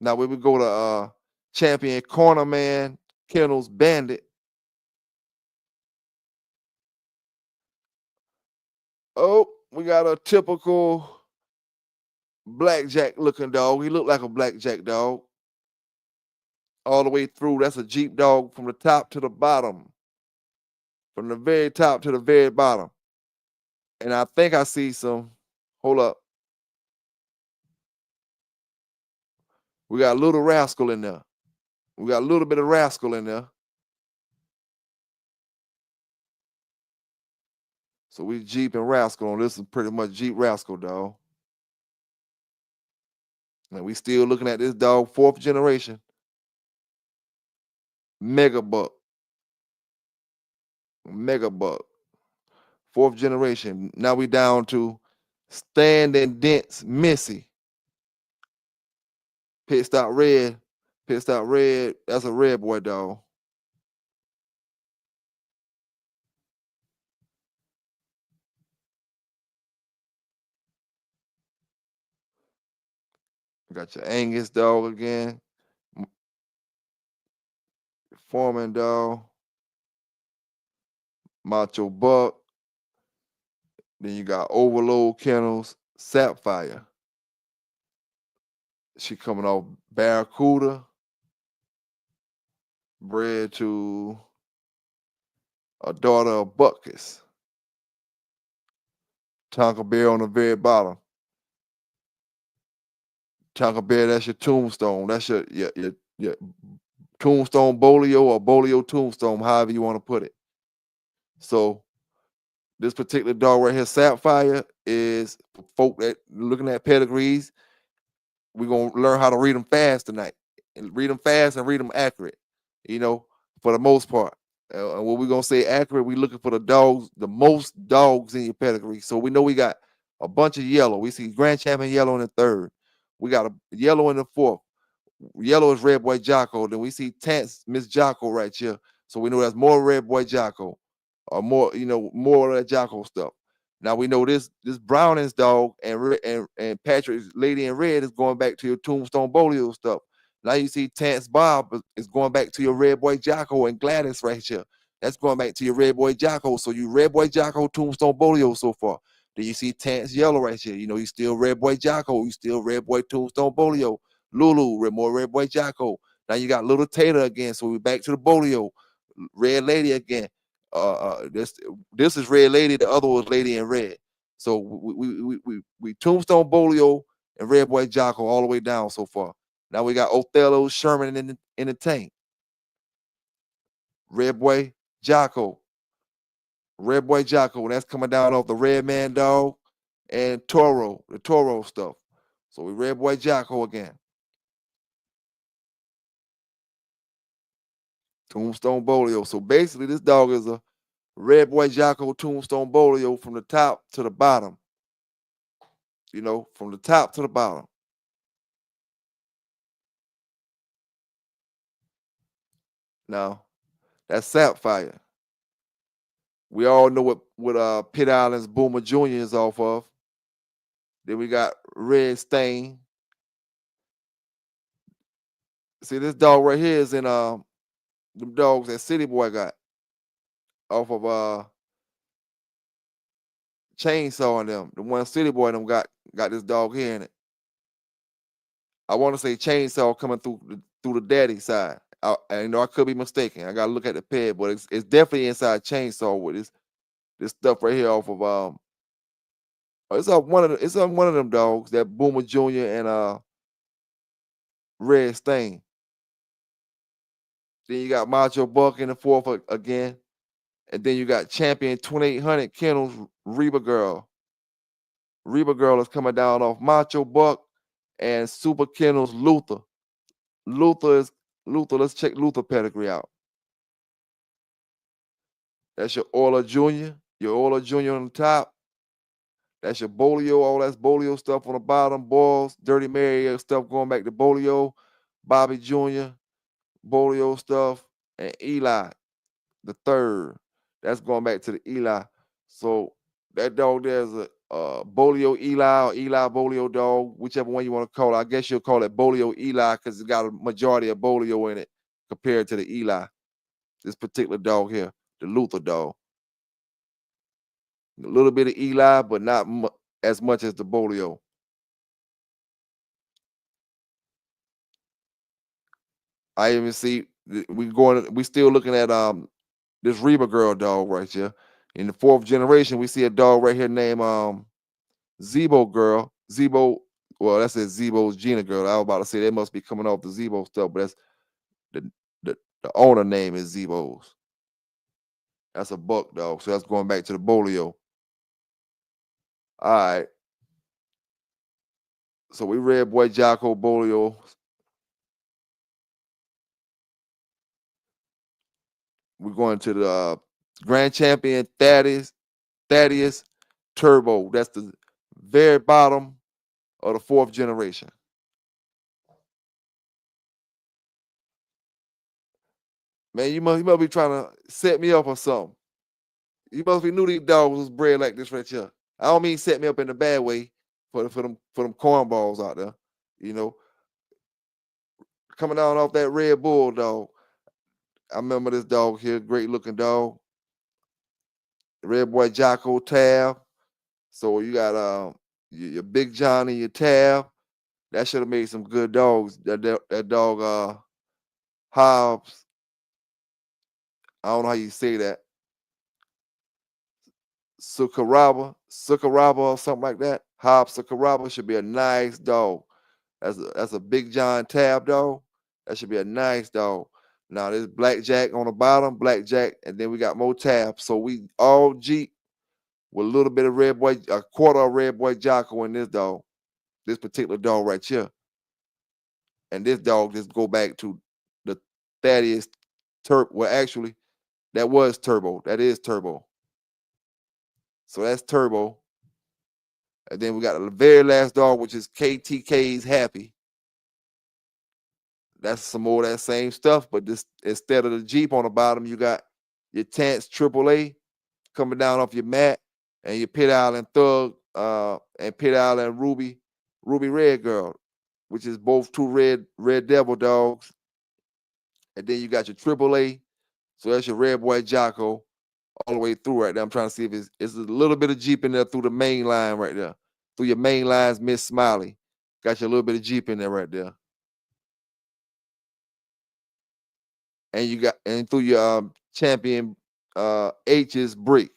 Now we would go to Champion Cornerman Kennels Bandit. Oh, we got a typical blackjack looking dog. He looked like a blackjack dog. All the way through. That's a Jeep dog from the top to the bottom. From the very top to the very bottom. And I think I see some. Hold up. We got a little rascal in there. We got a little bit of rascal in there. So we Jeep and rascal on this is pretty much Jeep rascal, dog. And we still looking at this dog, 4th generation. Mega buck. 4th generation. Now we down to Stand and Dents Missy. Pit stop red. That's a red boy dog. Got your Angus dog again. Foreman dog. Macho Buck. Then you got Overload Kennels, Sapphire. She coming off Barracuda. Bred to a daughter of Buckus. Tonka Bear on the very bottom. Tonka Bear, that's your tombstone. That's your tombstone Bolio or Bolio tombstone, however you want to put it. So this particular dog right here, Sapphire, is for folk that looking at pedigrees. We're gonna learn how to read them fast tonight. And read them fast and read them accurate, for the most part. And what we're gonna say accurate, we're looking for the most dogs in your pedigree. So we know we got a bunch of yellow. We see Grand Champion yellow in the 3rd. We got a yellow in the 4th. Yellow is Red Boy Jocko. Then we see Tance Miss Jocko right here. So we know that's more Red Boy Jocko, or more of that Jocko stuff. Now we know this Browning's dog and Patrick's Lady in Red is going back to your Tombstone Bolio stuff. Now you see Tance Bob is going back to your Red Boy Jocko and Gladys right here. That's going back to your Red Boy Jocko. So you Red Boy Jocko, Tombstone Bolio so far. Then you see Tance Yellow right here. You still Red Boy Jocko. You still Red Boy Tombstone Bolio. Lulu, more Red Boy Jocko. Now you got Little Tater again. So we're back to the Bolio. Red Lady again. This is Red Lady. The other was Lady in Red. So we Tombstone Bolio and Red Boy Jocko all the way down so far. Now we got Othello Sherman in the tank. Red Boy Jocko. That's coming down off the Red Man dog and Toro, the Toro stuff. So we Red Boy Jocko again. Tombstone Bolio. So basically, this dog is a Red Boy Jocko Tombstone Bolio from the top to the bottom. From the top to the bottom. Now, that's Sapphire. We all know what Pitt Island's Boomer Jr. is off of. Then we got Red Stain. See, this dog right here is in them dogs that City Boy got. off of Chainsaw and them. The one City Boy and them got this dog here in it. I want to say Chainsaw coming through the daddy side. I know I could be mistaken. I gotta look at the peg, but it's definitely inside Chainsaw with this stuff right here off of it's up one of them dogs, that Boomer Jr. and Red Stain. Then you got Macho Buck in the fourth again. And then you got Champion 2800 Kennels Reba Girl. Reba Girl is coming down off Macho Buck and Super Kennels Luther. Luther, let's check Luther pedigree out. That's your Orla Jr., your Orla Jr. on the top. That's your Bolio, all that's Bolio stuff on the bottom. Balls, Dirty Mary stuff going back to Bolio. Bobby Jr., Bolio stuff. And Eli, the third. That's going back to the Eli. So that dog there's a Bolio Eli or Eli Bolio dog, whichever one you want to call it. I guess you'll call it Bolio Eli because it's got a majority of Bolio in it compared to the Eli. This particular dog here, the Luther dog. A little bit of Eli, but not as much as the Bolio. I even see we still looking at this Reba Girl dog right here. In the fourth generation, we see a dog right here named Zebo Girl. Zebo, well, that's a Zebo's Gina Girl. I was about to say they must be coming off the Zebo stuff, but that's the owner name is Zebo's. That's a buck dog, so that's going back to the Bolio. All right. So we Red Boy Jocko Bolio. We're going to the Grand Champion Thaddeus Turbo. That's the very bottom of the fourth generation. Man, you must be trying to set me up or something. You must be knew these dogs was bred like this right here. I don't mean set me up in a bad way for them cornballs out there. You know, coming down off that Red Bull dog. I remember this dog here, great looking dog. Red Boy Jocko Tab. So you got your Big John and your Tab. That should have made some good dogs. That dog Hobbs. I don't know how you say that. Sukaraba or something like that. Hobbs Sukaraba should be a nice dog. That's a Big John Tab dog. That should be a nice dog. Now there's Blackjack on the bottom, Blackjack, and then we got more Tabs. So we all Jeep with a little bit of Red Boy, a quarter of Red Boy Jocko in this dog. This particular dog right here. And this dog just go back to the Thaddeus Turbo. Well, actually, that was Turbo. That is Turbo. So that's Turbo. And then we got the very last dog, which is KTK's Happy. That's some more of that same stuff, but this instead of the Jeep on the bottom, you got your Tance AAA coming down off your mat, and your Pit Island Thug and Pit Island Ruby Red Girl, which is both two Red Devil dogs. And then you got your AAA, so that's your Red Boy Jocko all the way through right there. I'm trying to see if it's a little bit of Jeep in there through the main line right there. Through your main lines, Miss Smiley. Got you a little bit of Jeep in there right there. And you got through your Champion H's Brick.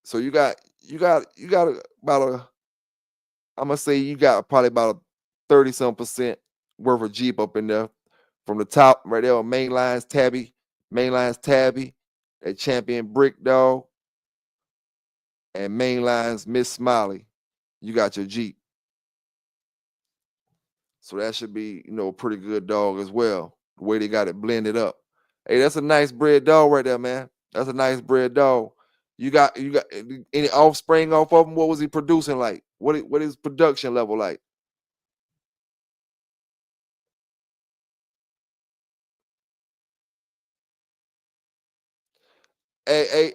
So you got about I'm gonna say you got probably about a 30-some% worth of Jeep up in there. From the top right there on main lines Tabby, that Champion Brick dog, and main lines Miss Smiley. You got your Jeep. So that should be, a pretty good dog as well. The way they got it blended up. Hey, that's a nice bred dog right there, man. That's a nice bred dog. You got any offspring off of him? What was he producing like? What is production level like? Hey,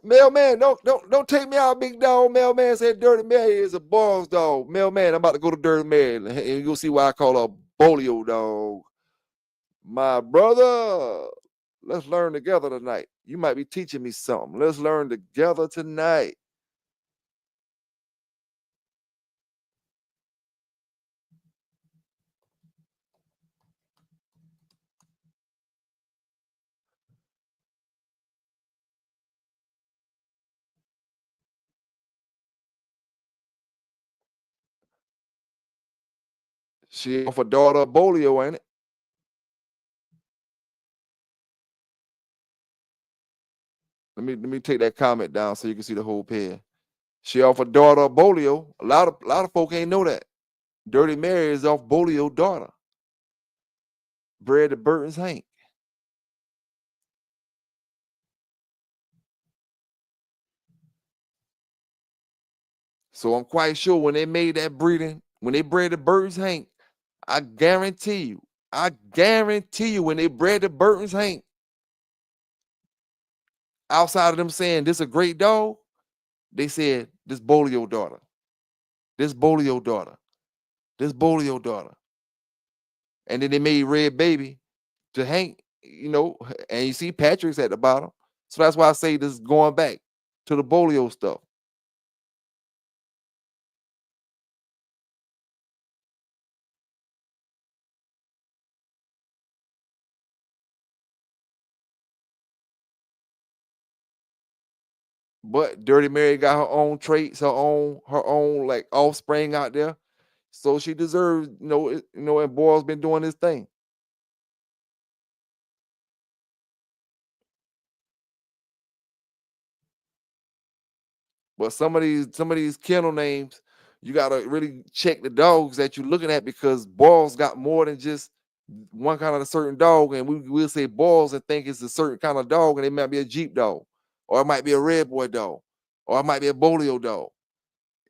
mailman, don't take me out, big dog. Mailman said Dirty Mary is a boss dog. Mailman, I'm about to go to Dirty Mary, and you'll see why I call her Bolio dog. My brother. Let's learn together tonight. You might be teaching me something. Let's learn together tonight. She off her daughter Bolio, ain't it? Let me take that comment down so you can see the whole pair. She off her daughter Bolio. A lot of folk ain't know that. Dirty Mary is off Bolio's daughter. Bred to Burton's Hank. So I'm quite sure when they made that breeding, when they bred the Burton's Hank, I guarantee you, when they bred the Burton's Hank, outside of them saying this a great dog, they said this Bolio daughter, this Bolio daughter, this Bolio daughter. And then they made Red Baby to Hank, and you see Patrick's at the bottom. So that's why I say this is going back to the Bolio stuff. But Dirty Mary got her own traits, her own like offspring out there. So she deserves, and Boyle's been doing his thing. But some of these kennel names, you gotta really check the dogs that you're looking at because Boyle's got more than just one kind of a certain dog, and we'll say Boyle's and think it's a certain kind of dog, and it might be a Jeep dog, or it might be a Red Boy dog, or it might be a Bolio dog.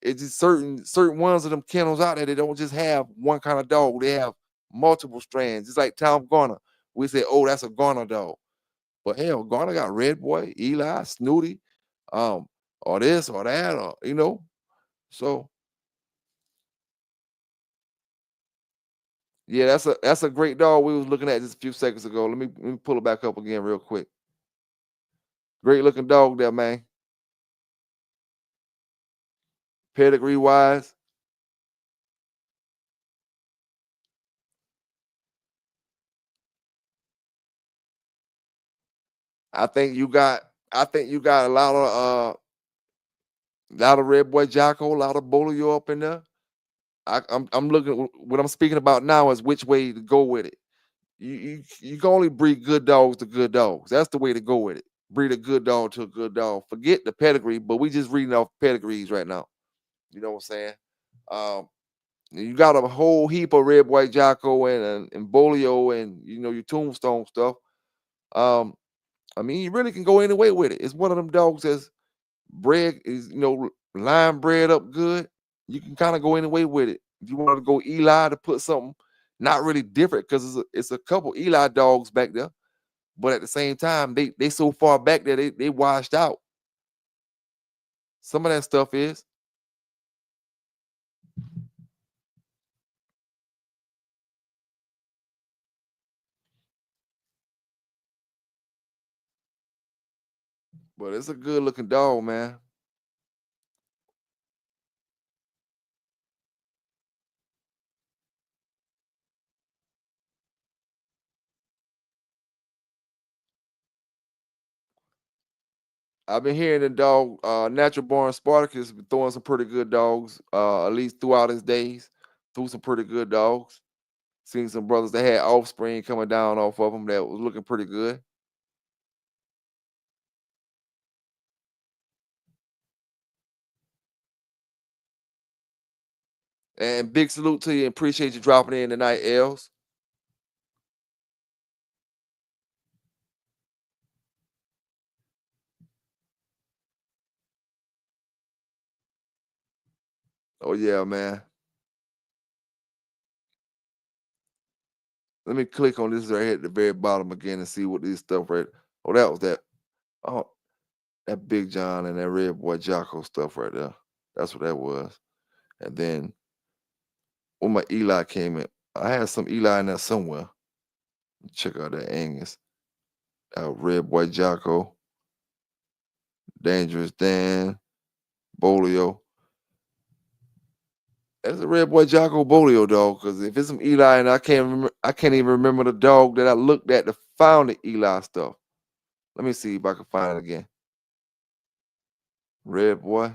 It's just certain ones of them kennels out there. They don't just have one kind of dog. They have multiple strands. It's like Tom Garner. We say, oh, that's a Garner dog. But hell, Garner got Red Boy, Eli, Snooty, or this or that, or. So yeah, that's a great dog we was looking at just a few seconds ago. Let me pull it back up again real quick. Great looking dog there, man. Pedigree wise. I think you got a lot of Red Boy Jocko, a lot of Bolio up in there. I'm looking what I'm speaking about now is which way to go with it. You can only breed good dogs to good dogs. That's the way to go with it. Breed a good dog to a good dog. Forget the pedigree, but we just reading off pedigrees right now. You know what I'm saying? You got a whole heap of Red Boy Jocko and Bolio and your Tombstone stuff. I mean, you really can go any way with it. It's one of them dogs that's bred is line bred up good. You can kind of go any way with it. If you want to go Eli to put something not really different because it's a couple Eli dogs back there, but at the same time they so far back there they washed out. Some of that stuff is, but it's a good looking dog, man. I've been hearing the dog, Natural Born Spartacus, been throwing some pretty good dogs, at least throughout his days. Threw some pretty good dogs. Seen some brothers that had offspring coming down off of them that was looking pretty good. And big salute to you and appreciate you dropping in tonight, Els. Oh yeah, man. Let me click on this right here at the very bottom again and see what this stuff right. Oh, that was that. Oh, that Big John and that Red Boy Jocko stuff right there. That's what that was. And then when my Eli came in, I had some Eli in there somewhere. Check out that Angus. Red Boy Jocko, Dangerous Dan, Bolio. That's a Red Boy Jocko Bolio dog. Because if it's some Eli, and I can't even remember the dog that I looked at to found the Eli stuff. Let me see if I can find it again. Red Boy.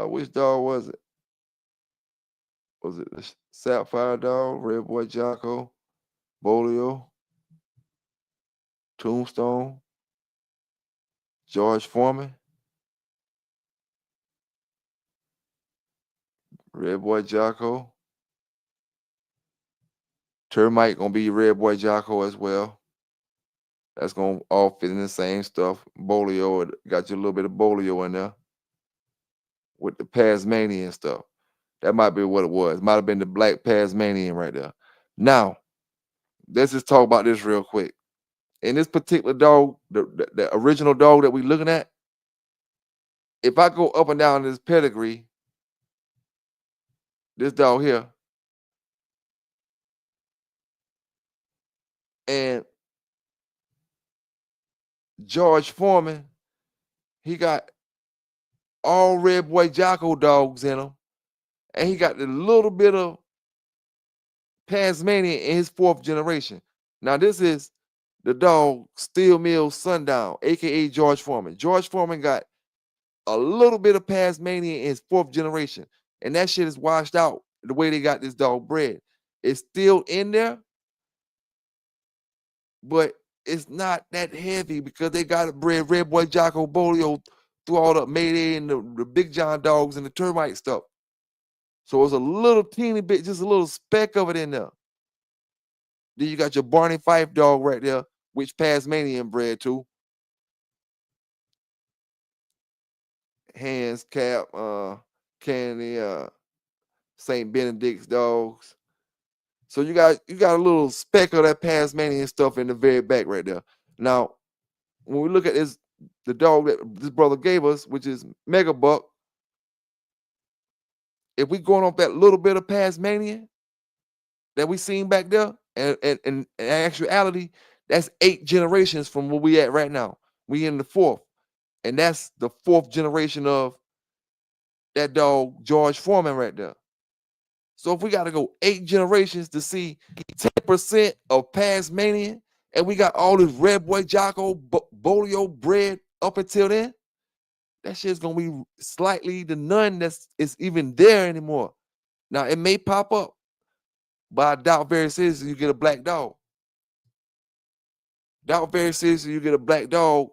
Which dog was it? Was it the Sapphire dog? Red Boy Jocko, Bolio, Tombstone, George Foreman, Red Boy Jocko. Termite gonna be Red Boy Jocko as well. That's gonna all fit in the same stuff. Bolio got you a little bit of Bolio in there with the Tasmanian stuff. That might be what it was. Might have been the black Tasmanian right there. Now, let's just talk about this real quick. In this particular dog, the original dog that we're looking at, if I go up and down this pedigree, this dog here, and George Foreman, he got all Red Boy Jocko dogs in him, and he got a little bit of Tasmanian in his fourth generation. Now, this is the dog Steel Mill Sundown, aka George Foreman. George Foreman got a little bit of Tasmanian in his fourth generation, and that shit is washed out the way they got this dog bred. It's still in there, but it's not that heavy because they got it bred Red Boy Jocko Bolio through all the Mayday and the Big John dogs and the termite stuff. So it's a little teeny bit, just a little speck of it in there. Then you got your Barney Fife dog right there, which Tasmanian bred too. Hands, Cap, Candy, St. Benedict's dogs. So you got a little speck of that Tasmanian stuff in the very back right there. Now, when we look at this, the dog that this brother gave us, which is Mega Buck, if we going off that little bit of Tasmanian that we seen back there, and in actuality, that's 8 generations from where we at right now. We in the 4th, and that's the 4th generation of that dog George Foreman right there. So if we got to go 8 generations to see 10% of Tasmanian, and we got all this Red Boy Jocko Bolio bred up until then, that shit's gonna be slightly the none that's even there anymore. Now it may pop up, but I doubt very seriously you get a black dog. Doubt very seriously you get a black dog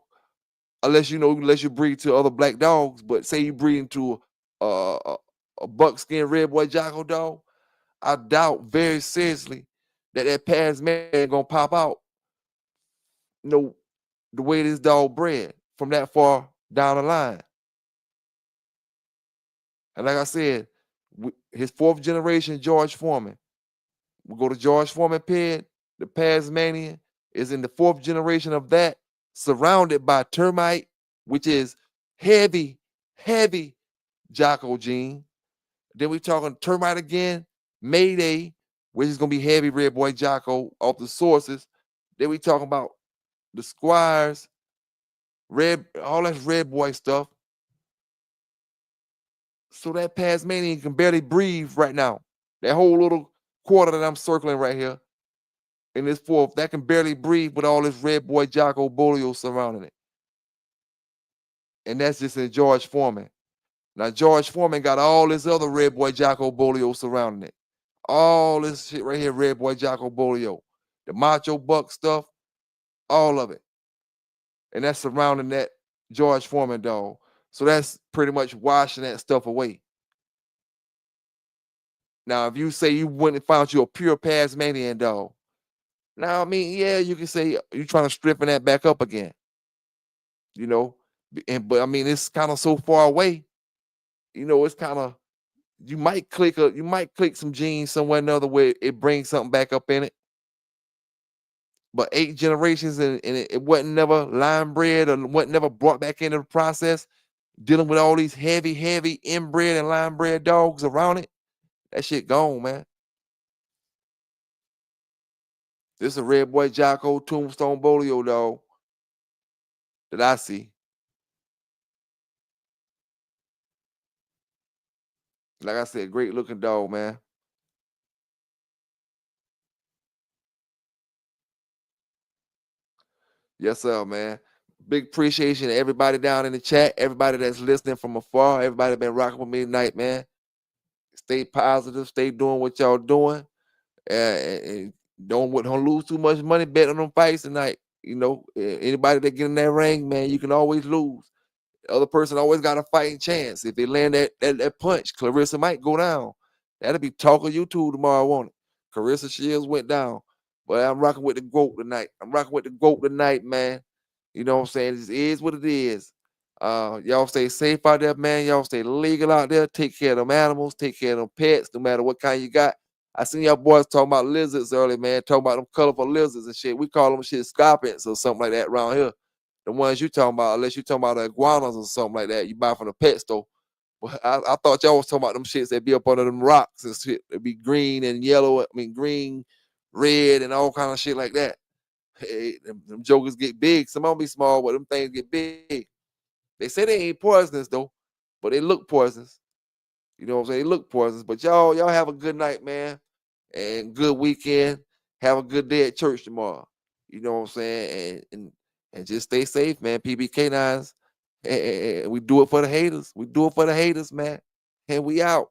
unless you breed to other black dogs. But say you breed into a buckskin Red Boy Jocko dog, I doubt very seriously that Tasmanian gonna pop out. The way this dog bred from that far down the line. And like I said, his 4th generation, George Foreman. We go to George Foreman Ped, the Tasmanian is in the 4th generation of that, surrounded by termite, which is heavy, heavy Jocko gene. Then we talking termite again, Mayday, which is gonna be heavy Red Boy Jocko off the sources. Then we talking about the Squires, all that Red Boy stuff. So that Tasmanian can barely breathe right now. That whole little quarter that I'm circling right here in this 4th, that can barely breathe with all this Red Boy Jocko Bolio surrounding it. And that's just in George Foreman. Now, George Foreman got all this other Red Boy Jocko Bolio surrounding it. All this shit right here, Red Boy Jocko Bolio. The Macho Buck stuff, all of it. And that's surrounding that George Foreman dog. So that's pretty much washing that stuff away. Now, if you say you went and found you a pure Tasmanian dog, now, I mean, yeah, you can say you're trying to striping that back up again. But I mean, it's kind of so far away. It's kind of you might click some genes somewhere another way. It brings something back up in it. But 8 generations and it wasn't never line bred or wasn't never brought back into the process, dealing with all these heavy inbred and line bred dogs around it. That shit gone, man. This is a Red Boy Jocko Tombstone Bolio dog that I see. Like I said, great looking dog, man. Yes, sir, man. Big appreciation to everybody down in the chat, everybody that's listening from afar, everybody been rocking with me tonight, man. Stay positive, stay doing what y'all doing, and don't lose too much money betting on them fights tonight. You know, anybody that get in that ring, man, you can always lose. The other person always got a fighting chance. If they land that punch, Clarissa might go down. That'll be talk of YouTube tomorrow, won't it? Clarissa Shields went down. But I'm rocking with the GOAT tonight. I'm rocking with the GOAT tonight, man. You know what I'm saying? It is what it is. Y'all stay safe out there, man. Y'all stay legal out there. Take care of them animals. Take care of them pets, no matter what kind you got. I seen y'all boys talking about lizards earlier, man. Talking about them colorful lizards and shit. We call them shit scorpions or something like that around here. The ones you talking about, unless you talking about the iguanas or something like that, you buy from the pet store. But I thought y'all was talking about them shits that be up under them rocks and shit. It'd be green and yellow. I mean, green, red, and all kind of shit like that. Hey, them jokers get big. Some of them be small, but them things get big. They say they ain't poisonous though, but they look poisonous. You know what I'm saying? They look poisonous. But y'all have a good night, man, and good weekend. Have a good day at church tomorrow. You know what I'm saying? And just stay safe, man. PBK9s. And we do it for the haters. We do it for the haters, man. And we out.